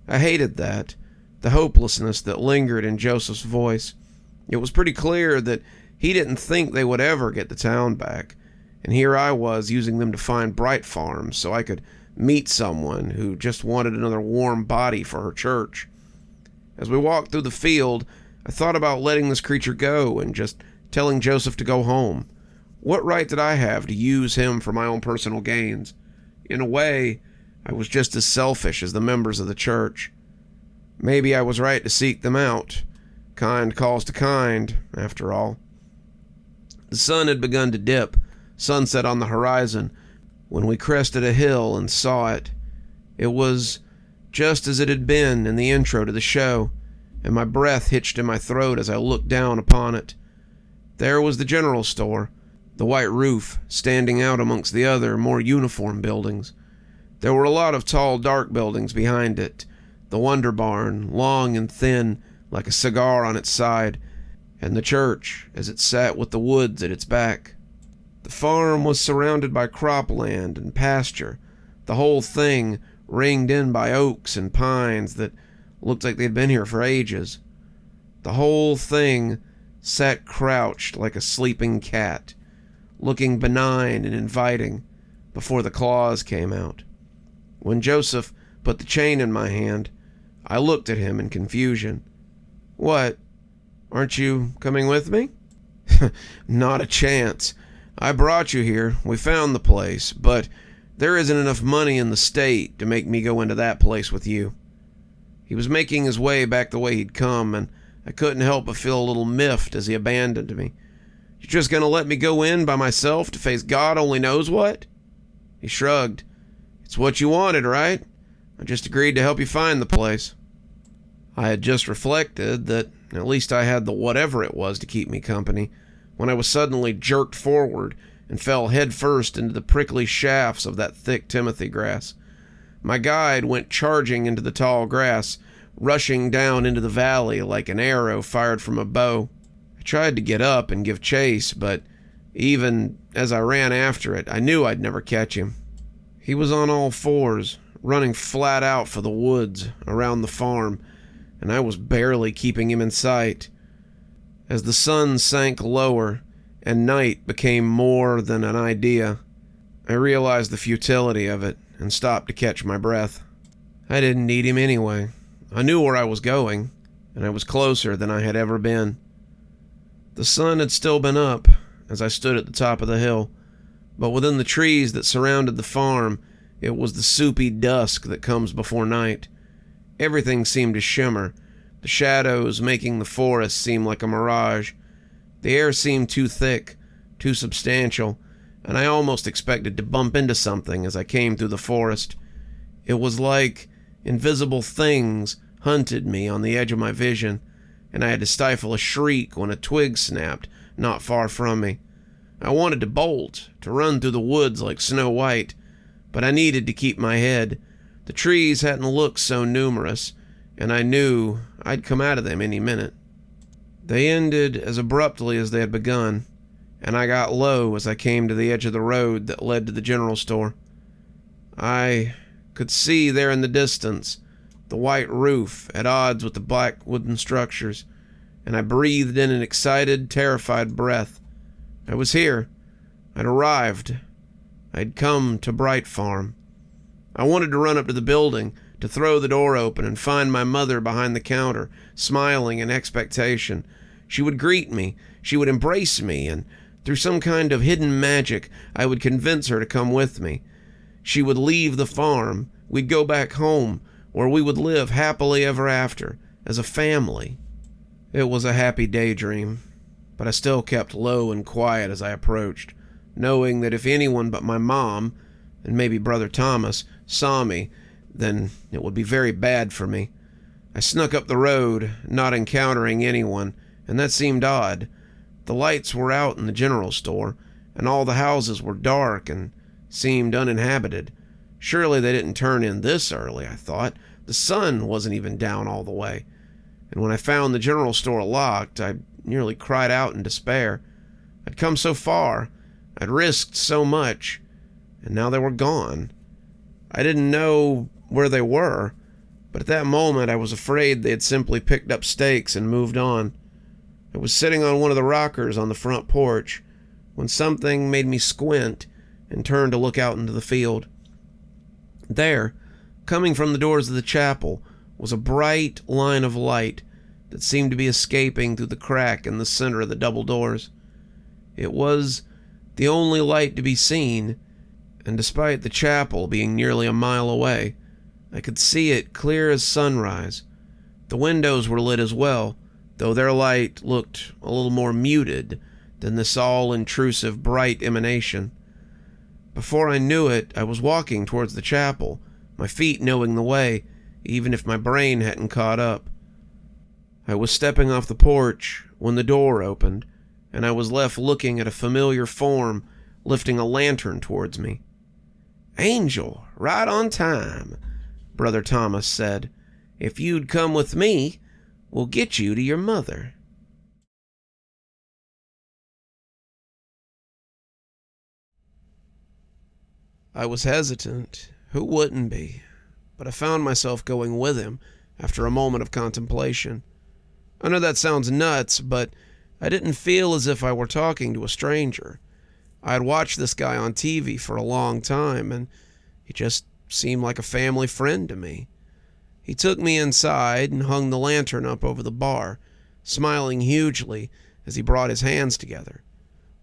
I hated that, the hopelessness that lingered in Joseph's voice. It was pretty clear that he didn't think they would ever get the town back, and here I was using them to find Bright Farms so I could meet someone who just wanted another warm body for her church. As we walked through the field, I thought about letting this creature go and just telling Joseph to go home. What right did I have to use him for my own personal gains? In a way, I was just as selfish as the members of the church. Maybe I was right to seek them out. Kind calls to kind, after all. The sun had begun to dip, sunset on the horizon, when we crested a hill and saw it. It was just as it had been in the intro to the show, and my breath hitched in my throat as I looked down upon it. There was the general store, the white roof standing out amongst the other, more uniform buildings. There were a lot of tall, dark buildings behind it, the Wonder Barn, long and thin, like a cigar on its side, and the church as it sat with the woods at its back. The farm was surrounded by cropland and pasture, the whole thing ringed in by oaks and pines that looked like they'd been here for ages. The whole thing sat crouched like a sleeping cat, looking benign and inviting before the claws came out. When Joseph put the chain in my hand, I looked at him in confusion. "What? Aren't you coming with me?" "Not a chance. I brought you here. We found the place, but there isn't enough money in the state to make me go into that place with you." He was making his way back the way he'd come, and I couldn't help but feel a little miffed as he abandoned me. "You're just going to let me go in by myself to face God only knows what?" He shrugged. "It's what you wanted, right? I just agreed to help you find the place." I had just reflected that at least I had the whatever it was to keep me company, when I was suddenly jerked forward and fell headfirst into the prickly shafts of that thick Timothy grass. My guide went charging into the tall grass, rushing down into the valley like an arrow fired from a bow. I tried to get up and give chase, but even as I ran after it, I knew I'd never catch him. He was on all fours, running flat out for the woods around the farm, and I was barely keeping him in sight. As the sun sank lower and night became more than an idea, I realized the futility of it and stopped to catch my breath. I didn't need him anyway. I knew where I was going, and I was closer than I had ever been. The sun had still been up as I stood at the top of the hill, but within the trees that surrounded the farm, it was the soupy dusk that comes before night. Everything seemed to shimmer, the shadows making the forest seem like a mirage. The air seemed too thick, too substantial, and I almost expected to bump into something as I came through the forest. It was like invisible things hunted me on the edge of my vision, and I had to stifle a shriek when a twig snapped not far from me. I wanted to bolt, to run through the woods like Snow White, but I needed to keep my head. The trees hadn't looked so numerous, and I knew I'd come out of them any minute. They ended as abruptly as they had begun, and I got low as I came to the edge of the road that led to the general store. I could see there in the distance the white roof at odds with the black wooden structures, and I breathed in an excited, terrified breath. I was here. I'd arrived. I'd come to Bright Farm. I wanted to run up to the building, to throw the door open and find my mother behind the counter, smiling in expectation. She would greet me, she would embrace me, and Through some kind of hidden magic, I would convince her to come with me. She would leave the farm, we'd go back home, where we would live happily ever after, as a family. It was a happy daydream, but I still kept low and quiet as I approached, knowing that if anyone but my mom, and maybe Brother Thomas, saw me, then it would be very bad for me. I snuck up the road, not encountering anyone, and that seemed odd. The lights were out in the general store, and all the houses were dark and seemed uninhabited. Surely they didn't turn in this early, I thought. The sun wasn't even down all the way. And when I found the general store locked, I nearly cried out in despair. I'd come so far, I'd risked so much, and now they were gone. I didn't know where they were, but at that moment I was afraid they had simply picked up stakes and moved on. I was sitting on one of the rockers on the front porch when something made me squint and turn to look out into the field. There, coming from the doors of the chapel, was a bright line of light that seemed to be escaping through the crack in the center of the double doors. It was the only light to be seen, and despite the chapel being nearly a mile away, I could see it clear as sunrise. The windows were lit as well, though their light looked a little more muted than this all-intrusive bright emanation. Before I knew it, I was walking towards the chapel, my feet knowing the way, even if my brain hadn't caught up. I was stepping off the porch when the door opened, and I was left looking at a familiar form lifting a lantern towards me. "Angel, right on time," Brother Thomas said. "If you'd come with me, we'll get you to your mother." I was hesitant. Who wouldn't be? But I found myself going with him after a moment of contemplation. I know that sounds nuts, but I didn't feel as if I were talking to a stranger. I had watched this guy on TV for a long time, and he just seemed like a family friend to me. He took me inside and hung the lantern up over the bar, smiling hugely as he brought his hands together.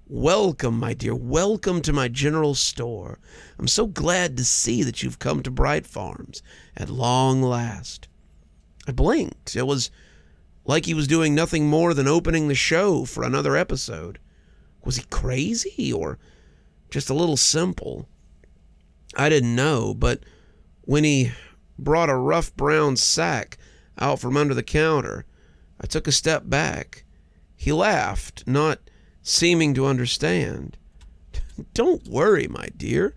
"Welcome, my dear, welcome to my general store. I'm so glad to see that you've come to Bright Farms at long last." I blinked. It was like he was doing nothing more than opening the show for another episode. Was he crazy or just a little simple? I didn't know, but when he brought a rough brown sack out from under the counter, I took a step back. He laughed, not seeming to understand. "Don't worry, my dear.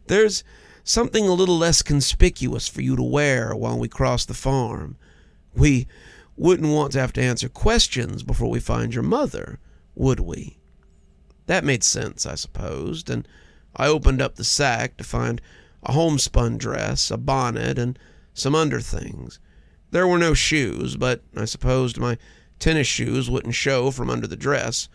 There's something a little less conspicuous for you to wear while we cross the farm. We wouldn't want to have to answer questions before we find your mother, would we?" That made sense, I supposed, and I opened up the sack to find a homespun dress, a bonnet, and some underthings. There were no shoes, but I supposed my tennis shoes wouldn't show from under the dress.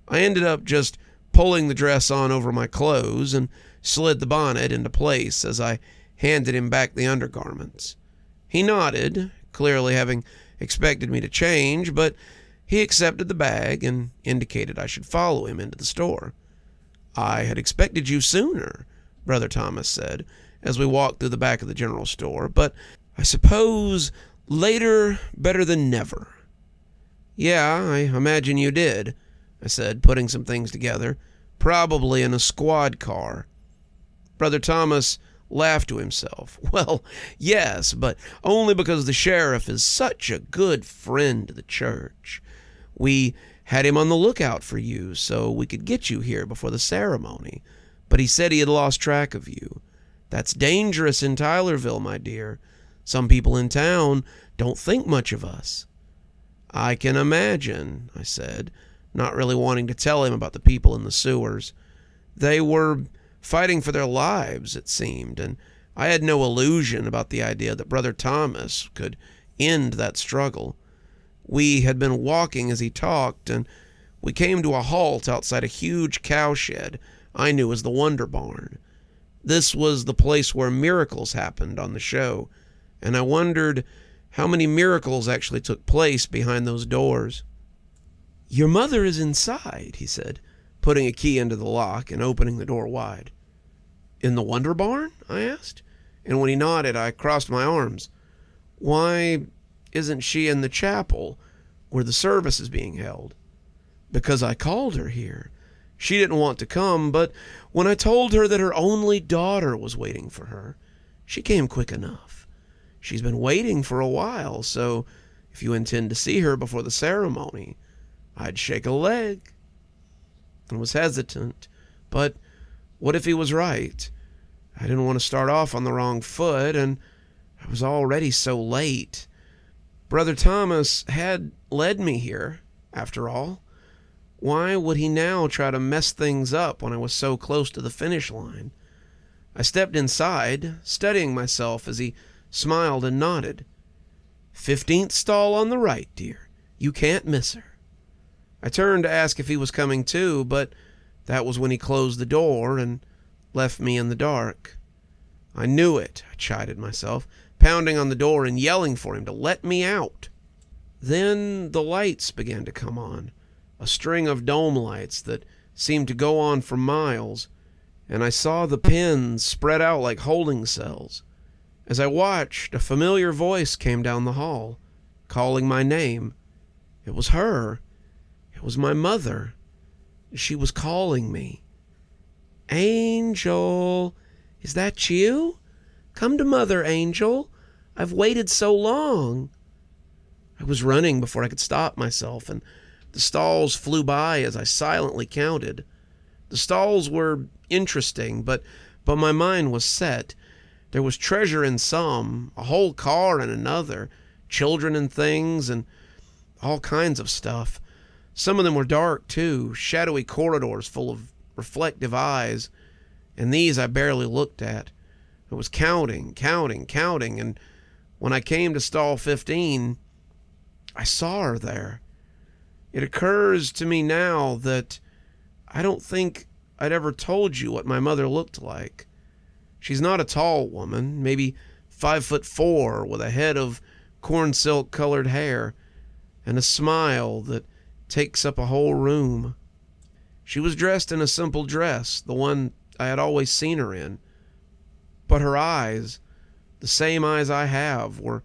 I ended up just pulling the dress on over my clothes and slid the bonnet into place as I handed him back the undergarments. He nodded, clearly having expected me to change, but he accepted the bag and indicated I should follow him into the store. "I had expected you sooner," Brother Thomas said, as we walked through the back of the general store, "but I suppose later better than never." "Yeah, I imagine you did," I said, putting some things together, "probably in a squad car." Brother Thomas laughed to himself. "Well, yes, but only because the sheriff is such a good friend to the church. We had him on the lookout for you so we could get you here before the ceremony, but he said he had lost track of you. That's dangerous in Tylerville, my dear. Some people in town don't think much of us." "I can imagine," I said, not really wanting to tell him about the people in the sewers. They were fighting for their lives, it seemed, and I had no illusion about the idea that Brother Thomas could end that struggle. We had been walking as he talked, and we came to a halt outside a huge cowshed I knew as the Wonder Barn. This was the place where miracles happened on the show, and I wondered how many miracles actually took place behind those doors. "Your mother is inside," he said, putting a key into the lock and opening the door wide. "In the Wonder Barn?" I asked, and when he nodded, I crossed my arms. "Why isn't she in the chapel where the service is being held?" "Because I called her here. She didn't want to come, but when I told her that her only daughter was waiting for her, she came quick enough. She's been waiting for a while, so if you intend to see her before the ceremony, I'd shake a leg." I was hesitant, but what if he was right? I didn't want to start off on the wrong foot, and I was already so late. Brother Thomas had led me here, after all. Why would he now try to mess things up when I was so close to the finish line? I stepped inside, studying myself as he smiled and nodded. "15th stall on the right, dear. You can't miss her." I turned to ask if he was coming too, but that was when he closed the door and left me in the dark. I knew it, I chided myself, pounding on the door and yelling for him to let me out. Then the lights began to come on, a string of dome lights that seemed to go on for miles, and I saw the pins spread out like holding cells. As I watched, a familiar voice came down the hall, calling my name. It was her. It was my mother. She was calling me. "Angel, is that you? Come to Mother, Angel. I've waited so long." I was running before I could stop myself, and the stalls flew by as I silently counted. The stalls were interesting, but my mind was set. There was treasure in some, a whole car in another, children and things, and all kinds of stuff. Some of them were dark, too, shadowy corridors full of reflective eyes, and these I barely looked at. I was counting, and when I came to stall 15, I saw her there. It occurs to me now that I don't think I'd ever told you what my mother looked like. She's not a tall woman, maybe 5'4", with a head of corn silk colored hair and a smile that takes up a whole room. She was dressed in a simple dress, the one I had always seen her in, but her eyes, the same eyes I have, were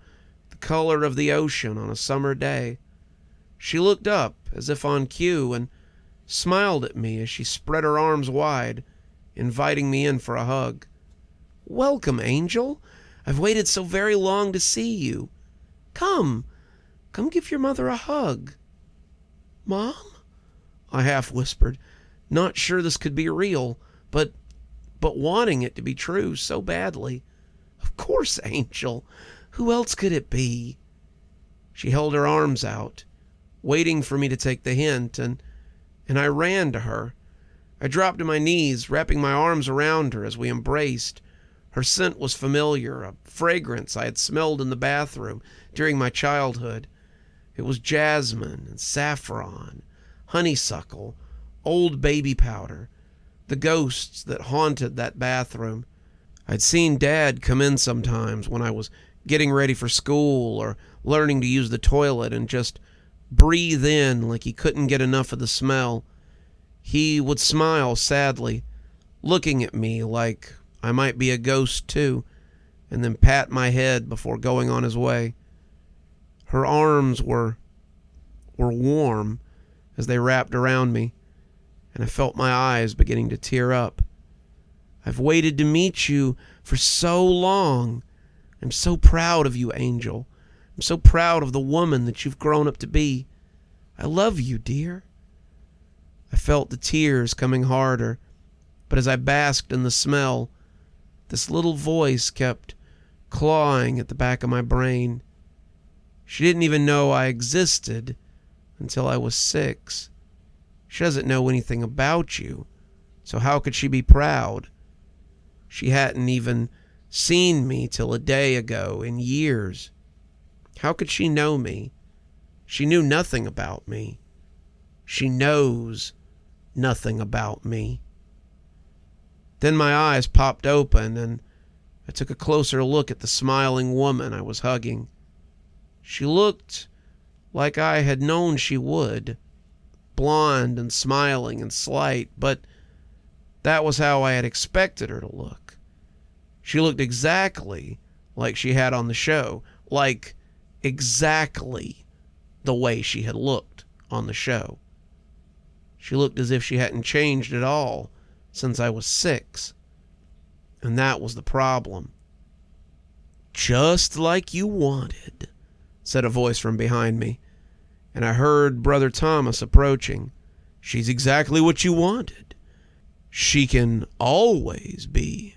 the color of the ocean on a summer day. She looked up as if on cue and smiled at me as she spread her arms wide, inviting me in for a hug. "Welcome, Angel. I've waited so very long to see you. Come give your mother a hug." "Mom?" I half whispered, not sure this could be real, but wanting it to be true so badly. "Of course, Angel. Who else could it be?" She held her arms out, waiting for me to take the hint, and I ran to her. I dropped to my knees, wrapping my arms around her as we embraced. Her scent was familiar, a fragrance I had smelled in the bathroom during my childhood. It was jasmine and saffron, honeysuckle, old baby powder, the ghosts that haunted that bathroom. I'd seen Dad come in sometimes when I was getting ready for school or learning to use the toilet and just breathe in like he couldn't get enough of the smell. He would smile sadly, looking at me like I might be a ghost too, and then pat my head before going on his way. Her arms were warm as they wrapped around me, and I felt my eyes beginning to tear up. "I've waited to meet you for so long. I'm so proud of you, Angel. I'm so proud of the woman that you've grown up to be. I love you, dear." I felt the tears coming harder, but as I basked in the smell, this little voice kept clawing at the back of my brain. She didn't even know I existed until I was 6. She doesn't know anything about you, so how could she be proud? She hadn't even seen me till a day ago in years. How could she know me? She knew nothing about me. She knows nothing about me. Then my eyes popped open, and I took a closer look at the smiling woman I was hugging. She looked like I had known she would, blonde and smiling and slight, but that was how I had expected her to look. She looked exactly like she had on the show, like exactly the way she had looked on the show. She looked as if she hadn't changed at all since I was 6. And that was the problem. "Just like you wanted," said a voice from behind me, and I heard Brother Thomas approaching. "She's exactly what you wanted. She can always be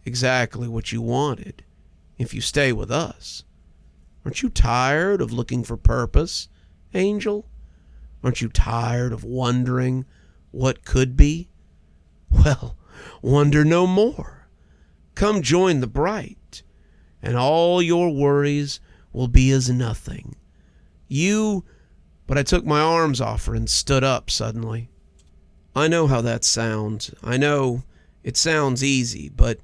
exactly what you wanted if you stay with us. Aren't you tired of looking for purpose, Angel? Aren't you tired of wondering what could be? Well, wonder no more. Come join the Bright, and all your worries will be as nothing. But I took my arms off her and stood up suddenly. I know how that sounds. I know it sounds easy, but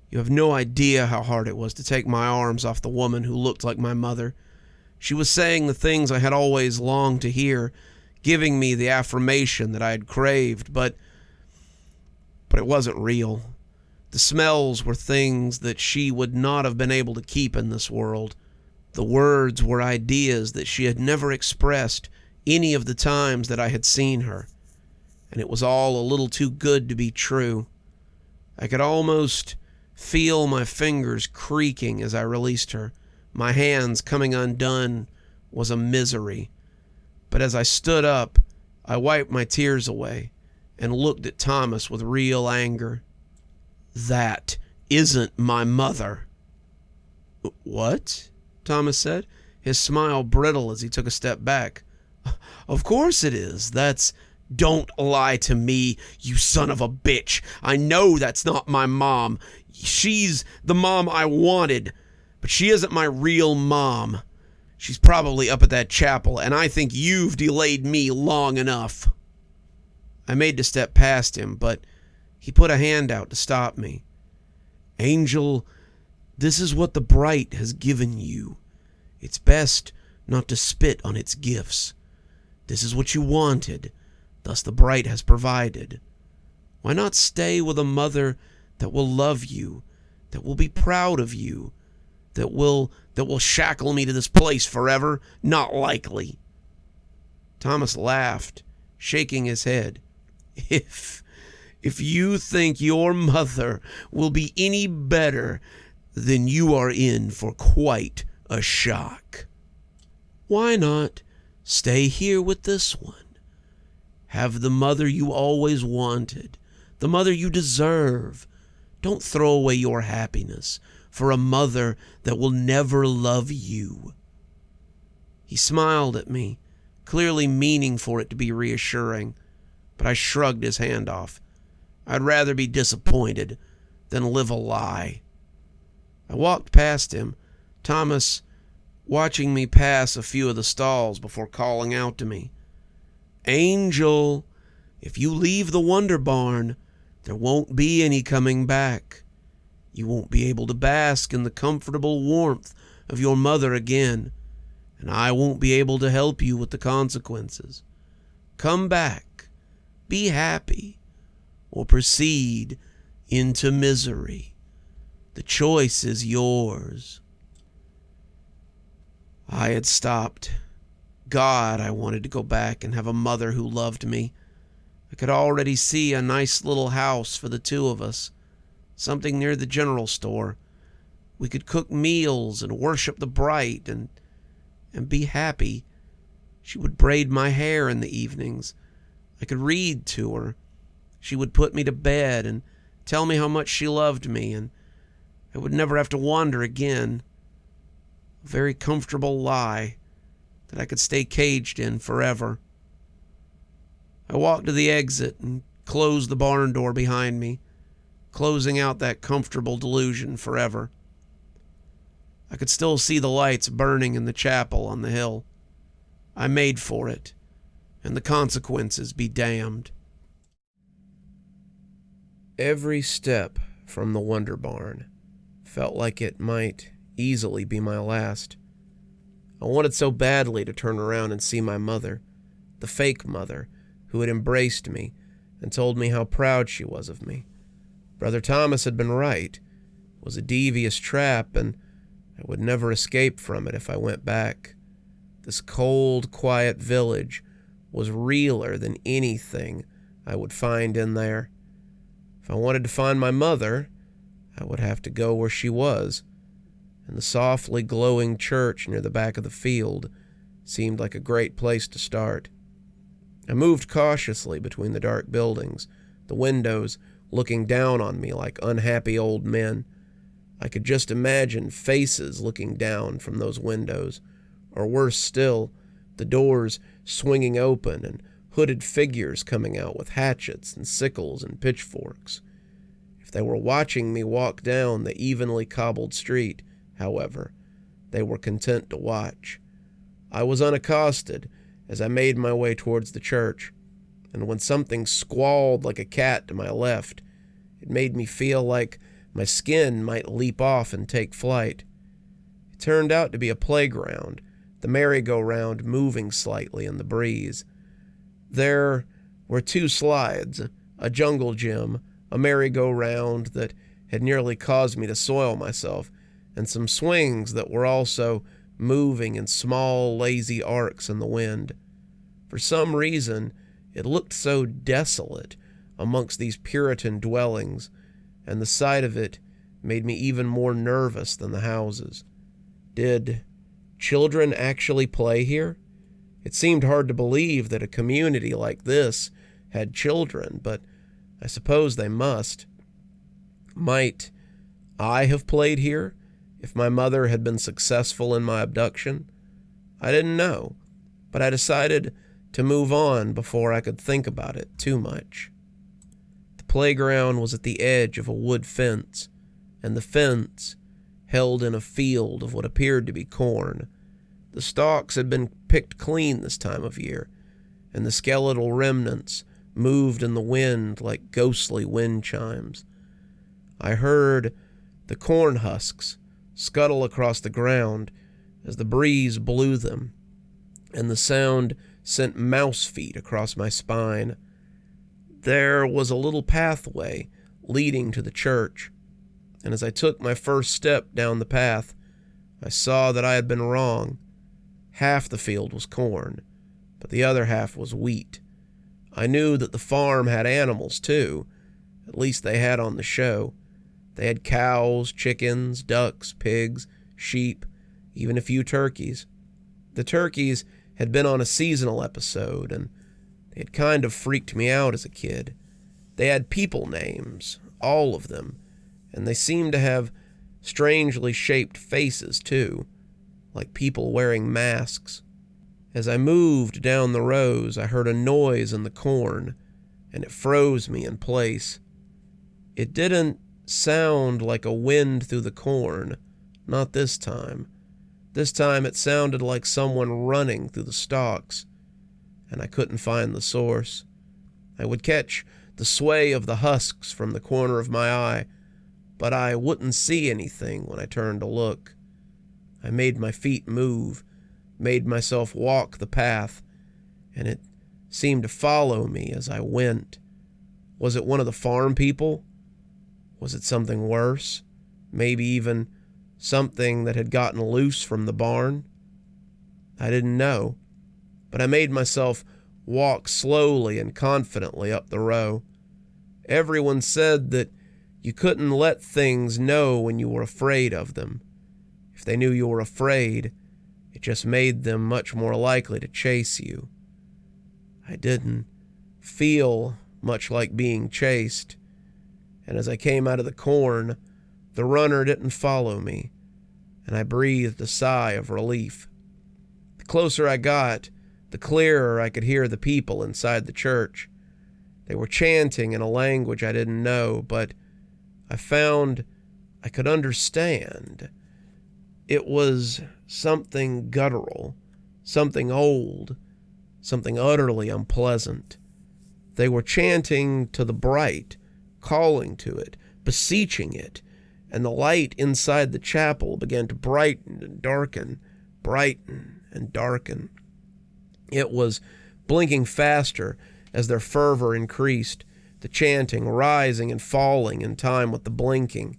you have no idea how hard it was to take my arms off the woman who looked like my mother. She was saying the things I had always longed to hear, giving me the affirmation that I had craved, but it wasn't real. The smells were things that she would not have been able to keep in this world. The words were ideas that she had never expressed any of the times that I had seen her, and it was all a little too good to be true. I could almost feel my fingers creaking as I released her. My hands coming undone was a misery. But as I stood up, I wiped my tears away and looked at Thomas with real anger. "That isn't my mother." "What?" Thomas said, his smile brittle as he took a step back. "Of course it is. Don't lie to me, you son of a bitch. I know that's not my mom. She's the mom I wanted, but she isn't my real mom. She's probably up at that chapel, and I think you've delayed me long enough." I made to step past him, but he put a hand out to stop me. "Angel, this is what the Bright has given you. It's best not to spit on its gifts. This is what you wanted, thus the Bright has provided. Why not stay with a mother that will love you, that will be proud of you, that will shackle me to this place forever? Not likely." Thomas laughed, shaking his head. If you think your mother will be any better, then you are in for quite a shock. Why not stay here with this one? Have the mother you always wanted, the mother you deserve. Don't throw away your happiness for a mother that will never love you." He smiled at me, clearly meaning for it to be reassuring, but I shrugged his hand off. I'd rather be disappointed than live a lie. I walked past him, Thomas watching me pass a few of the stalls before calling out to me. "Angel, if you leave the Wonder Barn, there won't be any coming back. You won't be able to bask in the comfortable warmth of your mother again, and I won't be able to help you with the consequences. Come back, be happy, or proceed into misery. The choice is yours." I had stopped. God, I wanted to go back and have a mother who loved me. I could already see a nice little house for the two of us, something near the general store. We could cook meals and worship the Bright and be happy. She would braid my hair in the evenings. I could read to her. She would put me to bed and tell me how much she loved me, and I would never have to wander again. A very comfortable lie that I could stay caged in forever. I walked to the exit and closed the barn door behind me, closing out that comfortable delusion forever. I could still see the lights burning in the chapel on the hill. I made for it, and the consequences be damned. Every step from the Wonder Barn felt like it might easily be my last. I wanted so badly to turn around and see my mother, the fake mother, who had embraced me and told me how proud she was of me. Brother Thomas had been right. It was a devious trap, and I would never escape from it if I went back. This cold, quiet village was realer than anything I would find in there. If I wanted to find my mother, I would have to go where she was, and the softly glowing church near the back of the field seemed like a great place to start. I moved cautiously between the dark buildings, the windows looking down on me like unhappy old men. I could just imagine faces looking down from those windows, or worse still, the doors swinging open and hooded figures coming out with hatchets and sickles and pitchforks. If they were watching me walk down the evenly cobbled street, however, they were content to watch. I was unaccosted as I made my way towards the church, and when something squalled like a cat to my left, it made me feel like my skin might leap off and take flight. It turned out to be a playground, the merry-go-round moving slightly in the breeze. There were 2 slides, a jungle gym, a merry-go-round that had nearly caused me to soil myself, and some swings that were also moving in small, lazy arcs in the wind. For some reason, it looked so desolate amongst these Puritan dwellings, and the sight of it made me even more nervous than the houses. Did children actually play here? It seemed hard to believe that a community like this had children, but I suppose they must. Might I have played here if my mother had been successful in my abduction? I didn't know, but I decided to move on before I could think about it too much. The playground was at the edge of a wood fence, and the fence held in a field of what appeared to be corn. The stalks had been picked clean this time of year, and the skeletal remnants moved in the wind like ghostly wind chimes. I heard the corn husks scuttle across the ground as the breeze blew them, and the sound sent mouse feet across my spine. There was a little pathway leading to the church, and as I took my first step down the path, I saw that I had been wrong. Half the field was corn, but the other half was wheat. I knew that the farm had animals, too. At least they had on the show. They had cows, chickens, ducks, pigs, sheep, even a few turkeys. The turkeys had been on a seasonal episode, and they had kind of freaked me out as a kid. They had people names, all of them, and they seemed to have strangely shaped faces, too, like people wearing masks. As I moved down the rows, I heard a noise in the corn, and it froze me in place. It didn't sound like a wind through the corn, not this time. This time it sounded like someone running through the stalks, and I couldn't find the source. I would catch the sway of the husks from the corner of my eye, but I wouldn't see anything when I turned to look. I made my feet move, made myself walk the path, and it seemed to follow me as I went. Was it one of the farm people? Was it something worse? Maybe even something that had gotten loose from the barn? I didn't know, but I made myself walk slowly and confidently up the row. Everyone said that you couldn't let things know when you were afraid of them. If they knew you were afraid, it just made them much more likely to chase you. I didn't feel much like being chased, and as I came out of the corn, the runner didn't follow me, and I breathed a sigh of relief. The closer I got, the clearer I could hear the people inside the church. They were chanting in a language I didn't know, but I found I could understand. It was something guttural, something old, something utterly unpleasant. They were chanting to the bright, calling to it, beseeching it, and the light inside the chapel began to brighten and darken, brighten and darken. It was blinking faster as their fervor increased, the chanting rising and falling in time with the blinking,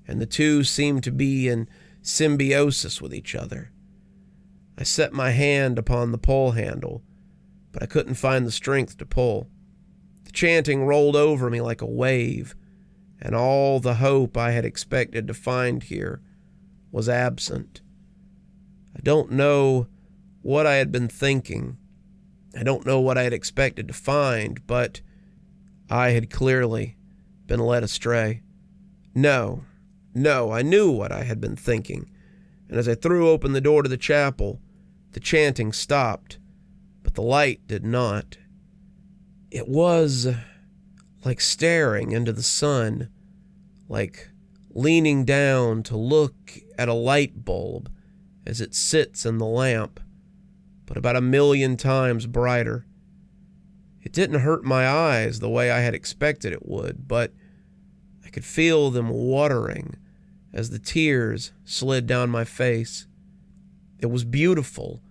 and the two seemed to be in symbiosis with each other. I set my hand upon the pole handle, but I couldn't find the strength to pull. The chanting rolled over me like a wave, and all the hope I had expected to find here was absent. I don't know what I had been thinking. I don't know what I had expected to find, but I had clearly been led astray. No, I knew what I had been thinking, and as I threw open the door to the chapel, the chanting stopped, but the light did not. It was like staring into the sun, like leaning down to look at a light bulb as it sits in the lamp, but about 1,000,000 times brighter. It didn't hurt my eyes the way I had expected it would, but I could feel them watering as the tears slid down my face. It was beautiful,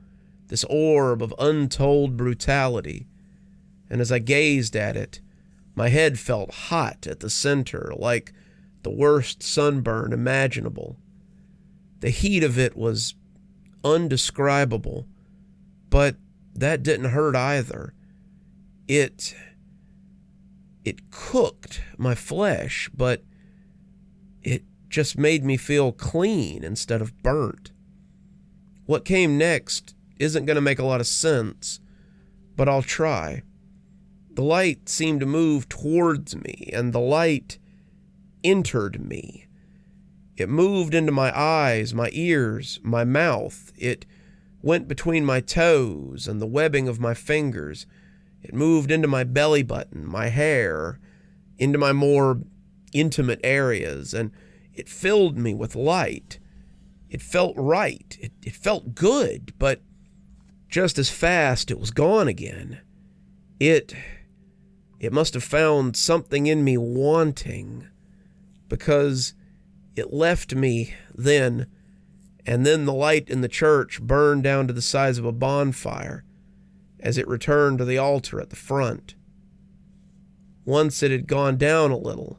this orb of untold brutality, and as I gazed at it, my head felt hot at the center, like the worst sunburn imaginable. The heat of it was undescribable, but that didn't hurt either. It cooked my flesh, but it just made me feel clean instead of burnt. What came next isn't going to make a lot of sense, but I'll try. The light seemed to move towards me, and the light entered me. It moved into my eyes, my ears, my mouth. It went between my toes and the webbing of my fingers. It moved into my belly button, my hair, into my more intimate areas, and it filled me with light. It felt right. It felt good, but just as fast it was gone again. It must have found something in me wanting, because it left me then, and then the light in the church burned down to the size of a bonfire as it returned to the altar at the front. Once it had gone down a little,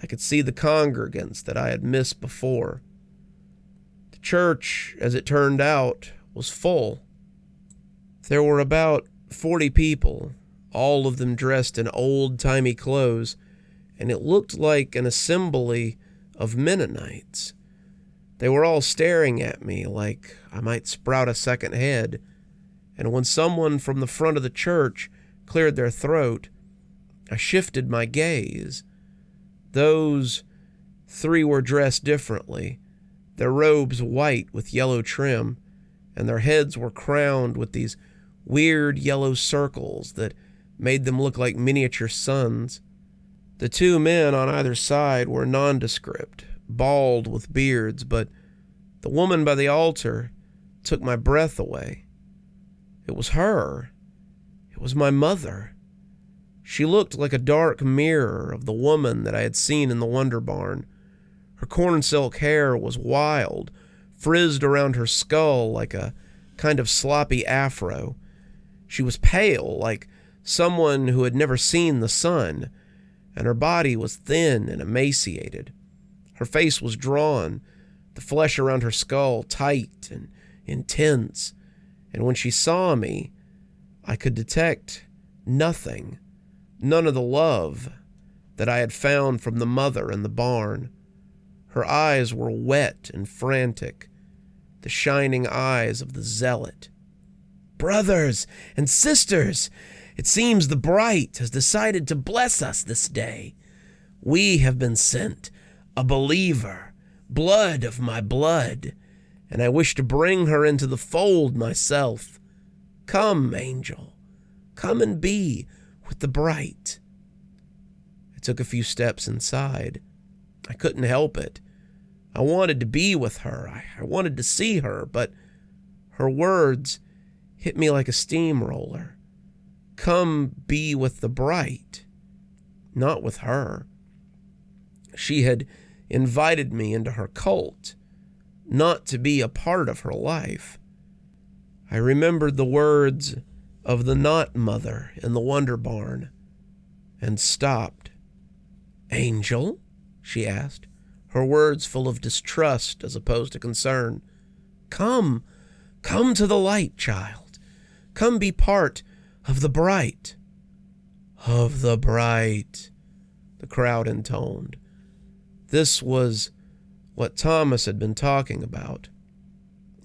I could see the congregants that I had missed before. The church, as it turned out, was full. There were about 40 people, all of them dressed in old-timey clothes, and it looked like an assembly of Mennonites. They were all staring at me like I might sprout a second head, and when someone from the front of the church cleared their throat, I shifted my gaze. Those 3 were dressed differently, their robes white with yellow trim, and their heads were crowned with these weird yellow circles that made them look like miniature suns. The 2 men on either side were nondescript, bald with beards, but the woman by the altar took my breath away. It was her. It was my mother. She looked like a dark mirror of the woman that I had seen in the Wonder Barn. Her corn silk hair was wild, frizzed around her skull like a kind of sloppy afro. She was pale, like someone who had never seen the sun, and her body was thin and emaciated. Her face was drawn, the flesh around her skull tight and intense, and when she saw me, I could detect nothing, none of the love that I had found from the mother in the barn. Her eyes were wet and frantic, the shining eyes of the zealot. "Brothers and sisters, it seems the Bright has decided to bless us this day. We have been sent, a believer, blood of my blood, and I wish to bring her into the fold myself. Come, angel, come and be with the Bright." I took a few steps inside. I couldn't help it. I wanted to be with her. I wanted to see her, but her words hit me like a steamroller. Come be with the Bright, not with her. She had invited me into her cult, not to be a part of her life. I remembered the words of the Not Mother in the Wonder Barn and stopped. "Angel?" she asked, her words full of distrust as opposed to concern. Come to the light, child. Come be part of the bright." "Of the bright," the crowd intoned. This was what Thomas had been talking about,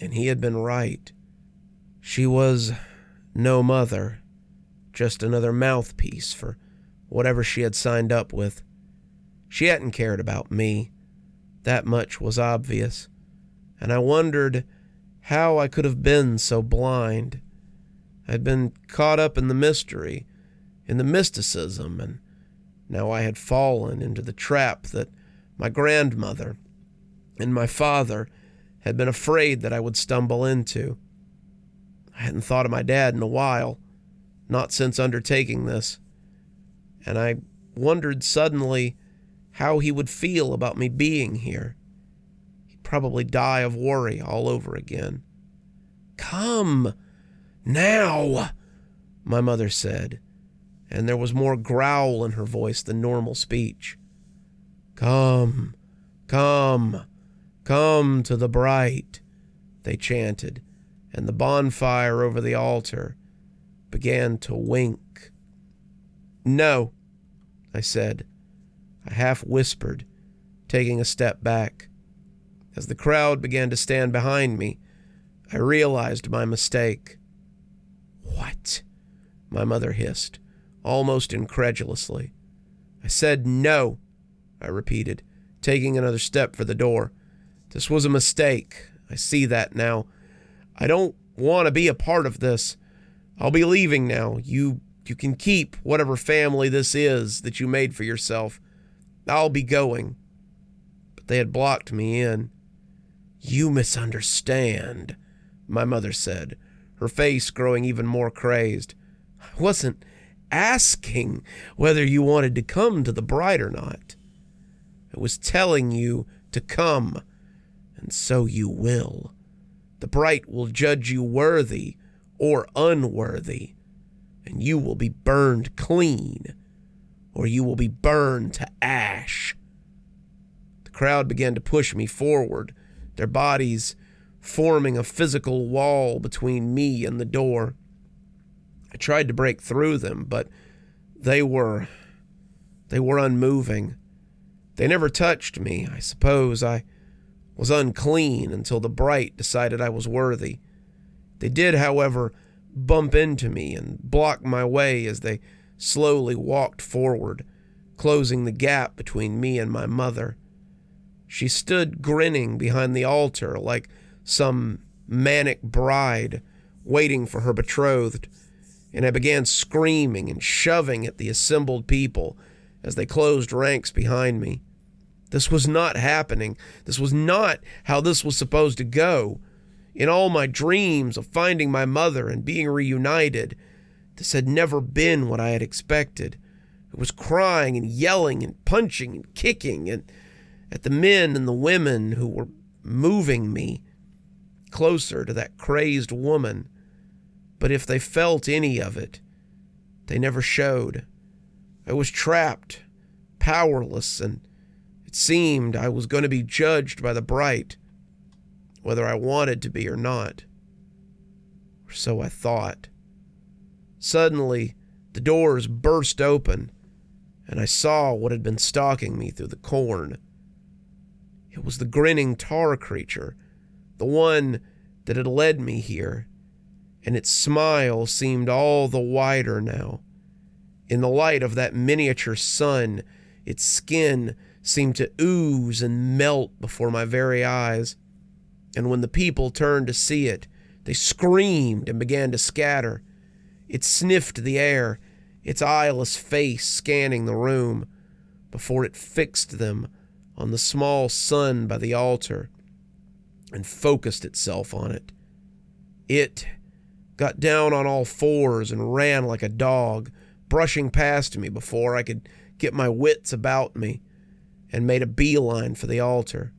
and he had been right. She was no mother, just another mouthpiece for whatever she had signed up with. She hadn't cared about me. That much was obvious, and I wondered how I could have been so blind. I'd been caught up in the mystery, in the mysticism, and now I had fallen into the trap that my grandmother and my father had been afraid that I would stumble into. I hadn't thought of my dad in a while, not since undertaking this, and I wondered suddenly how he would feel about me being here. He'd probably die of worry all over again. "Come, now," my mother said, and there was more growl in her voice than normal speech. Come to the bright," they chanted, and the bonfire over the altar began to wink. "No," I said. I half whispered, taking a step back. As the crowd began to stand behind me, I realized my mistake. "What?" my mother hissed, almost incredulously. "I said no," I repeated, taking another step for the door. "This was a mistake. I see that now. I don't want to be a part of this. I'll be leaving now. You can keep whatever family this is that you made for yourself. I'll be going." But they had blocked me in. "You misunderstand," my mother said, her face growing even more crazed. "I wasn't asking whether you wanted to come to the bride or not. I was telling you to come, and so you will. The bright will judge you worthy or unworthy, and you will be burned clean, or you will be burned to ash." The crowd began to push me forward, their bodies forming a physical wall between me and the door. I tried to break through them, but they were unmoving. They never touched me. I suppose I was unclean until the bright decided I was worthy. They did, however, bump into me and block my way as they slowly walked forward, closing the gap between me and my mother. She stood grinning behind the altar like some manic bride waiting for her betrothed, and I began screaming and shoving at the assembled people as they closed ranks behind me. This was not happening. This was not how this was supposed to go. In all my dreams of finding my mother and being reunited, this had never been what I had expected. I was crying and yelling and punching and kicking and at the men and the women who were moving me closer to that crazed woman. But if they felt any of it, they never showed. I was trapped, powerless, and it seemed I was going to be judged by the bright, whether I wanted to be or not. Or so I thought. Suddenly, the doors burst open, and I saw what had been stalking me through the corn. It was the grinning tar creature, the one that had led me here, and its smile seemed all the wider now. In the light of that miniature sun, its skin seemed to ooze and melt before my very eyes, and when the people turned to see it, they screamed and began to scatter. It sniffed the air, its eyeless face scanning the room, before it fixed them on the small sun by the altar and focused itself on it. It got down on all fours and ran like a dog, brushing past me before I could get my wits about me, and made a beeline for the altar.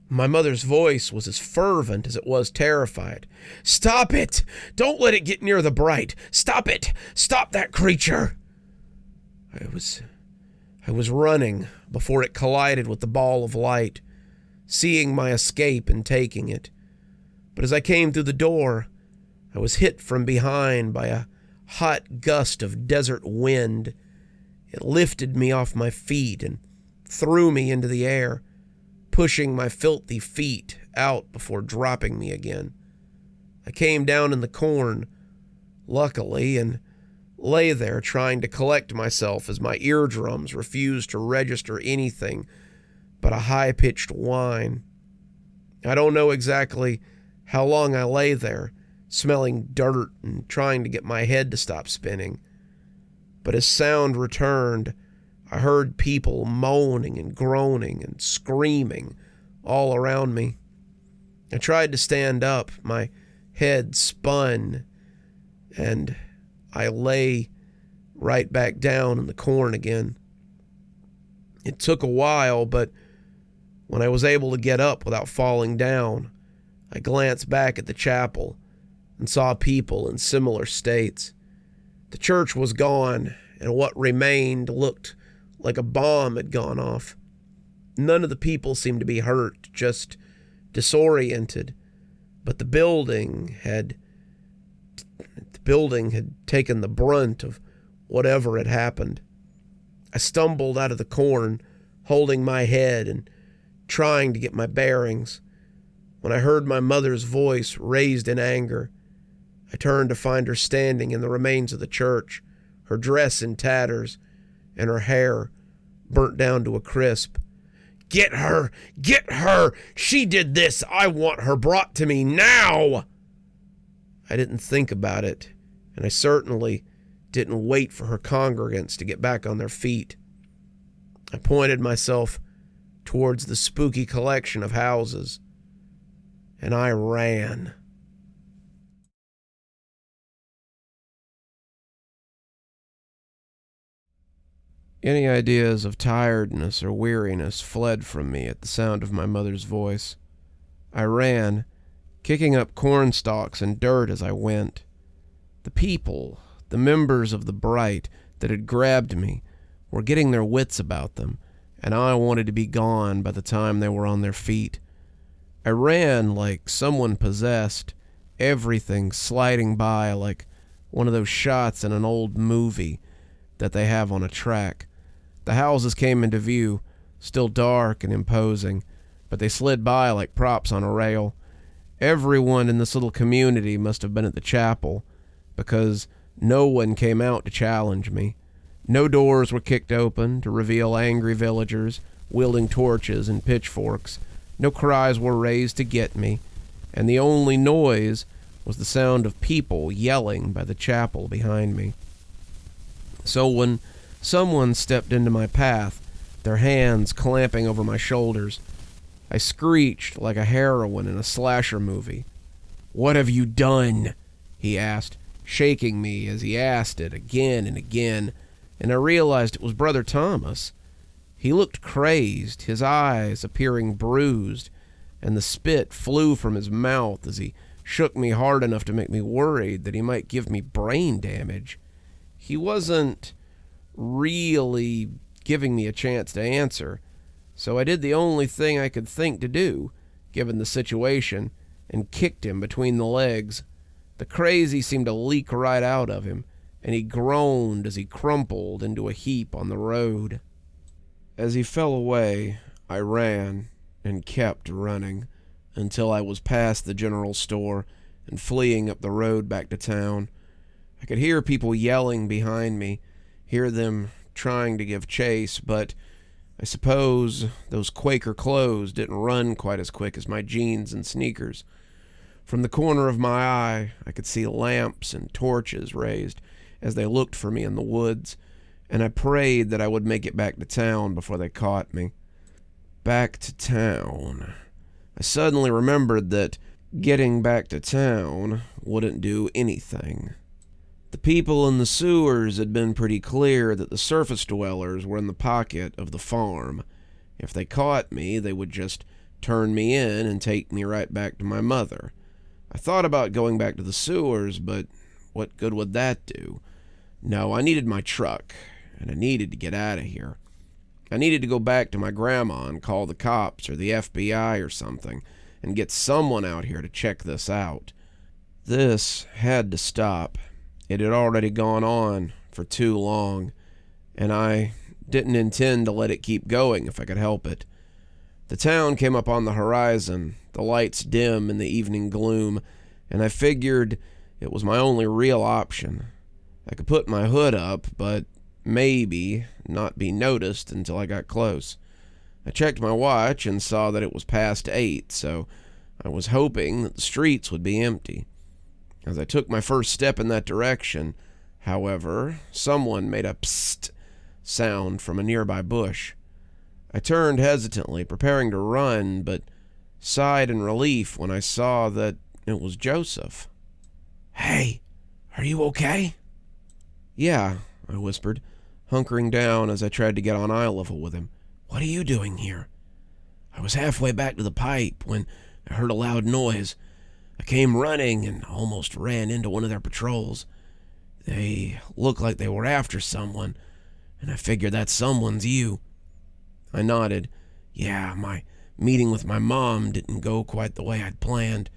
My mother's voice was as fervent as it was terrified. "Stop it! Don't let it get near the bright! Stop it! Stop that creature!" I was running before it collided with the ball of light, seeing my escape and taking it. But as I came through the door, I was hit from behind by a hot gust of desert wind. It lifted me off my feet and threw me into the air, pushing my filthy feet out before dropping me again. I came down in the corn, luckily, and lay there trying to collect myself as my eardrums refused to register anything but a high-pitched whine. I don't know exactly how long I lay there, smelling dirt and trying to get my head to stop spinning. But as sound returned, I heard people moaning and groaning and screaming all around me. I tried to stand up. My head spun, and I lay right back down in the corn again. It took a while, but when I was able to get up without falling down, I glanced back at the chapel and saw people in similar states. The church was gone, and what remained looked like a bomb had gone off. None of the people seemed to be hurt, just disoriented, but the building had taken the brunt of whatever had happened. I stumbled out of the corn, holding my head and trying to get my bearings, when I heard my mother's voice raised in anger. I turned to find her standing in the remains of the church, her dress in tatters and her hair burnt down to a crisp. "Get her! Get her! She did this! I want her brought to me now!" I didn't think about it, and I certainly didn't wait for her congregants to get back on their feet. I pointed myself towards the spooky collection of houses, and I ran. Any ideas of tiredness or weariness fled from me at the sound of my mother's voice. I ran, kicking up corn stalks and dirt as I went. The people, the members of the Bright that had grabbed me, were getting their wits about them, and I wanted to be gone by the time they were on their feet. I ran like someone possessed, everything sliding by like one of those shots in an old movie that they have on a track. The houses came into view, still dark and imposing, but they slid by like props on a rail. Everyone in this little community must have been at the chapel, because no one came out to challenge me. No doors were kicked open to reveal angry villagers wielding torches and pitchforks. No cries were raised to get me, and the only noise was the sound of people yelling by the chapel behind me. So when someone stepped into my path, their hands clamping over my shoulders, I screeched like a heroine in a slasher movie. "What have you done?" he asked, shaking me as he asked it again and again, and I realized it was Brother Thomas. He looked crazed, his eyes appearing bruised, and the spit flew from his mouth as he shook me hard enough to make me worried that he might give me brain damage. He wasn't really giving me a chance to answer, so I did the only thing I could think to do, given the situation, and kicked him between the legs. The crazy seemed to leak right out of him, and he groaned as he crumpled into a heap on the road. As he fell away, I ran and kept running until I was past the general store and fleeing up the road back to town. I could hear people yelling behind me, hear them trying to give chase, but I suppose those Quaker clothes didn't run quite as quick as my jeans and sneakers. From the corner of my eye, I could see lamps and torches raised as they looked for me in the woods, and I prayed that I would make it back to town before they caught me. Back to town. I suddenly remembered that getting back to town wouldn't do anything. The people in the sewers had been pretty clear that the surface dwellers were in the pocket of the farm. If they caught me, they would just turn me in and take me right back to my mother. I thought about going back to the sewers, but what good would that do? No, I needed my truck, and I needed to get out of here. I needed to go back to my grandma and call the cops or the FBI or something and get someone out here to check this out. This had to stop. It had already gone on for too long, and I didn't intend to let it keep going if I could help it. The town came up on the horizon, the lights dim in the evening gloom, and I figured it was my only real option. I could put my hood up, but maybe not be noticed until I got close. I checked my watch and saw that it was past 8, so I was hoping that the streets would be empty. As I took my first step in that direction, however, someone made a psst sound from a nearby bush. I turned hesitantly, preparing to run, but sighed in relief when I saw that it was Joseph. "Hey, are you okay?" "Yeah," I whispered, hunkering down as I tried to get on eye level with him. "What are you doing here?" "I was halfway back to the pipe when I heard a loud noise. I came running and almost ran into one of their patrols. They looked like they were after someone, and I figured that someone's you." I nodded. "Yeah, my meeting with my mom didn't go quite the way I'd planned.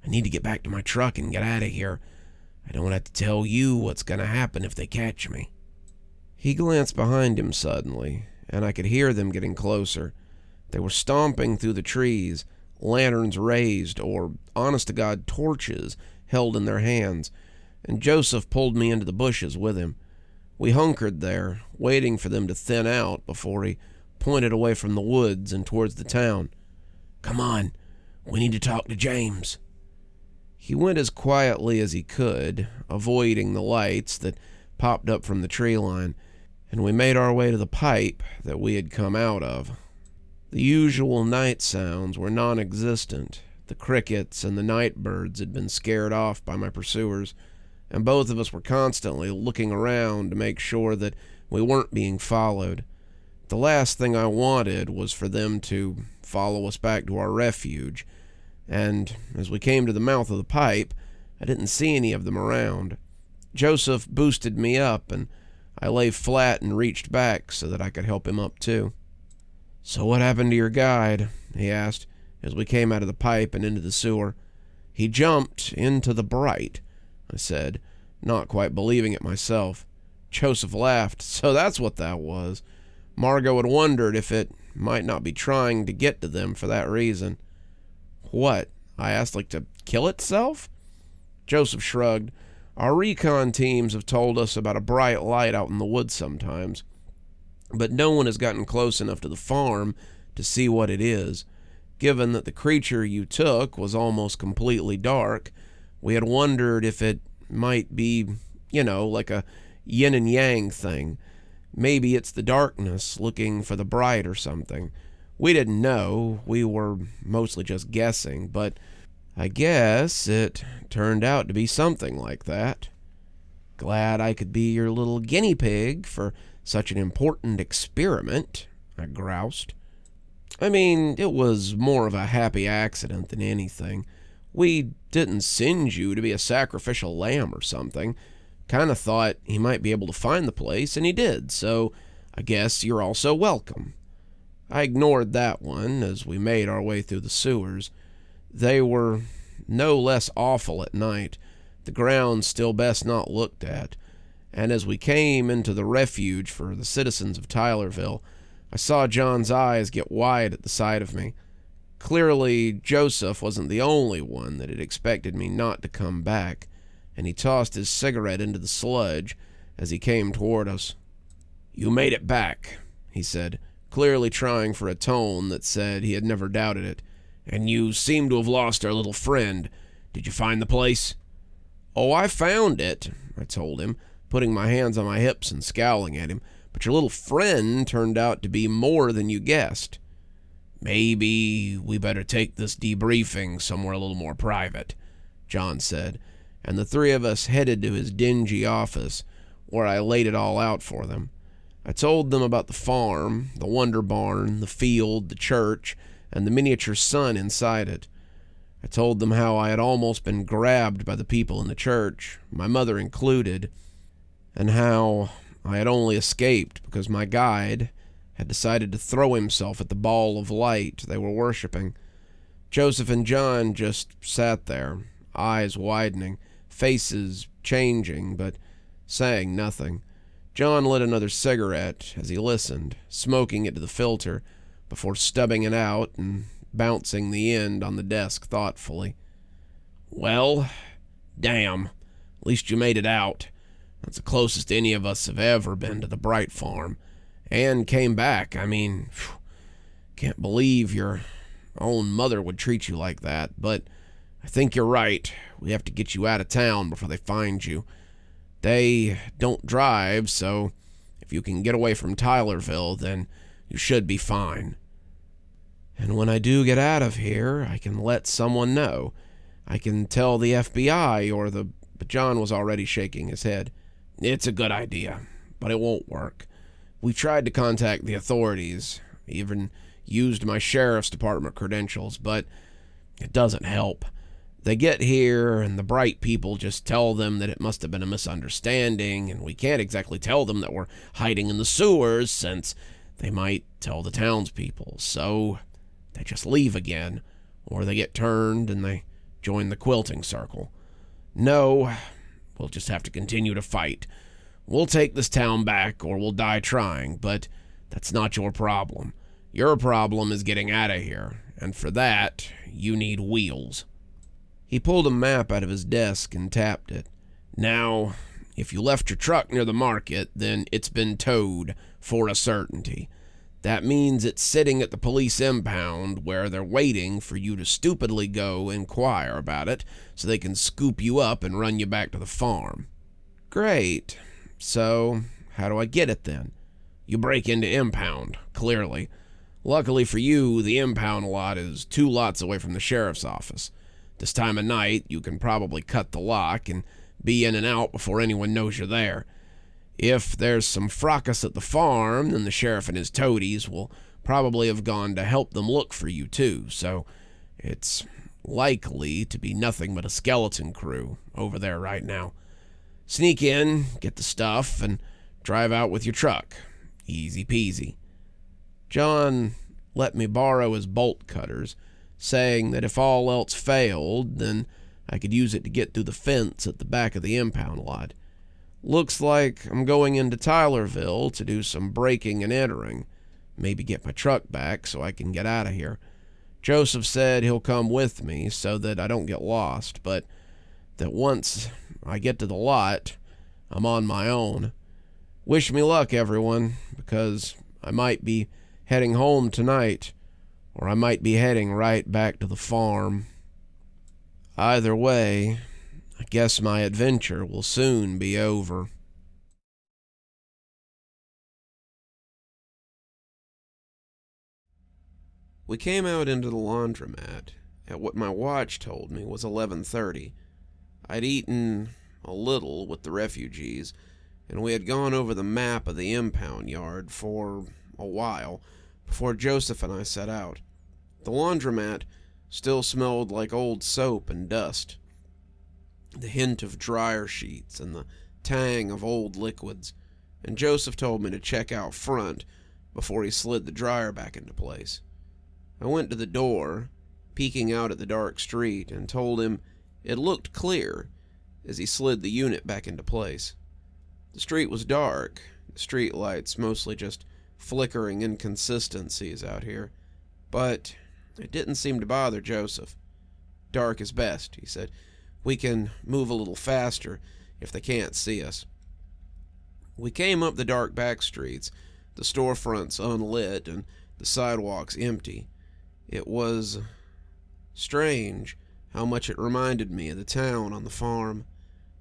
I need to get back to my truck and get out of here. I don't have to tell you what's going to happen if they catch me." He glanced behind him suddenly, and I could hear them getting closer. They were stomping through the trees, lanterns raised, or, honest-to-God, torches held in their hands, and Joseph pulled me into the bushes with him. We hunkered there, waiting for them to thin out before he pointed away from the woods and towards the town. "Come on, we need to talk to James." He went as quietly as he could, avoiding the lights that popped up from the tree line, and we made our way to the pipe that we had come out of. The usual night sounds were non-existent. The crickets and the night birds had been scared off by my pursuers, and both of us were constantly looking around to make sure that we weren't being followed. The last thing I wanted was for them to follow us back to our refuge, and as we came to the mouth of the pipe, I didn't see any of them around. Joseph boosted me up, and I lay flat and reached back so that I could help him up too. "So what happened to your guide?" he asked as we came out of the pipe and into the sewer. "He jumped into the bright," I said, not quite believing it myself. Joseph laughed. "So that's what that was. Margot had wondered if it might not be trying to get to them for that reason." "What?" I asked, "like to kill itself?" Joseph shrugged. "Our recon teams have told us about a bright light out in the woods sometimes, but no one has gotten close enough to the farm to see what it is. Given that the creature you took was almost completely dark, we had wondered if it might be, like a yin and yang thing. Maybe it's the darkness looking for the bright or something. We didn't know. We were mostly just guessing, but I guess it turned out to be something like that." "Glad I could be your little guinea pig for such an important experiment," I groused. "I mean, it was more of a happy accident than anything. We didn't send you to be a sacrificial lamb or something. Kind of thought he might be able to find the place, and he did, so I guess you're also welcome." I ignored that one as we made our way through the sewers. They were no less awful at night, the ground still best not looked at, and as we came into the refuge for the citizens of Tylerville, I saw John's eyes get wide at the sight of me. Clearly, Joseph wasn't the only one that had expected me not to come back, and he tossed his cigarette into the sludge as he came toward us. "You made it back," he said, clearly trying for a tone that said he had never doubted it. "And you seem to have lost our little friend. Did you find the place?" "Oh, I found it," I told him, putting my hands on my hips and scowling at him. "But your little friend turned out to be more than you guessed." "Maybe we better take this debriefing somewhere a little more private," John said, and the three of us headed to his dingy office, where I laid it all out for them. I told them about the farm, the Wonder Barn, the field, the church, and the miniature sun inside it. I told them how I had almost been grabbed by the people in the church, my mother included, and how I had only escaped because my guide had decided to throw himself at the ball of light they were worshiping. Joseph and John just sat there, eyes widening, faces changing, but saying nothing. John lit another cigarette as he listened, smoking it to the filter before stubbing it out and bouncing the end on the desk thoughtfully. "Well, damn. At least you made it out. That's the closest any of us have ever been to the Bright Farm. And came back. I mean, can't believe your own mother would treat you like that, but I think you're right. We have to get you out of town before they find you. They don't drive, so if you can get away from Tylerville, then you should be fine. And when I do get out of here, I can let someone know. I can tell the FBI or the..." But John was already shaking his head. "It's a good idea, but it won't work. We tried to contact the authorities, even used my sheriff's department credentials, but it doesn't help. They get here, and the bright people just tell them that it must have been a misunderstanding, and we can't exactly tell them that we're hiding in the sewers, since they might tell the townspeople. So they just leave again, or they get turned and they join the quilting circle. No, we'll just have to continue to fight. We'll take this town back, or we'll die trying, but that's not your problem. Your problem is getting out of here, and for that, you need wheels." He pulled a map out of his desk and tapped it. "Now, if you left your truck near the market, then it's been towed for a certainty. That means it's sitting at the police impound where they're waiting for you to stupidly go inquire about it so they can scoop you up and run you back to the farm." "Great. So, how do I get it then?" "You break into impound, clearly. Luckily for you, the impound lot is 2 lots away from the sheriff's office. This time of night, you can probably cut the lock and be in and out before anyone knows you're there. If there's some fracas at the farm, then the sheriff and his toadies will probably have gone to help them look for you too, so it's likely to be nothing but a skeleton crew over there right now. Sneak in, get the stuff, and drive out with your truck. Easy peasy." John let me borrow his bolt cutters, saying that if all else failed, then I could use it to get through the fence at the back of the impound lot. "Looks like I'm going into Tylerville to do some breaking and entering, maybe get my truck back so I can get out of here. Joseph said he'll come with me so that I don't get lost, but that once I get to the lot, I'm on my own. Wish me luck, everyone, because I might be heading home tonight, or I might be heading right back to the farm. Either way, I guess my adventure will soon be over." We came out into the laundromat at what my watch told me was 11:30. I'd eaten a little with the refugees, and we had gone over the map of the impound yard for a while before Joseph and I set out. The laundromat still smelled like old soap and dust, the hint of dryer sheets and the tang of old liquids, and Joseph told me to check out front before he slid the dryer back into place. I went to the door, peeking out at the dark street, and told him it looked clear as he slid the unit back into place. The street was dark, the street lights mostly just flickering inconsistencies out here, but it didn't seem to bother Joseph. "Dark is best," he said. "We can move a little faster if they can't see us." We came up the dark back streets, the storefronts unlit and the sidewalks empty. It was strange how much it reminded me of the town on the farm.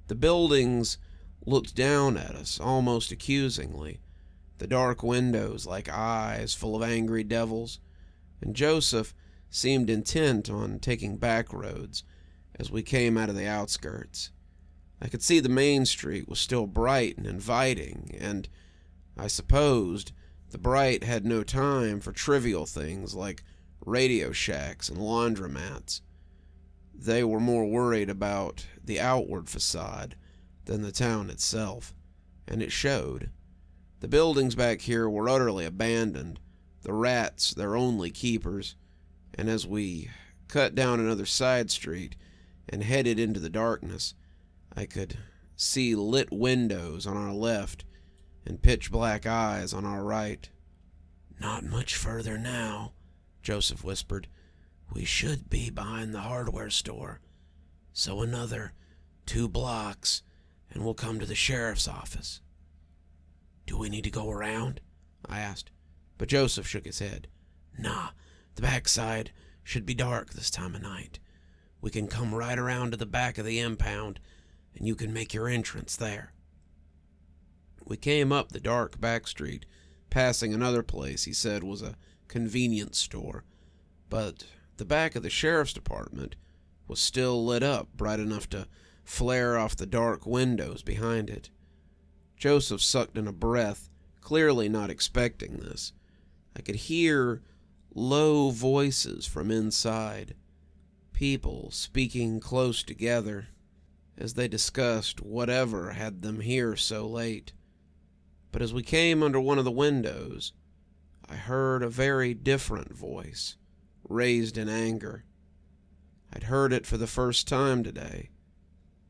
The buildings looked down at us almost accusingly, the dark windows like eyes full of angry devils, and Joseph seemed intent on taking back roads as we came out of the outskirts. I could see the main street was still bright and inviting, and I supposed the bright had no time for trivial things like radio shacks, and laundromats. They were more worried about the outward facade than the town itself, and it showed. The buildings back here were utterly abandoned, the rats their only keepers, and as we cut down another side street and headed into the darkness, I could see lit windows on our left and pitch-black eyes on our right. "Not much further now," Joseph whispered. "We should be behind the hardware store. So another 2 blocks, and we'll come to the sheriff's office." "Do we need to go around?" I asked, but Joseph shook his head. "Nah, the backside should be dark this time of night. We can come right around to the back of the impound, and you can make your entrance there." We came up the dark back street, passing another place he said was a convenience store, but the back of the sheriff's department was still lit up bright enough to flare off the dark windows behind it. Joseph sucked in a breath, clearly not expecting this. I could hear low voices from inside, people speaking close together as they discussed whatever had them here so late. But as we came under one of the windows, I heard a very different voice, raised in anger. I'd heard it for the first time today,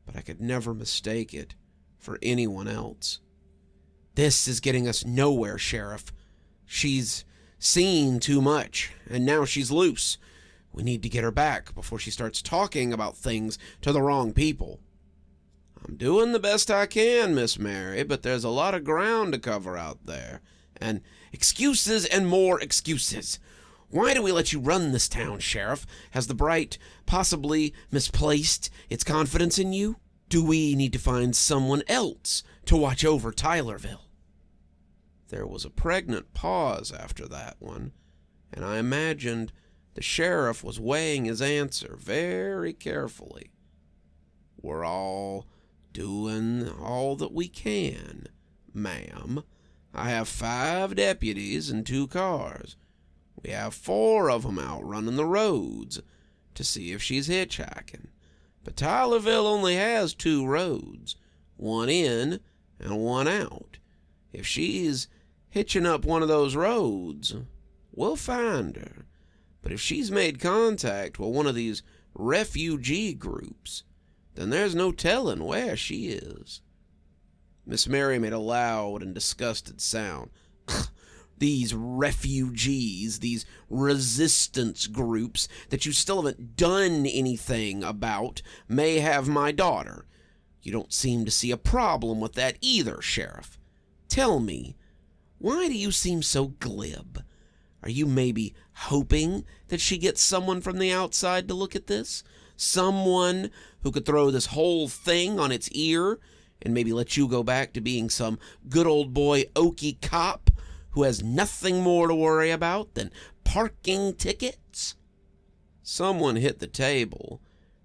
but I could never mistake it for anyone else. "This is getting us nowhere, Sheriff. She's seen too much, and now she's loose. We need to get her back before she starts talking about things to the wrong people." "I'm doing the best I can, Miss Mary, but there's a lot of ground to cover out there. And excuses and more excuses. Why do we let you run this town, Sheriff? Has the Bright possibly misplaced its confidence in you? Do we need to find someone else to watch over Tylerville?" There was a pregnant pause after that one, and I imagined the sheriff was weighing his answer very carefully. "We're all doing all that we can, ma'am. I have 5 deputies and 2 cars. We have 4 of them out running the roads to see if she's hitchhiking. But Tylerville only has 2 roads, one in and one out. If she's hitching up one of those roads, we'll find her. But if she's made contact with one of these refugee groups, then there's no telling where she is." Miss Mary made a loud and disgusted sound. "These refugees, these resistance groups that you still haven't done anything about, may have my daughter. You don't seem to see a problem with that either, Sheriff. Tell me, why do you seem so glib? Are you maybe hoping that she gets someone from the outside to look at this? Someone who could throw this whole thing on its ear and maybe let you go back to being some good old boy oaky cop who has nothing more to worry about than parking tickets?" Someone hit the table,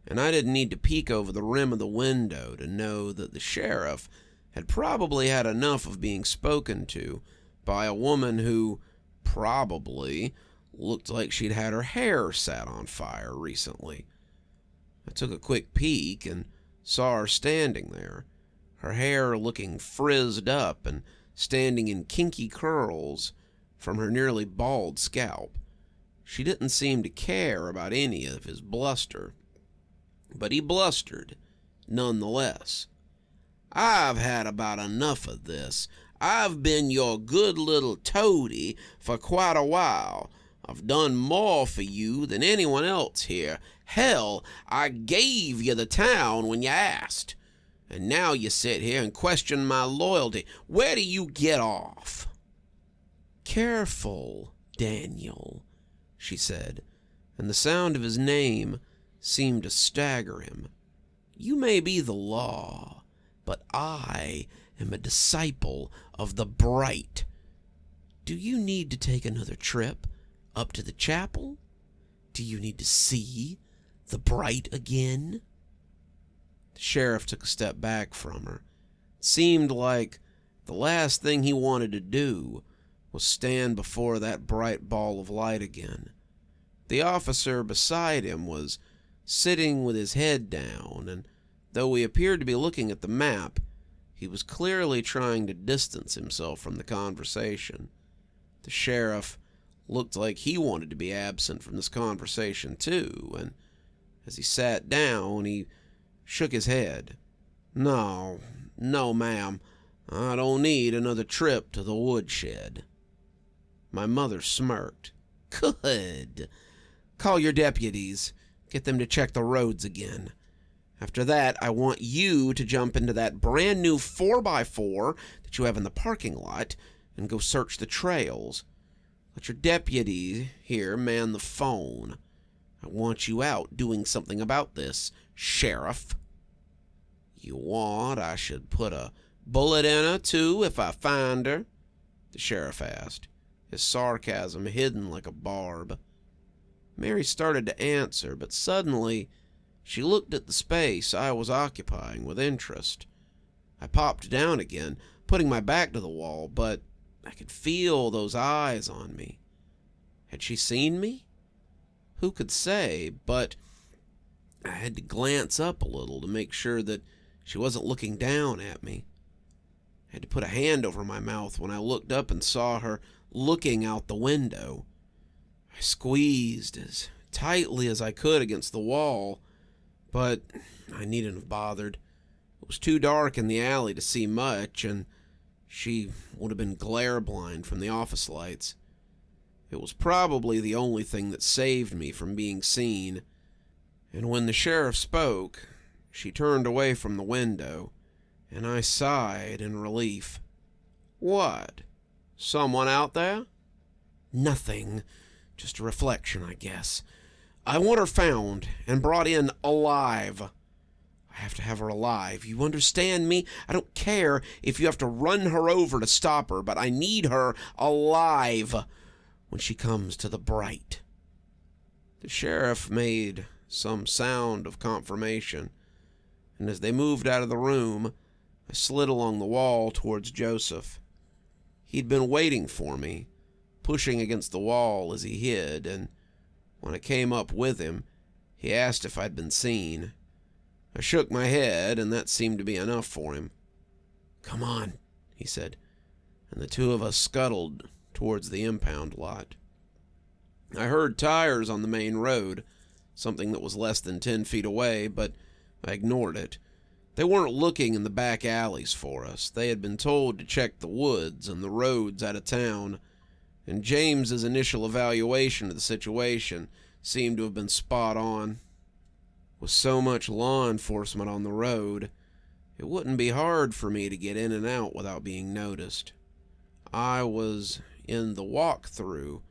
and I didn't need to peek over the rim of the window to know that the sheriff had probably had enough of being spoken to by a woman who probably looked like she'd had her hair set on fire recently. I took a quick peek and saw her standing there, her hair looking frizzed up and standing in kinky curls from her nearly bald scalp. She didn't seem to care about any of his bluster, but he blustered nonetheless. "I've had about enough of this. I've been your good little toady for quite a while. I've done more for you than anyone else here. Hell, I gave you the town when you asked. And now you sit here and question my loyalty. Where do you get off?" "Careful, Daniel," she said, and the sound of his name seemed to stagger him. "You may be the law, but I am a disciple of the Bright. Do you need to take another trip up to the chapel? Do you need to see the Bright again?" The sheriff took a step back from her. It seemed like the last thing he wanted to do was stand before that bright ball of light again. The officer beside him was sitting with his head down, and though he appeared to be looking at the map, he was clearly trying to distance himself from the conversation. The sheriff looked like he wanted to be absent from this conversation too, and as he sat down, he shook his head. No, ma'am. I don't need another trip to the woodshed." My mother smirked. "Good. Call your deputies. Get them to check the roads again. After that, I want you to jump into that brand new 4x4 that you have in the parking lot and go search the trails. Let your deputy here man the phone. I want you out doing something about this, Sheriff." "You want I should put a bullet in her, too, if I find her?" the sheriff asked, his sarcasm hidden like a barb. Mary started to answer, but suddenly she looked at the space I was occupying with interest. I popped down again, putting my back to the wall, but I could feel those eyes on me. Had she seen me? Who could say, but I had to glance up a little to make sure that she wasn't looking down at me. I had to put a hand over my mouth when I looked up and saw her looking out the window. I squeezed as tightly as I could against the wall, but I needn't have bothered. It was too dark in the alley to see much, and she would have been glare blind from the office lights. It was probably the only thing that saved me from being seen, and when the sheriff spoke, she turned away from the window, and I sighed in relief. "What? Someone out there?" "Nothing. Just a reflection, I guess. I want her found and brought in alive. I have to have her alive. You understand me? I don't care if you have to run her over to stop her, but I need her alive when she comes to the Bright." The sheriff made some sound of confirmation, and as they moved out of the room, I slid along the wall towards Joseph. He'd been waiting for me, pushing against the wall as he hid, and when I came up with him, he asked if I'd been seen. I shook my head, and that seemed to be enough for him. "Come on," he said, and the two of us scuttled towards the impound lot. I heard tires on the main road, something that was less than 10 feet away, but I ignored it. They weren't looking in the back alleys for us. They had been told to check the woods and the roads out of town, and James's initial evaluation of the situation seemed to have been spot on. With so much law enforcement on the road, it wouldn't be hard for me to get in and out without being noticed. I was in the walk-through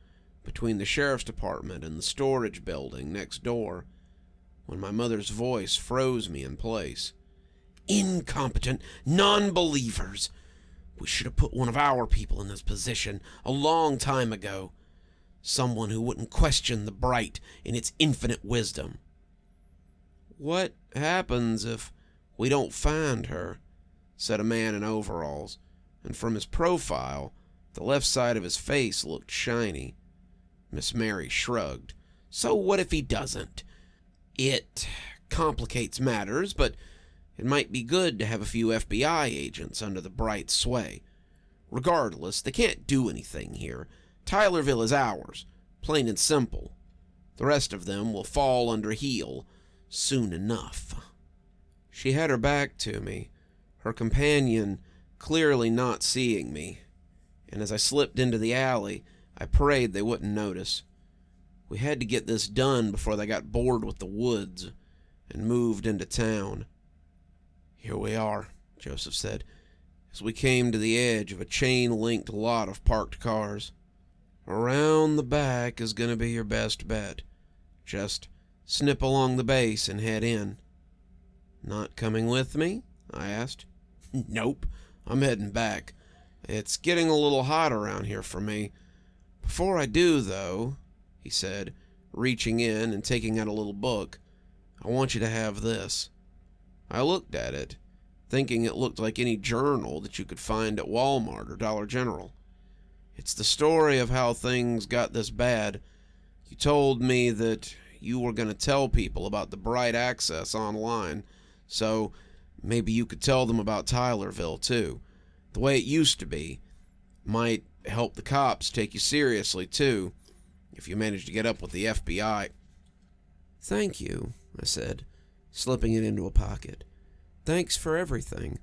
between the sheriff's department and the storage building next door when my mother's voice froze me in place. "Incompetent non-believers! We should have put one of our people in this position a long time ago. Someone who wouldn't question the Bright in its infinite wisdom." "What happens if we don't find her?" said a man in overalls, and from his profile, the left side of his face looked shiny. Miss Mary shrugged. "So what if he doesn't? It complicates matters, but it might be good to have a few FBI agents under the Bright's sway. Regardless, they can't do anything here. Tylerville is ours, plain and simple. The rest of them will fall under heel soon enough." She had her back to me, her companion clearly not seeing me, and as I slipped into the alley, I prayed they wouldn't notice. We had to get this done before they got bored with the woods and moved into town. "Here we are," Joseph said, as we came to the edge of a chain-linked lot of parked cars. "Around the back is going to be your best bet. Just snip along the base and head in." "Not coming with me?" I asked. "Nope, I'm heading back. It's getting a little hot around here for me. Before I do, though," he said, reaching in and taking out a little book, "I want you to have this." I looked at it, thinking it looked like any journal that you could find at Walmart or Dollar General. It's the story of how things got this bad. You told me that you were going to tell people about the Bright Access online, so maybe you could tell them about Tylerville, too. The way it used to be. Might help the cops take you seriously, too, if you manage to get up with the FBI. Thank you, I said, slipping it into a pocket. Thanks for everything.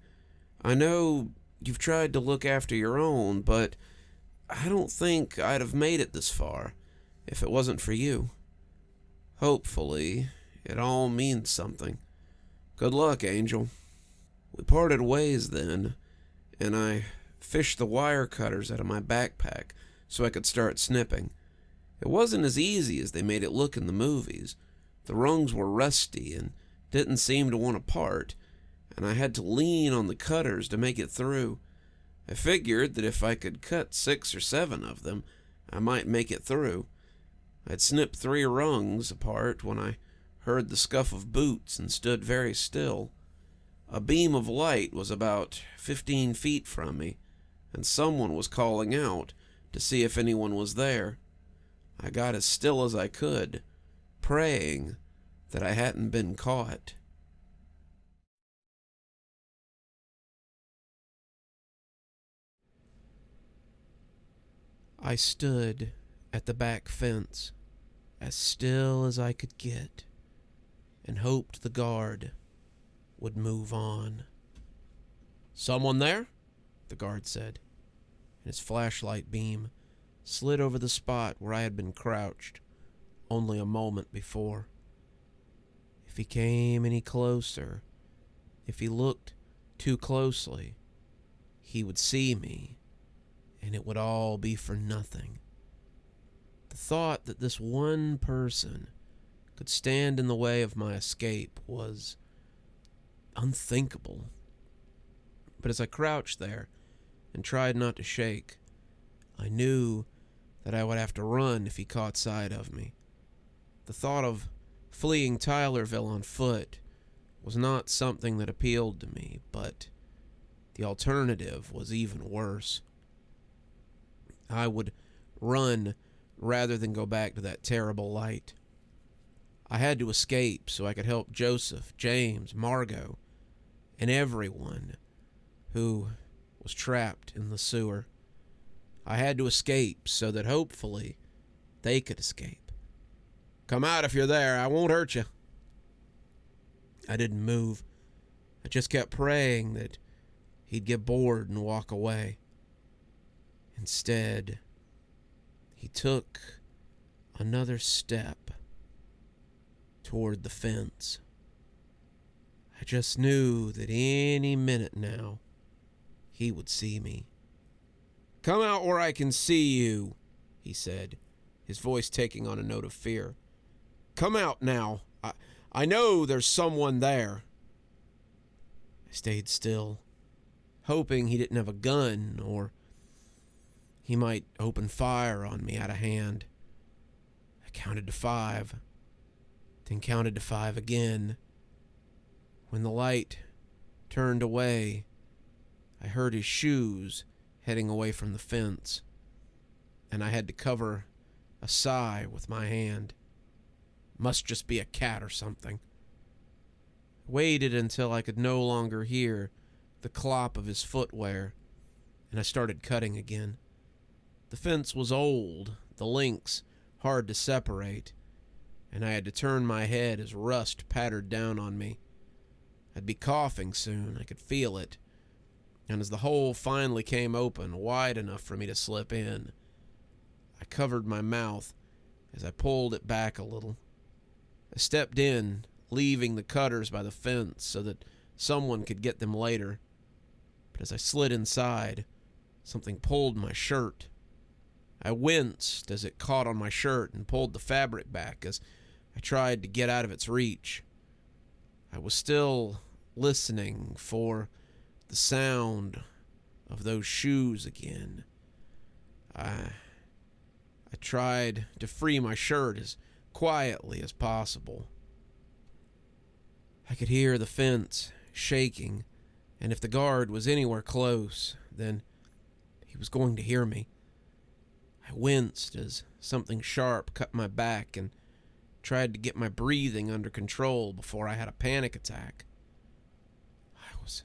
I know you've tried to look after your own, but I don't think I'd have made it this far if it wasn't for you. Hopefully, it all means something. Good luck, Angel. We parted ways then, and I fished the wire cutters out of my backpack so I could start snipping. It wasn't as easy as they made it look in the movies. The rungs were rusty and didn't seem to want to part, and I had to lean on the cutters to make it through. I figured that if I could cut 6 or 7 of them, I might make it through. I'd snipped 3 rungs apart when I heard the scuff of boots and stood very still. A beam of light was about 15 feet from me, and someone was calling out to see if anyone was there. I got as still as I could, praying that I hadn't been caught. I stood at the back fence, as still as I could get, and hoped the guard would move on. "Someone there?" the guard said, and his flashlight beam slid over the spot where I had been crouched only a moment before. If he came any closer, if he looked too closely, he would see me, and it would all be for nothing. The thought that this one person could stand in the way of my escape was unthinkable. But as I crouched there and tried not to shake, I knew that I would have to run if he caught sight of me. The thought of fleeing Tylerville on foot was not something that appealed to me, but the alternative was even worse. I would run rather than go back to that terrible light. I had to escape so I could help Joseph, James, Margot, and everyone who was trapped in the sewer. I had to escape so that hopefully they could escape. "Come out if you're there. I won't hurt you." I didn't move. I just kept praying that he'd get bored and walk away. Instead, he took another step toward the fence. I just knew that any minute now, he would see me. "Come out where I can see you," he said, his voice taking on a note of fear. "Come out now. I know there's someone there." I stayed still, hoping he didn't have a gun or he might open fire on me out of hand. I counted to 5, then counted to 5 again. When the light turned away, I heard his shoes heading away from the fence, and I had to cover a sigh with my hand. Must just be a cat or something. I waited until I could no longer hear the clop of his footwear, and I started cutting again. The fence was old, the links hard to separate, and I had to turn my head as rust pattered down on me. I'd be coughing soon, I could feel it, and as the hole finally came open, wide enough for me to slip in, I covered my mouth as I pulled it back a little. I stepped in, leaving the cutters by the fence so that someone could get them later. But as I slid inside, something pulled my shirt. I winced as it caught on my shirt and pulled the fabric back as I tried to get out of its reach. I was still listening for the sound of those shoes again. I tried to free my shirt as quietly as possible. I could hear the fence shaking, and if the guard was anywhere close, then he was going to hear me. I winced as something sharp cut my back and tried to get my breathing under control before I had a panic attack. I was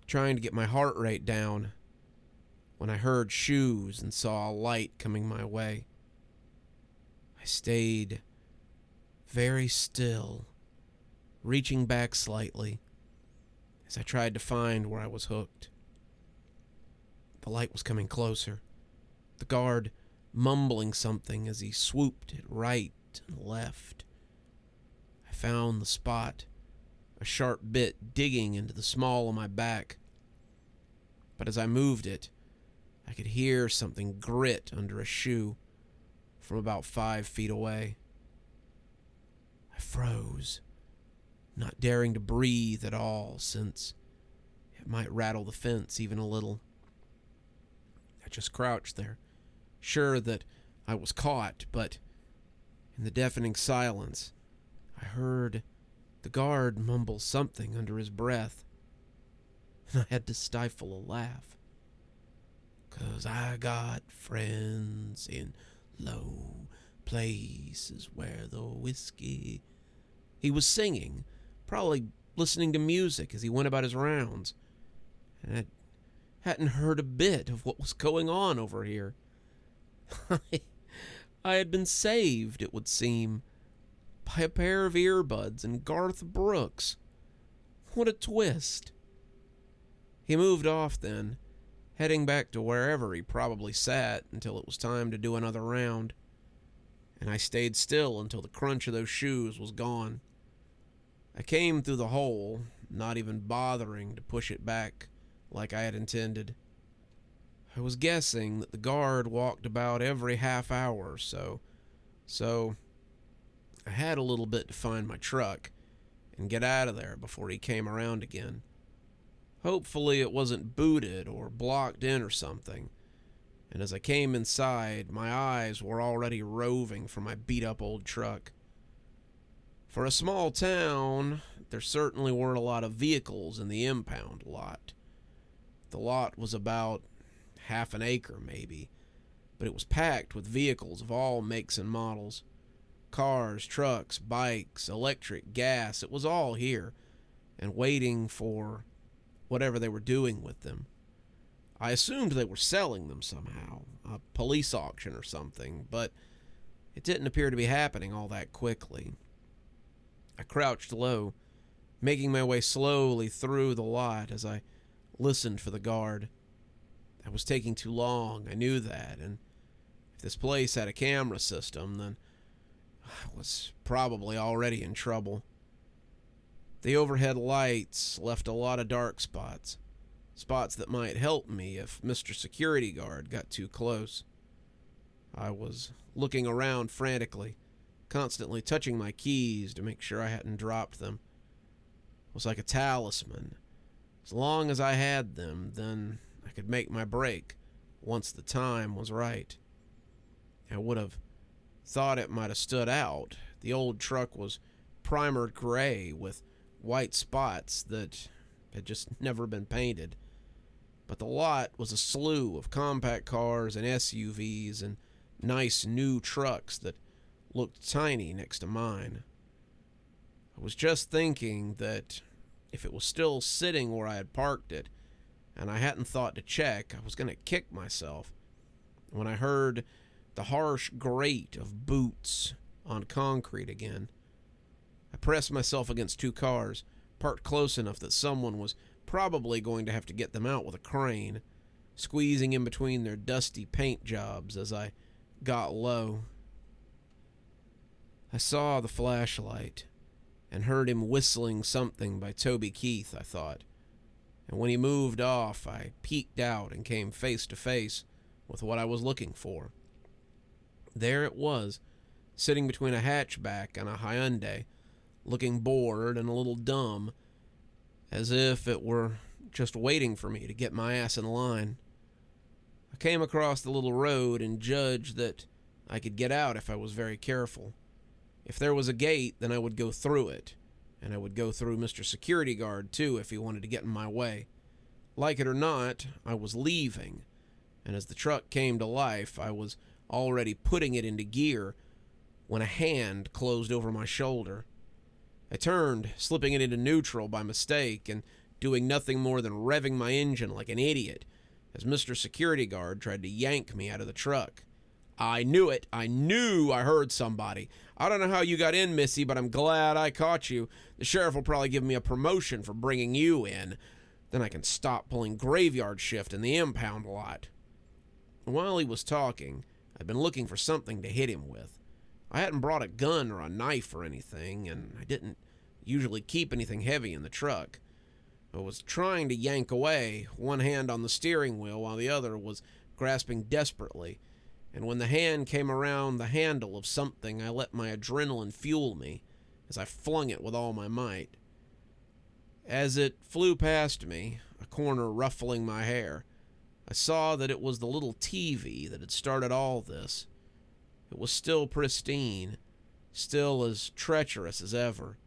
trying to get my heart rate down when I heard shoes and saw a light coming my way. I stayed very still, reaching back slightly as I tried to find where I was hooked. The light was coming closer, the guard mumbling something as he swooped it right and left. I found the spot, a sharp bit digging into the small of my back. But as I moved it, I could hear something grit under a shoe from about 5 feet away. I froze, not daring to breathe at all, since it might rattle the fence even a little. I just crouched there, sure that I was caught, but in the deafening silence, I heard the guard mumble something under his breath, and I had to stifle a laugh. "'Cause I got friends in low places where the whiskey..." He was singing, probably listening to music as he went about his rounds, and I hadn't heard a bit of what was going on over here. I had been saved, it would seem, by a pair of earbuds and Garth Brooks. What a twist. He moved off then, heading back to wherever he probably sat until it was time to do another round, and I stayed still until the crunch of those shoes was gone. I came through the hole, not even bothering to push it back like I had intended. I was guessing that the guard walked about every half hour or so I had a little bit to find my truck and get out of there before he came around again. Hopefully it wasn't booted or blocked in or something, and as I came inside, my eyes were already roving for my beat-up old truck. For a small town, there certainly weren't a lot of vehicles in the impound lot. The lot was about half an acre, maybe, but it was packed with vehicles of all makes and models. Cars, trucks, bikes, electric, gas, it was all here, and waiting for whatever they were doing with them. I assumed they were selling them somehow, a police auction or something, but it didn't appear to be happening all that quickly. I crouched low, making my way slowly through the lot as I listened for the guard. I was taking too long, I knew that, and if this place had a camera system, then I was probably already in trouble. The overhead lights left a lot of dark spots that might help me if Mr. Security Guard got too close. I was looking around frantically, constantly touching my keys to make sure I hadn't dropped them. It was like a talisman. As long as I had them, then I could make my break once the time was right. I would have thought it might have stood out. The old truck was primered gray with white spots that had just never been painted. But the lot was a slew of compact cars and SUVs and nice new trucks that looked tiny next to mine. I was just thinking that if it was still sitting where I had parked it, and I hadn't thought to check, I was going to kick myself when I heard the harsh grate of boots on concrete again. I pressed myself against two cars, parked close enough that someone was probably going to have to get them out with a crane, squeezing in between their dusty paint jobs as I got low. I saw the flashlight and heard him whistling something by Toby Keith, I thought. And when he moved off, I peeked out and came face to face with what I was looking for. There it was, sitting between a hatchback and a Hyundai, looking bored and a little dumb, as if it were just waiting for me to get my ass in line. I came across the little road and judged that I could get out if I was very careful. If there was a gate, then I would go through it, and I would go through Mr. Security Guard, too, if he wanted to get in my way. Like it or not, I was leaving, and as the truck came to life, I was already putting it into gear, when a hand closed over my shoulder. I turned, slipping it into neutral by mistake and doing nothing more than revving my engine like an idiot as Mr. Security Guard tried to yank me out of the truck. I knew it. I knew I heard somebody. I don't know how you got in, Missy, but I'm glad I caught you. The sheriff will probably give me a promotion for bringing you in. Then I can stop pulling graveyard shift in the impound lot. While he was talking, I'd been looking for something to hit him with. I hadn't brought a gun or a knife or anything, and I didn't usually keep anything heavy in the truck. I was trying to yank away, one hand on the steering wheel while the other was grasping desperately, and when the hand came around the handle of something, I let my adrenaline fuel me as I flung it with all my might. As it flew past me, a corner ruffling my hair, I saw that it was the little TV that had started all this. It was still pristine, still as treacherous as ever,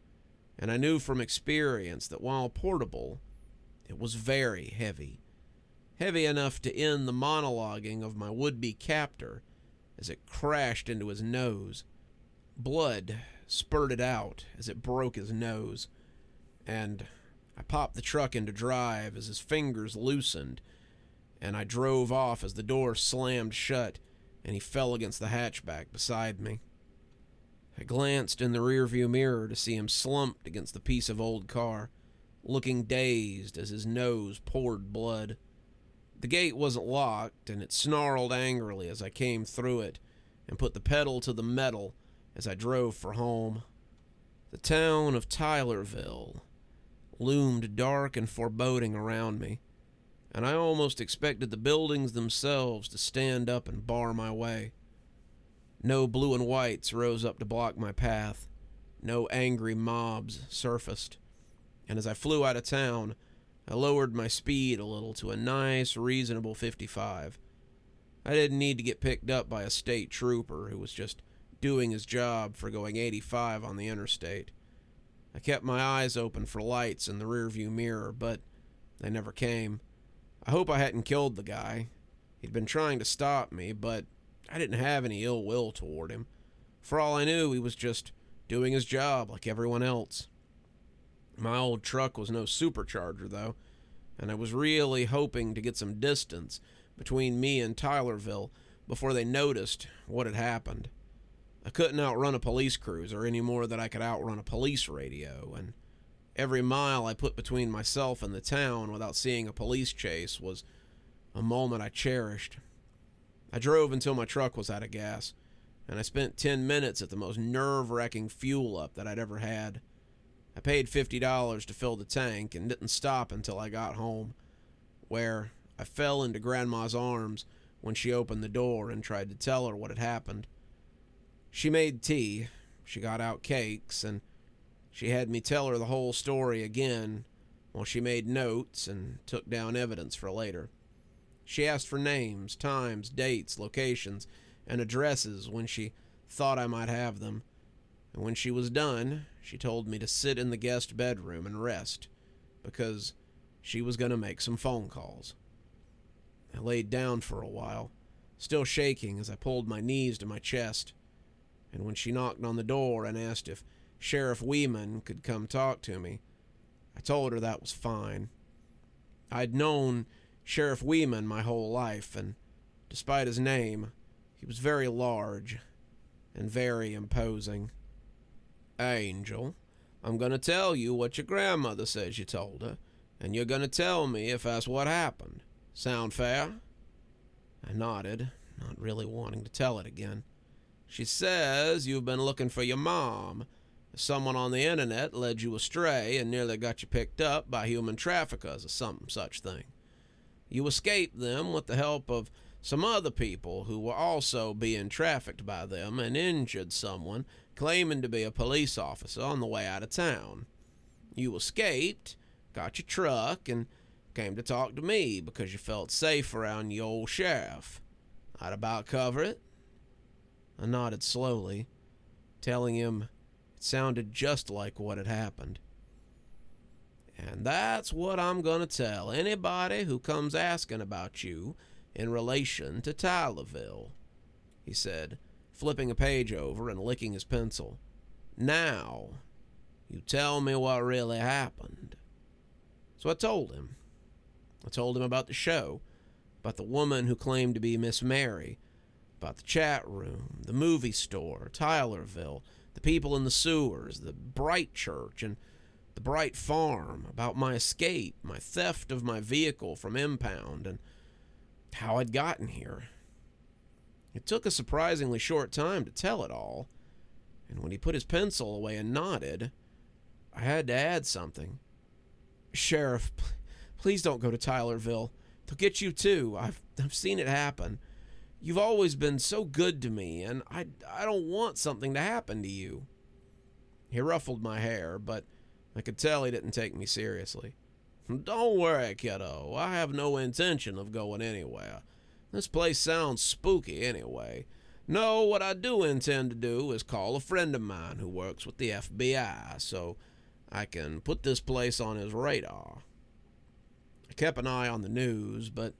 and I knew from experience that while portable, it was very heavy. Heavy enough to end the monologuing of my would-be captor as it crashed into his nose. Blood spurted out as it broke his nose, and I popped the truck into drive as his fingers loosened, and I drove off as the door slammed shut and he fell against the hatchback beside me. I glanced in the rearview mirror to see him slumped against the piece of old car, looking dazed as his nose poured blood. The gate wasn't locked, and it snarled angrily as I came through it and put the pedal to the metal as I drove for home. The town of Tylerville loomed dark and foreboding around me, and I almost expected the buildings themselves to stand up and bar my way. No blue and whites rose up to block my path. No angry mobs surfaced. And as I flew out of town, I lowered my speed a little to a nice, reasonable 55. I didn't need to get picked up by a state trooper who was just doing his job for going 85 on the interstate. I kept my eyes open for lights in the rearview mirror, but they never came. I hope I hadn't killed the guy. He'd been trying to stop me, but I didn't have any ill will toward him. For all I knew, he was just doing his job like everyone else. My old truck was no supercharger, though, and I was really hoping to get some distance between me and Tylerville before they noticed what had happened. I couldn't outrun a police cruiser any more than I could outrun a police radio, and every mile I put between myself and the town without seeing a police chase was a moment I cherished. I drove until my truck was out of gas, and I spent 10 minutes at the most nerve-wracking fuel-up that I'd ever had. I paid $50 to fill the tank and didn't stop until I got home, where I fell into Grandma's arms when she opened the door and tried to tell her what had happened. She made tea, she got out cakes, and she had me tell her the whole story again while she made notes and took down evidence for later. She asked for names, times, dates, locations, and addresses when she thought I might have them. And when she was done, she told me to sit in the guest bedroom and rest, because she was going to make some phone calls. I laid down for a while, still shaking as I pulled my knees to my chest. And when she knocked on the door and asked if Sheriff Weeman could come talk to me, I told her that was fine. I'd known Sheriff Weeman my whole life, and despite his name, he was very large and very imposing. Angel, I'm going to tell you what your grandmother says you told her, and you're going to tell me if that's what happened. Sound fair? I nodded, not really wanting to tell it again. She says you've been looking for your mom. Someone on the internet led you astray and nearly got you picked up by human traffickers or some such thing. You escaped them with the help of some other people who were also being trafficked by them and injured someone claiming to be a police officer on the way out of town. You escaped, got your truck, and came to talk to me because you felt safe around your old sheriff. I'd about cover it. I nodded slowly, telling him it sounded just like what had happened. And that's what I'm going to tell anybody who comes asking about you in relation to Tylerville. he said, flipping a page over and licking his pencil. "Now, you tell me what really happened." So I told him. I told him about the show, about the woman who claimed to be Miss Mary, about the chat room, the movie store, Tylerville, the people in the sewers, the Bright Church, and the Bright Farm, about my escape, my theft of my vehicle from impound, and how I'd gotten here. It took a surprisingly short time to tell it all, and when he put his pencil away and nodded, I had to add something. "Sheriff, please don't go to Tylerville. They'll get you too. I've seen it happen. You've always been so good to me, and I don't want something to happen to you." He ruffled my hair, but I could tell he didn't take me seriously. "Don't worry, kiddo. I have no intention of going anywhere. This place sounds spooky anyway. No, what I do intend to do is call a friend of mine who works with the FBI, so I can put this place on his radar." I kept an eye on the news, but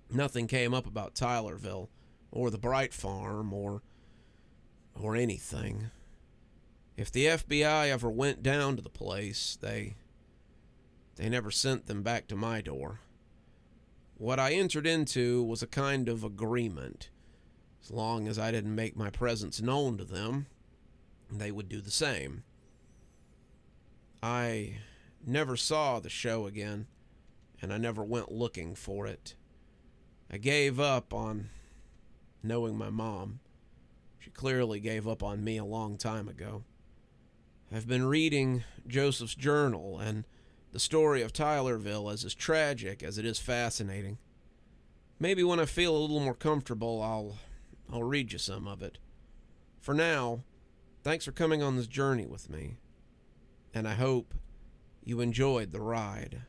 nothing came up about Tylerville, or the Bright Farm, or anything. If the FBI ever went down to the place, they never sent them back to my door. What I entered into was a kind of agreement. As long as I didn't make my presence known to them, they would do the same. I never saw the show again, and I never went looking for it. I gave up on knowing my mom. She clearly gave up on me a long time ago. I've been reading Joseph's journal, and the story of Tylerville is as tragic as it is fascinating. Maybe when I feel a little more comfortable, I'll read you some of it. For now, thanks for coming on this journey with me, and I hope you enjoyed the ride.